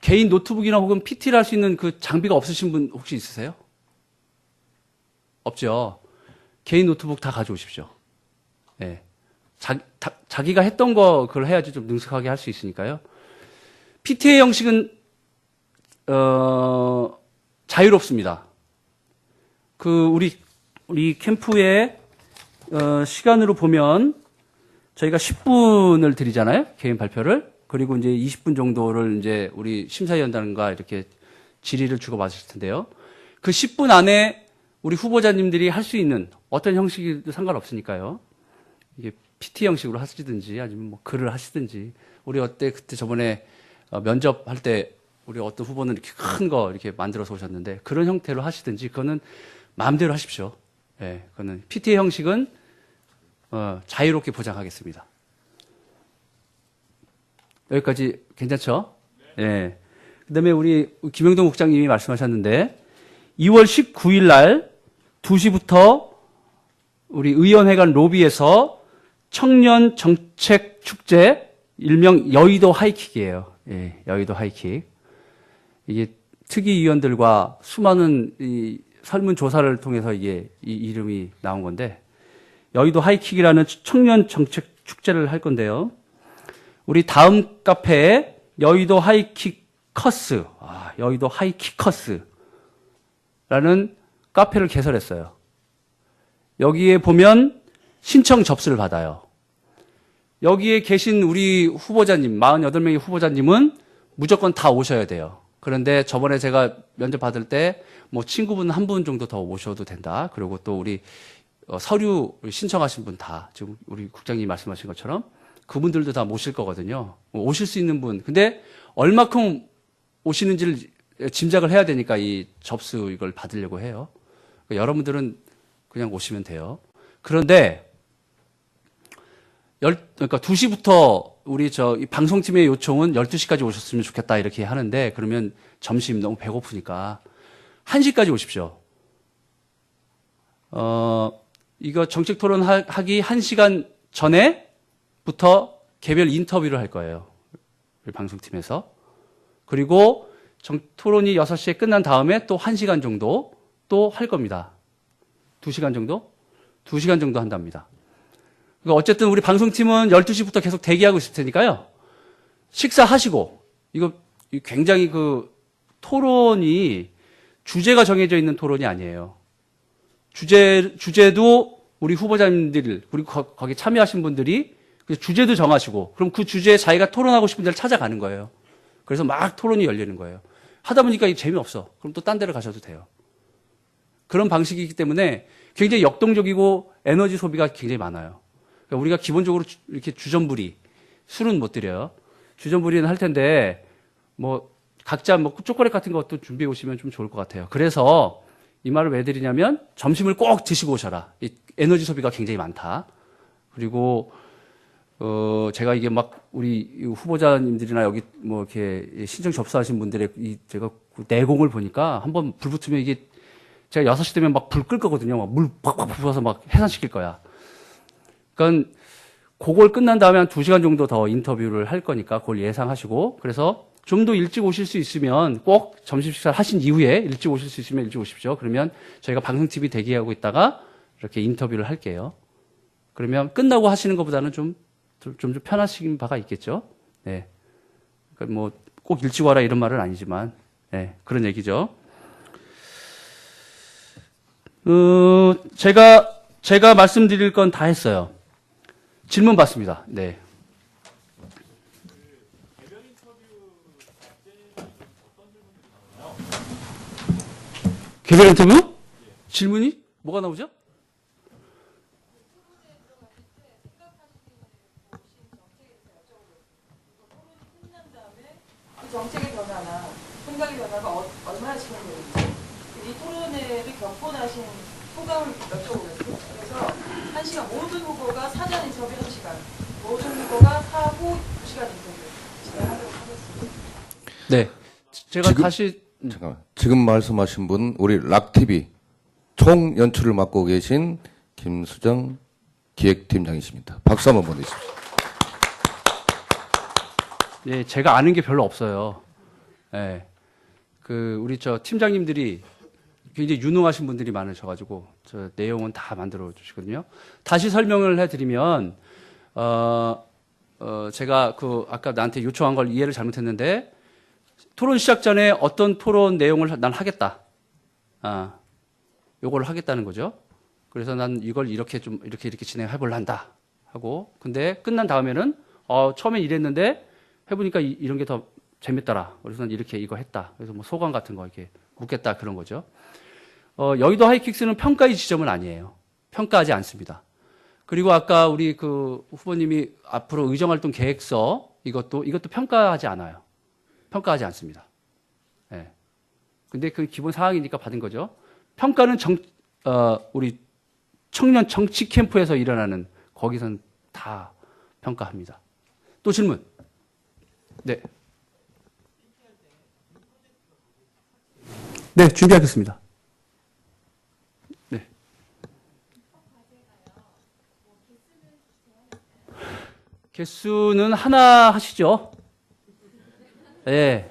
개인 노트북이나 혹은 PT를 할 수 있는 그 장비가 없으신 분 혹시 있으세요? 없죠. 개인 노트북 다 가져오십시오. 예. 자기가 했던 거 그걸 해야지 좀 능숙하게 할 수 있으니까요. PT의 형식은 자유롭습니다. 우리 캠프의 시간으로 보면 저희가 10분을 드리잖아요. 개인 발표를. 그리고 이제 20분 정도를 이제 우리 심사위원단과 이렇게 질의를 주고받으실 텐데요. 그 10분 안에 우리 후보자님들이 할 수 있는 어떤 형식이도 상관없으니까요. 이게 PT 형식으로 하시든지 아니면 뭐 글을 하시든지. 우리 그때 저번에 면접할 때 우리 어떤 후보는 이렇게 큰 거 이렇게 만들어서 오셨는데 그런 형태로 하시든지 그거는 마음대로 하십시오. 예, 그거는 PT의 형식은 자유롭게 보장하겠습니다. 여기까지 괜찮죠? 예. 그다음에 우리 김영동 국장님이 말씀하셨는데 2월 19일 날 2시부터 우리 의원회관 로비에서 청년 정책 축제 일명 여의도 하이킥이에요. 예, 여의도 하이킥. 이게 특위위원들과 수많은 이 설문조사를 통해서 이게 이 이름이 나온 건데 여의도 하이킥이라는 청년 정책 축제를 할 건데요. 우리 다음 카페에 여의도 하이킥커스, 여의도 하이킥커스라는 카페를 개설했어요. 여기에 보면 신청 접수를 받아요. 여기에 계신 우리 후보자님, 48명의 후보자님은 무조건 다 오셔야 돼요. 그런데 저번에 제가 면접 받을 때 뭐 친구분 한 분 정도 더 오셔도 된다. 그리고 또 우리 서류 신청하신 분 다, 지금 우리 국장님이 말씀하신 것처럼 그분들도 다 모실 거거든요. 오실 수 있는 분. 근데 얼마큼 오시는지를 짐작을 해야 되니까 이 접수 이걸 받으려고 해요. 그러니까 여러분들은 그냥 오시면 돼요. 그런데 그러니까 2시부터 우리 이 방송팀의 요청은 12시까지 오셨으면 좋겠다 이렇게 하는데 그러면 점심 너무 배고프니까 1시까지 오십시오. 이거 정책 토론 하기 1시간 전에부터 개별 인터뷰를 할 거예요. 우리 방송팀에서. 그리고 토론이 6시에 끝난 다음에 또 1시간 정도 또 할 겁니다. 2시간 정도? 2시간 정도 한답니다. 그러니까 어쨌든 우리 방송팀은 12시부터 계속 대기하고 있을 테니까요. 식사하시고, 이거 굉장히 토론이 주제가 정해져 있는 토론이 아니에요. 주제도 우리 후보자님들, 우리 거기 참여하신 분들이 주제도 정하시고, 그럼 그 주제에 자기가 토론하고 싶은 데를 찾아가는 거예요. 그래서 막 토론이 열리는 거예요. 하다 보니까 이게 재미없어. 그럼 또 딴 데를 가셔도 돼요. 그런 방식이기 때문에 굉장히 역동적이고 에너지 소비가 굉장히 많아요. 그러니까 우리가 기본적으로 이렇게 주전부리, 술은 못 드려요. 주전부리는 할 텐데, 각자 초콜릿 같은 것도 준비해 오시면 좀 좋을 것 같아요. 그래서 이 말을 왜 드리냐면, 점심을 꼭 드시고 오셔라. 이 에너지 소비가 굉장히 많다. 그리고, 제가 이게 우리 후보자님들이나 여기 이렇게 신청 접수하신 분들의 제가 내공을 보니까 한번 불 붙으면 이게 제가 6시 되면 불 끌 거거든요. 물 팍팍 부어서 해산시킬 거야. 그러니까 그걸 끝난 다음에 한 2시간 정도 더 인터뷰를 할 거니까 그걸 예상하시고, 그래서 좀 더 일찍 오실 수 있으면 꼭 점심 식사를 하신 이후에 일찍 오실 수 있으면 일찍 오십시오. 그러면 저희가 방송TV 대기하고 있다가 이렇게 인터뷰를 할게요. 그러면 끝나고 하시는 것보다는 좀 편하신 바가 있겠죠. 네. 그러니까 꼭 일찍 와라 이런 말은 아니지만, 네. 그런 얘기죠. 제가 말씀드릴 건 다 했어요. 질문 받습니다. 네. 개별 인터뷰? 질문이? 뭐가 나오죠? 정책의 변화나 생각의 변화가 얼마나 진행되는지 이 토론회를 경포하신 소감을 여쭤보겠습니다. 그래서 1시간 모든 후보가 사전 인터뷰 1시간, 모든 후보가 사후 2시간 인터뷰 진행하도록 하겠습니다. 네, 제가 다시 잠깐만. 지금 말씀하신 분 우리 락TV 총 연출을 맡고 계신 김수정 기획팀장이십니다. 박수 한번 보내주십시오. 예, 제가 아는 게 별로 없어요. 예. 우리 팀장님들이 굉장히 유능하신 분들이 많으셔가지고, 내용은 다 만들어 주시거든요. 다시 설명을 해드리면, 제가 아까 나한테 요청한 걸 이해를 잘못했는데, 토론 시작 전에 어떤 토론 내용을 난 하겠다. 요걸 하겠다는 거죠. 그래서 난 이걸 이렇게 진행해볼라 한다. 하고, 근데 끝난 다음에는, 처음엔 이랬는데, 해보니까 이런 게 더 재밌더라. 그래서 난 이거 했다. 그래서 뭐 소감 같은 거 이렇게 묻겠다. 그런 거죠. 여의도 하이킥스는 평가의 지점은 아니에요. 평가하지 않습니다. 그리고 아까 우리 후보님이 앞으로 의정활동 계획서 이것도 평가하지 않아요. 평가하지 않습니다. 예. 근데 그 기본 사항이니까 받은 거죠. 평가는 우리 청년 정치 캠프에서 일어나는 거기선 다 평가합니다. 또 질문. 네. 네, 준비하겠습니다. 네. 개수는 하나 하시죠. 예.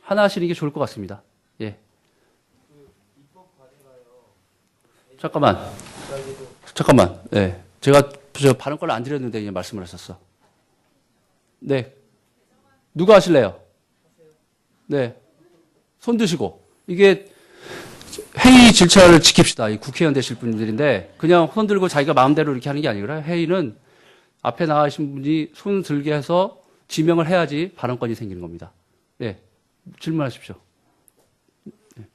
하나 하시는 게 좋을 것 같습니다. 예. 잠깐만. 예. 제가 발언권을 안 드렸는데 이제 말씀을 하셨어. 네. 누가 하실래요? 네. 손 드시고. 이게 회의 질차를 지킵시다. 이 국회의원 되실 분들인데 그냥 손 들고 자기가 마음대로 이렇게 하는 게 아니라 회의는 앞에 나가신 분이 손 들게 해서 지명을 해야지 발언권이 생기는 겁니다. 네. 질문하십시오. 네.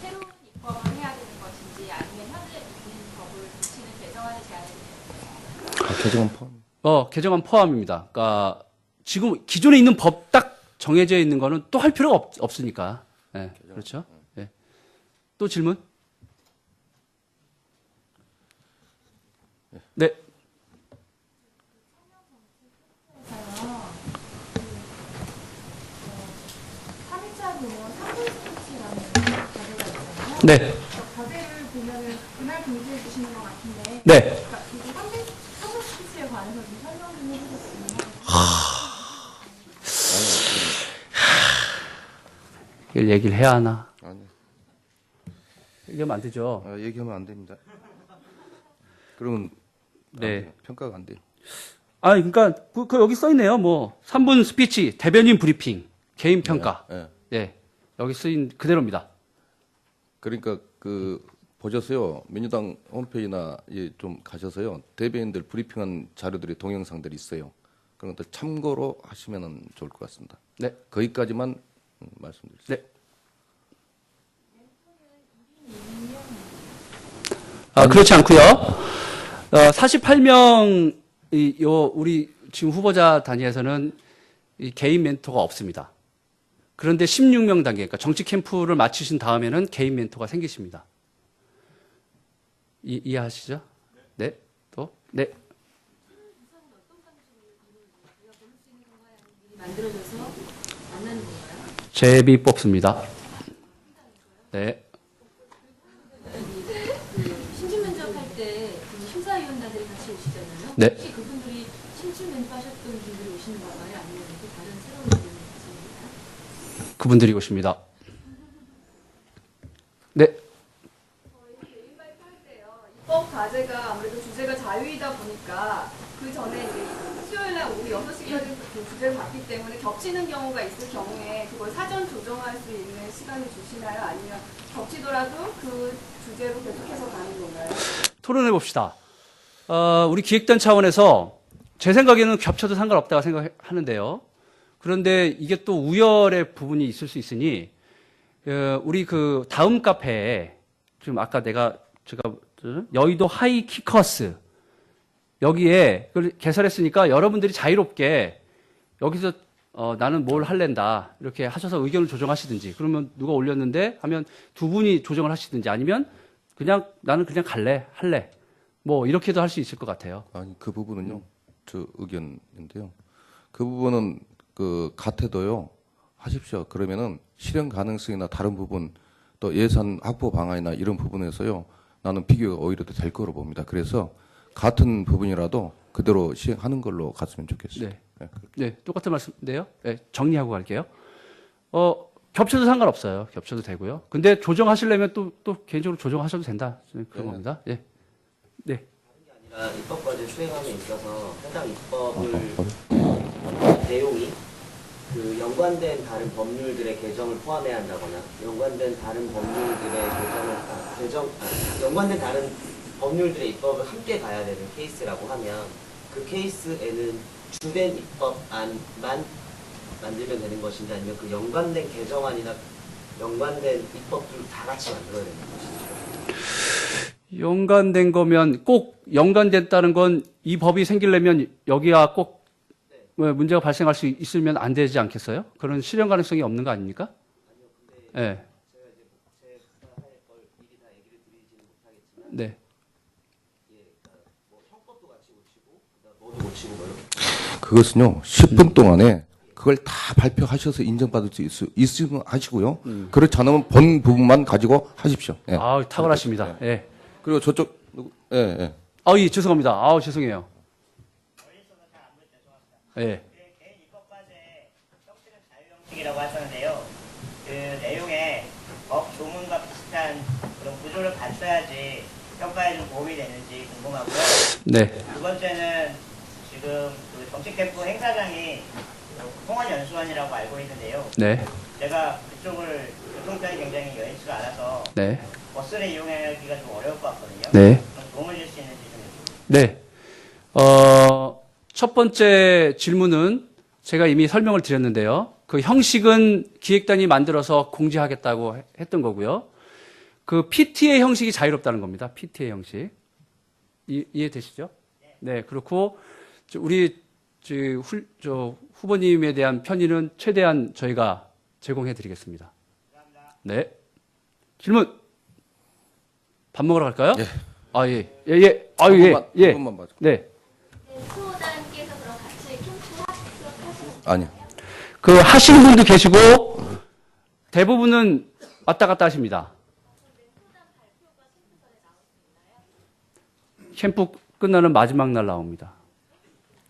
새로운 입법을 해야 되는 것인지 아니면 현재 있는 법을 고치는 개정안을 제안해 주세요. 개정안 포함. 개정안 포함입니다. 그러니까 지금 기존에 있는 법 딱 정해져 있는 거는 또 할 필요가 없으니까. 네, 그렇죠. 네. 또 질문? 네. 네. 과제를 보면은 그날 공지해 주시는 것 같은데. 네. 그러니까 이거 3분 스피치에 관해서 좀 설명 좀 해주셨으면. 이걸 얘기를 해야 하나? 아니. 얘기하면 안 되죠. 얘기하면 안 됩니다. 그러면 네. 평가가 안 돼요. 그러니까 여기 써 있네요. 뭐 3분 스피치, 대변인 브리핑, 개인 평가. 네. 여기 쓰인 그대로입니다. 그러니까 보셨어요. 민주당 홈페이지나 좀 가셔서요. 대변인들 브리핑한 자료들이 동영상들이 있어요. 그런 것들 참고로 하시면 좋을 것 같습니다. 네. 거기까지만 말씀드리겠습니다. 네. 그렇지 않고요. 48명 우리 지금 후보자 단위에서는 이 개인 멘토가 없습니다. 그런데 16명 단계, 그러니까 정치 캠프를 마치신 다음에는 개인 멘토가 생기십니다. 이해하시죠? 네. 또? 네. 만들어져서 만나는 건가요? 제비 뽑습니다. 네. 심층 면접할 때 심사위원단들이 같이 오시잖아요. 네. 혹시 그분들이 심층 면접하셨던 분들이 오시는 건가요? 아니면 또 다른 새로운 분들이 오시는 그분들이 오십니다. 네. 입법 과제가 아무래도 주제가 자유이다 보니까 그 전에 이제 수요일 날 오후 6시까지 그 주제를 받기 때문에 겹치는 경우가 있을 경우에 그걸 사전 조정할 수 있는 시간을 주시나요? 아니면 겹치더라도 그 주제로 계속해서 가는 건가요? 토론해 봅시다. 우리 기획단 차원에서 제 생각에는 겹쳐도 상관없다고 생각하는데요. 그런데 이게 또 우열의 부분이 있을 수 있으니 우리 다음 카페에 지금 아까 제가 여의도 하이 키커스 여기에 그걸 개설했으니까 여러분들이 자유롭게 여기서 나는 뭘 할랜다 이렇게 하셔서 의견을 조정하시든지 그러면 누가 올렸는데 하면 두 분이 조정을 하시든지 아니면 나는 그냥 할래 뭐 이렇게도 할 수 있을 것 같아요. 아니 그 부분은요 저 의견인데요. 그 부분은 같아도요 하십시오. 그러면은 실현 가능성이나 다른 부분 또 예산 확보 방안이나 이런 부분에서요 나는 비교가 오히려 더 될 거로 봅니다. 그래서 같은 부분이라도 그대로 시행하는 걸로 갔으면 좋겠어요. 네. 네, 똑같은 말씀인데요. 네, 정리하고 갈게요. 겹쳐도 상관없어요. 겹쳐도 되고요. 근데 조정하시려면 또 개인적으로 조정하셔도 된다. 그런 겁니다. 예. 네. 아니라 입법과제 수행함에 있어서 해당 입법을 내용이 그 연관된 다른 법률들의 개정을 포함해야 한다거나 연관된 다른 법률들의 연관된 다른 법률들의 입법을 함께 가야 되는 케이스라고 하면 그 케이스에는 주된 입법안만 만들면 되는 것인지 아니면 그 연관된 개정안이나 연관된 입법들 다 같이 만들어야 되는 것인지. 연관된 거면 꼭 연관됐다는 건 이 법이 생기려면 여기가 꼭 문제가 발생할 수 있으면 안 되지 않겠어요? 그런 실현 가능성이 없는 거 아닙니까? 네. 네. 그것은요, 10분 동안에 그걸 다 발표하셔서 인정받을 수 있으면 하시고요. 그렇지 않으면 본 부분만 가지고 하십시오. 예. 아, 탁월하십니다. 예. 그리고 저쪽, 예. 예, 죄송합니다. 죄송해요. 예. 개인 입법과제 형식은 자유형식이라고 하셨는데요. 그 내용에 법 조문과 비슷한 그런 구조를 갖춰야지 평가에 좀 도움이 되는지 궁금하고요. 네. 두 번째는 지금 그 정치캠프 행사장이 통원연수원이라고 알고 있는데요. 네. 제가 그쪽을 교통편이 굉장히 여의치가 않아서 네. 버스를 이용하기가 좀 어려울 것 같거든요. 네. 그럼 도움을 줄 수 있는지 좀 네. 첫 번째 질문은 제가 이미 설명을 드렸는데요. 그 형식은 기획단이 만들어서 공지하겠다고 했던 거고요. 그 PTA 형식이 자유롭다는 겁니다. PTA 형식. 이해되시죠? 네. 그렇고 우리 후보님에 대한 편의는 최대한 저희가 제공해 드리겠습니다. 네. 질문. 밥 먹으러 갈까요? 예. 예. 조금만 봐줘. 네. 수호단께서 그럼 같이 캠프 합숙하시는 아니요. 그 하시는 분도 계시고 대부분은 왔다 갔다 하십니다. 캠프 끝나는 마지막 날 나옵니다.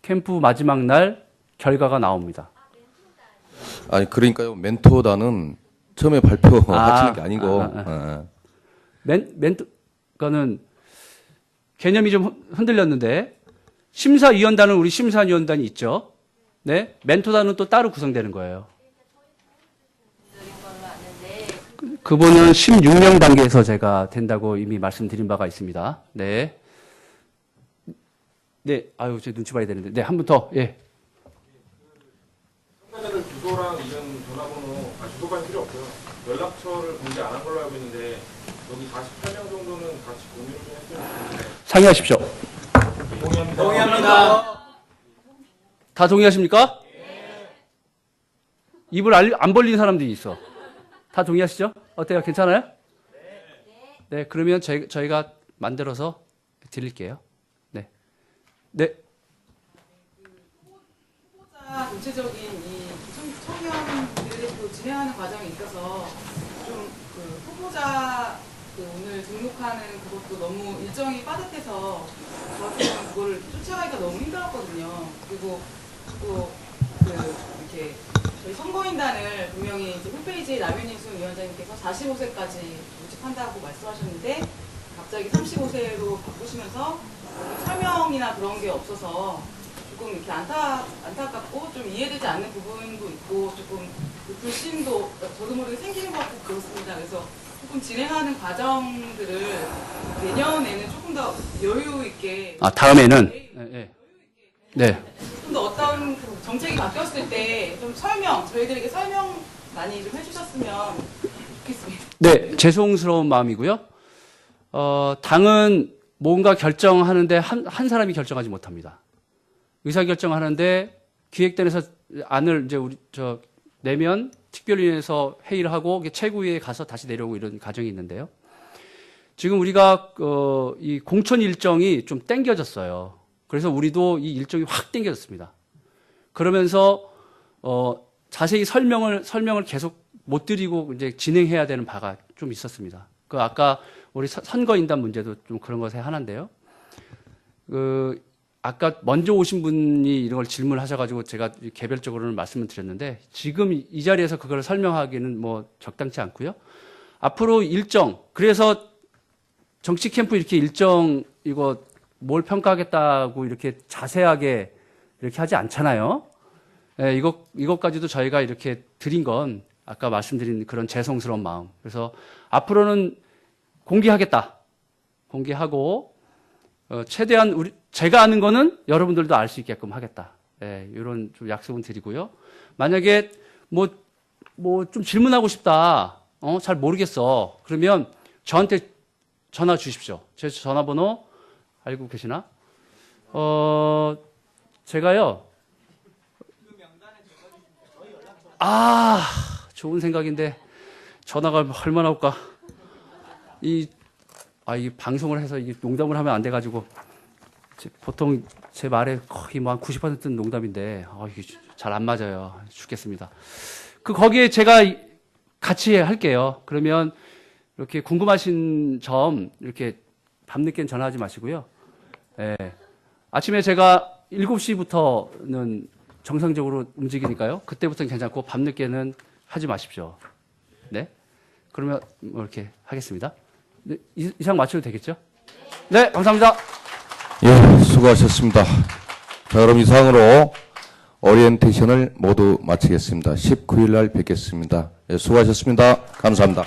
캠프 마지막 날 결과가 나옵니다. 아니, 그러니까요. 멘토단은 처음에 발표하시는 게 아니고. 멘토가는 개념이 좀 흔들렸는데 심사위원단은 우리 심사위원단이 있죠. 네, 멘토단은 또 따로 구성되는 거예요. 그분은 16명 단계에서 제가 된다고 이미 말씀드린 바가 있습니다. 네. 네, 제 눈치 봐야 되는데. 네, 한 분 더. 예. 참가자들 주소랑 이름, 전화번호, 주소가 필요 없고요. 연락처를 공개 안 한 걸로 알고 있는데 여기 48명 정도는 같이 공유를 좀 했으면 좋겠는데. 상의하십시오. 동의합니다. 다 동의하십니까? 네. 입을 안 벌리는 사람들이 있어. 다 동의하시죠? 어때요? 괜찮아요? 네. 그러면 저희가 만들어서 드릴게요. 네. 네. 후보자 전체적인 이 청년들을 진행하는 과정에 있어서 좀 그 후보자 오늘 등록하는 그것도 너무 일정이 빠듯해서 저 같은 경우는 그거를 쫓아가기가 너무 힘들었거든요. 그리고 또 이렇게 저희 선거인단을 분명히 이제 홈페이지에 남윤인순 위원장님께서 45세까지 모집한다고 말씀하셨는데 갑자기 35세로 바꾸시면서 설명이나 그런 게 없어서 조금 이렇게 안타깝고 좀 이해되지 않는 부분도 있고 조금 불신도 저도 모르게 생기는 것 같고 그렇습니다. 그래서 조금 진행하는 과정들을 내년에는 조금 더 여유 있게 다음에는 네. 좀 더 어떤 정책이 바뀌었을 때 좀 저희들에게 설명 많이 좀 해주셨으면 좋겠습니다. 네, 죄송스러운 마음이고요. 당은 뭔가 결정하는데 한 사람이 결정하지 못합니다. 의사결정하는데 기획단에서 안을 이제 내면 특별위원회에서 회의를 하고 최고위에 가서 다시 내려오고 이런 과정이 있는데요. 지금 우리가 이 공천 일정이 좀 땡겨졌어요. 그래서 우리도 이 일정이 확 땡겨졌습니다. 그러면서 자세히 설명을 계속 못 드리고 이제 진행해야 되는 바가 좀 있었습니다. 아까 우리 선거인단 문제도 좀 그런 것에 하나인데요. 아까 먼저 오신 분이 이런 걸 질문하셔가지고 제가 개별적으로는 말씀을 드렸는데 지금 이 자리에서 그걸 설명하기는 뭐 적당치 않고요. 앞으로 일정, 그래서 정치 캠프 이렇게 일정 이거 뭘 평가하겠다고 이렇게 자세하게 이렇게 하지 않잖아요. 예, 이것까지도 저희가 이렇게 드린 건 아까 말씀드린 그런 죄송스러운 마음. 그래서 앞으로는 공개하겠다. 공개하고 최대한 제가 아는 거는 여러분들도 알 수 있게끔 하겠다. 예, 이런 좀 약속은 드리고요. 만약에 뭐 좀 질문하고 싶다. 잘 모르겠어. 그러면 저한테 전화 주십시오. 제 전화번호 알고 계시나? 제가요. 좋은 생각인데 전화가 얼마나 올까? 이 방송을 해서 이게 농담을 하면 안 돼가지고 보통 제 말에 거의 뭐 한 90%는 농담인데 이게 잘 안 맞아요. 죽겠습니다. 거기에 제가 같이 할게요. 그러면 이렇게 궁금하신 점 이렇게 밤늦게는 전화하지 마시고요. 예. 아침에 제가 7시부터는 정상적으로 움직이니까요. 그때부터는 괜찮고 밤늦게는 하지 마십시오. 네? 그러면 뭐 이렇게 하겠습니다. 네, 이상 맞춰도 되겠죠? 네, 감사합니다. 예, 수고하셨습니다. 자, 그럼 이상으로 오리엔테이션을 모두 마치겠습니다. 19일 날 뵙겠습니다. 예, 수고하셨습니다. 감사합니다.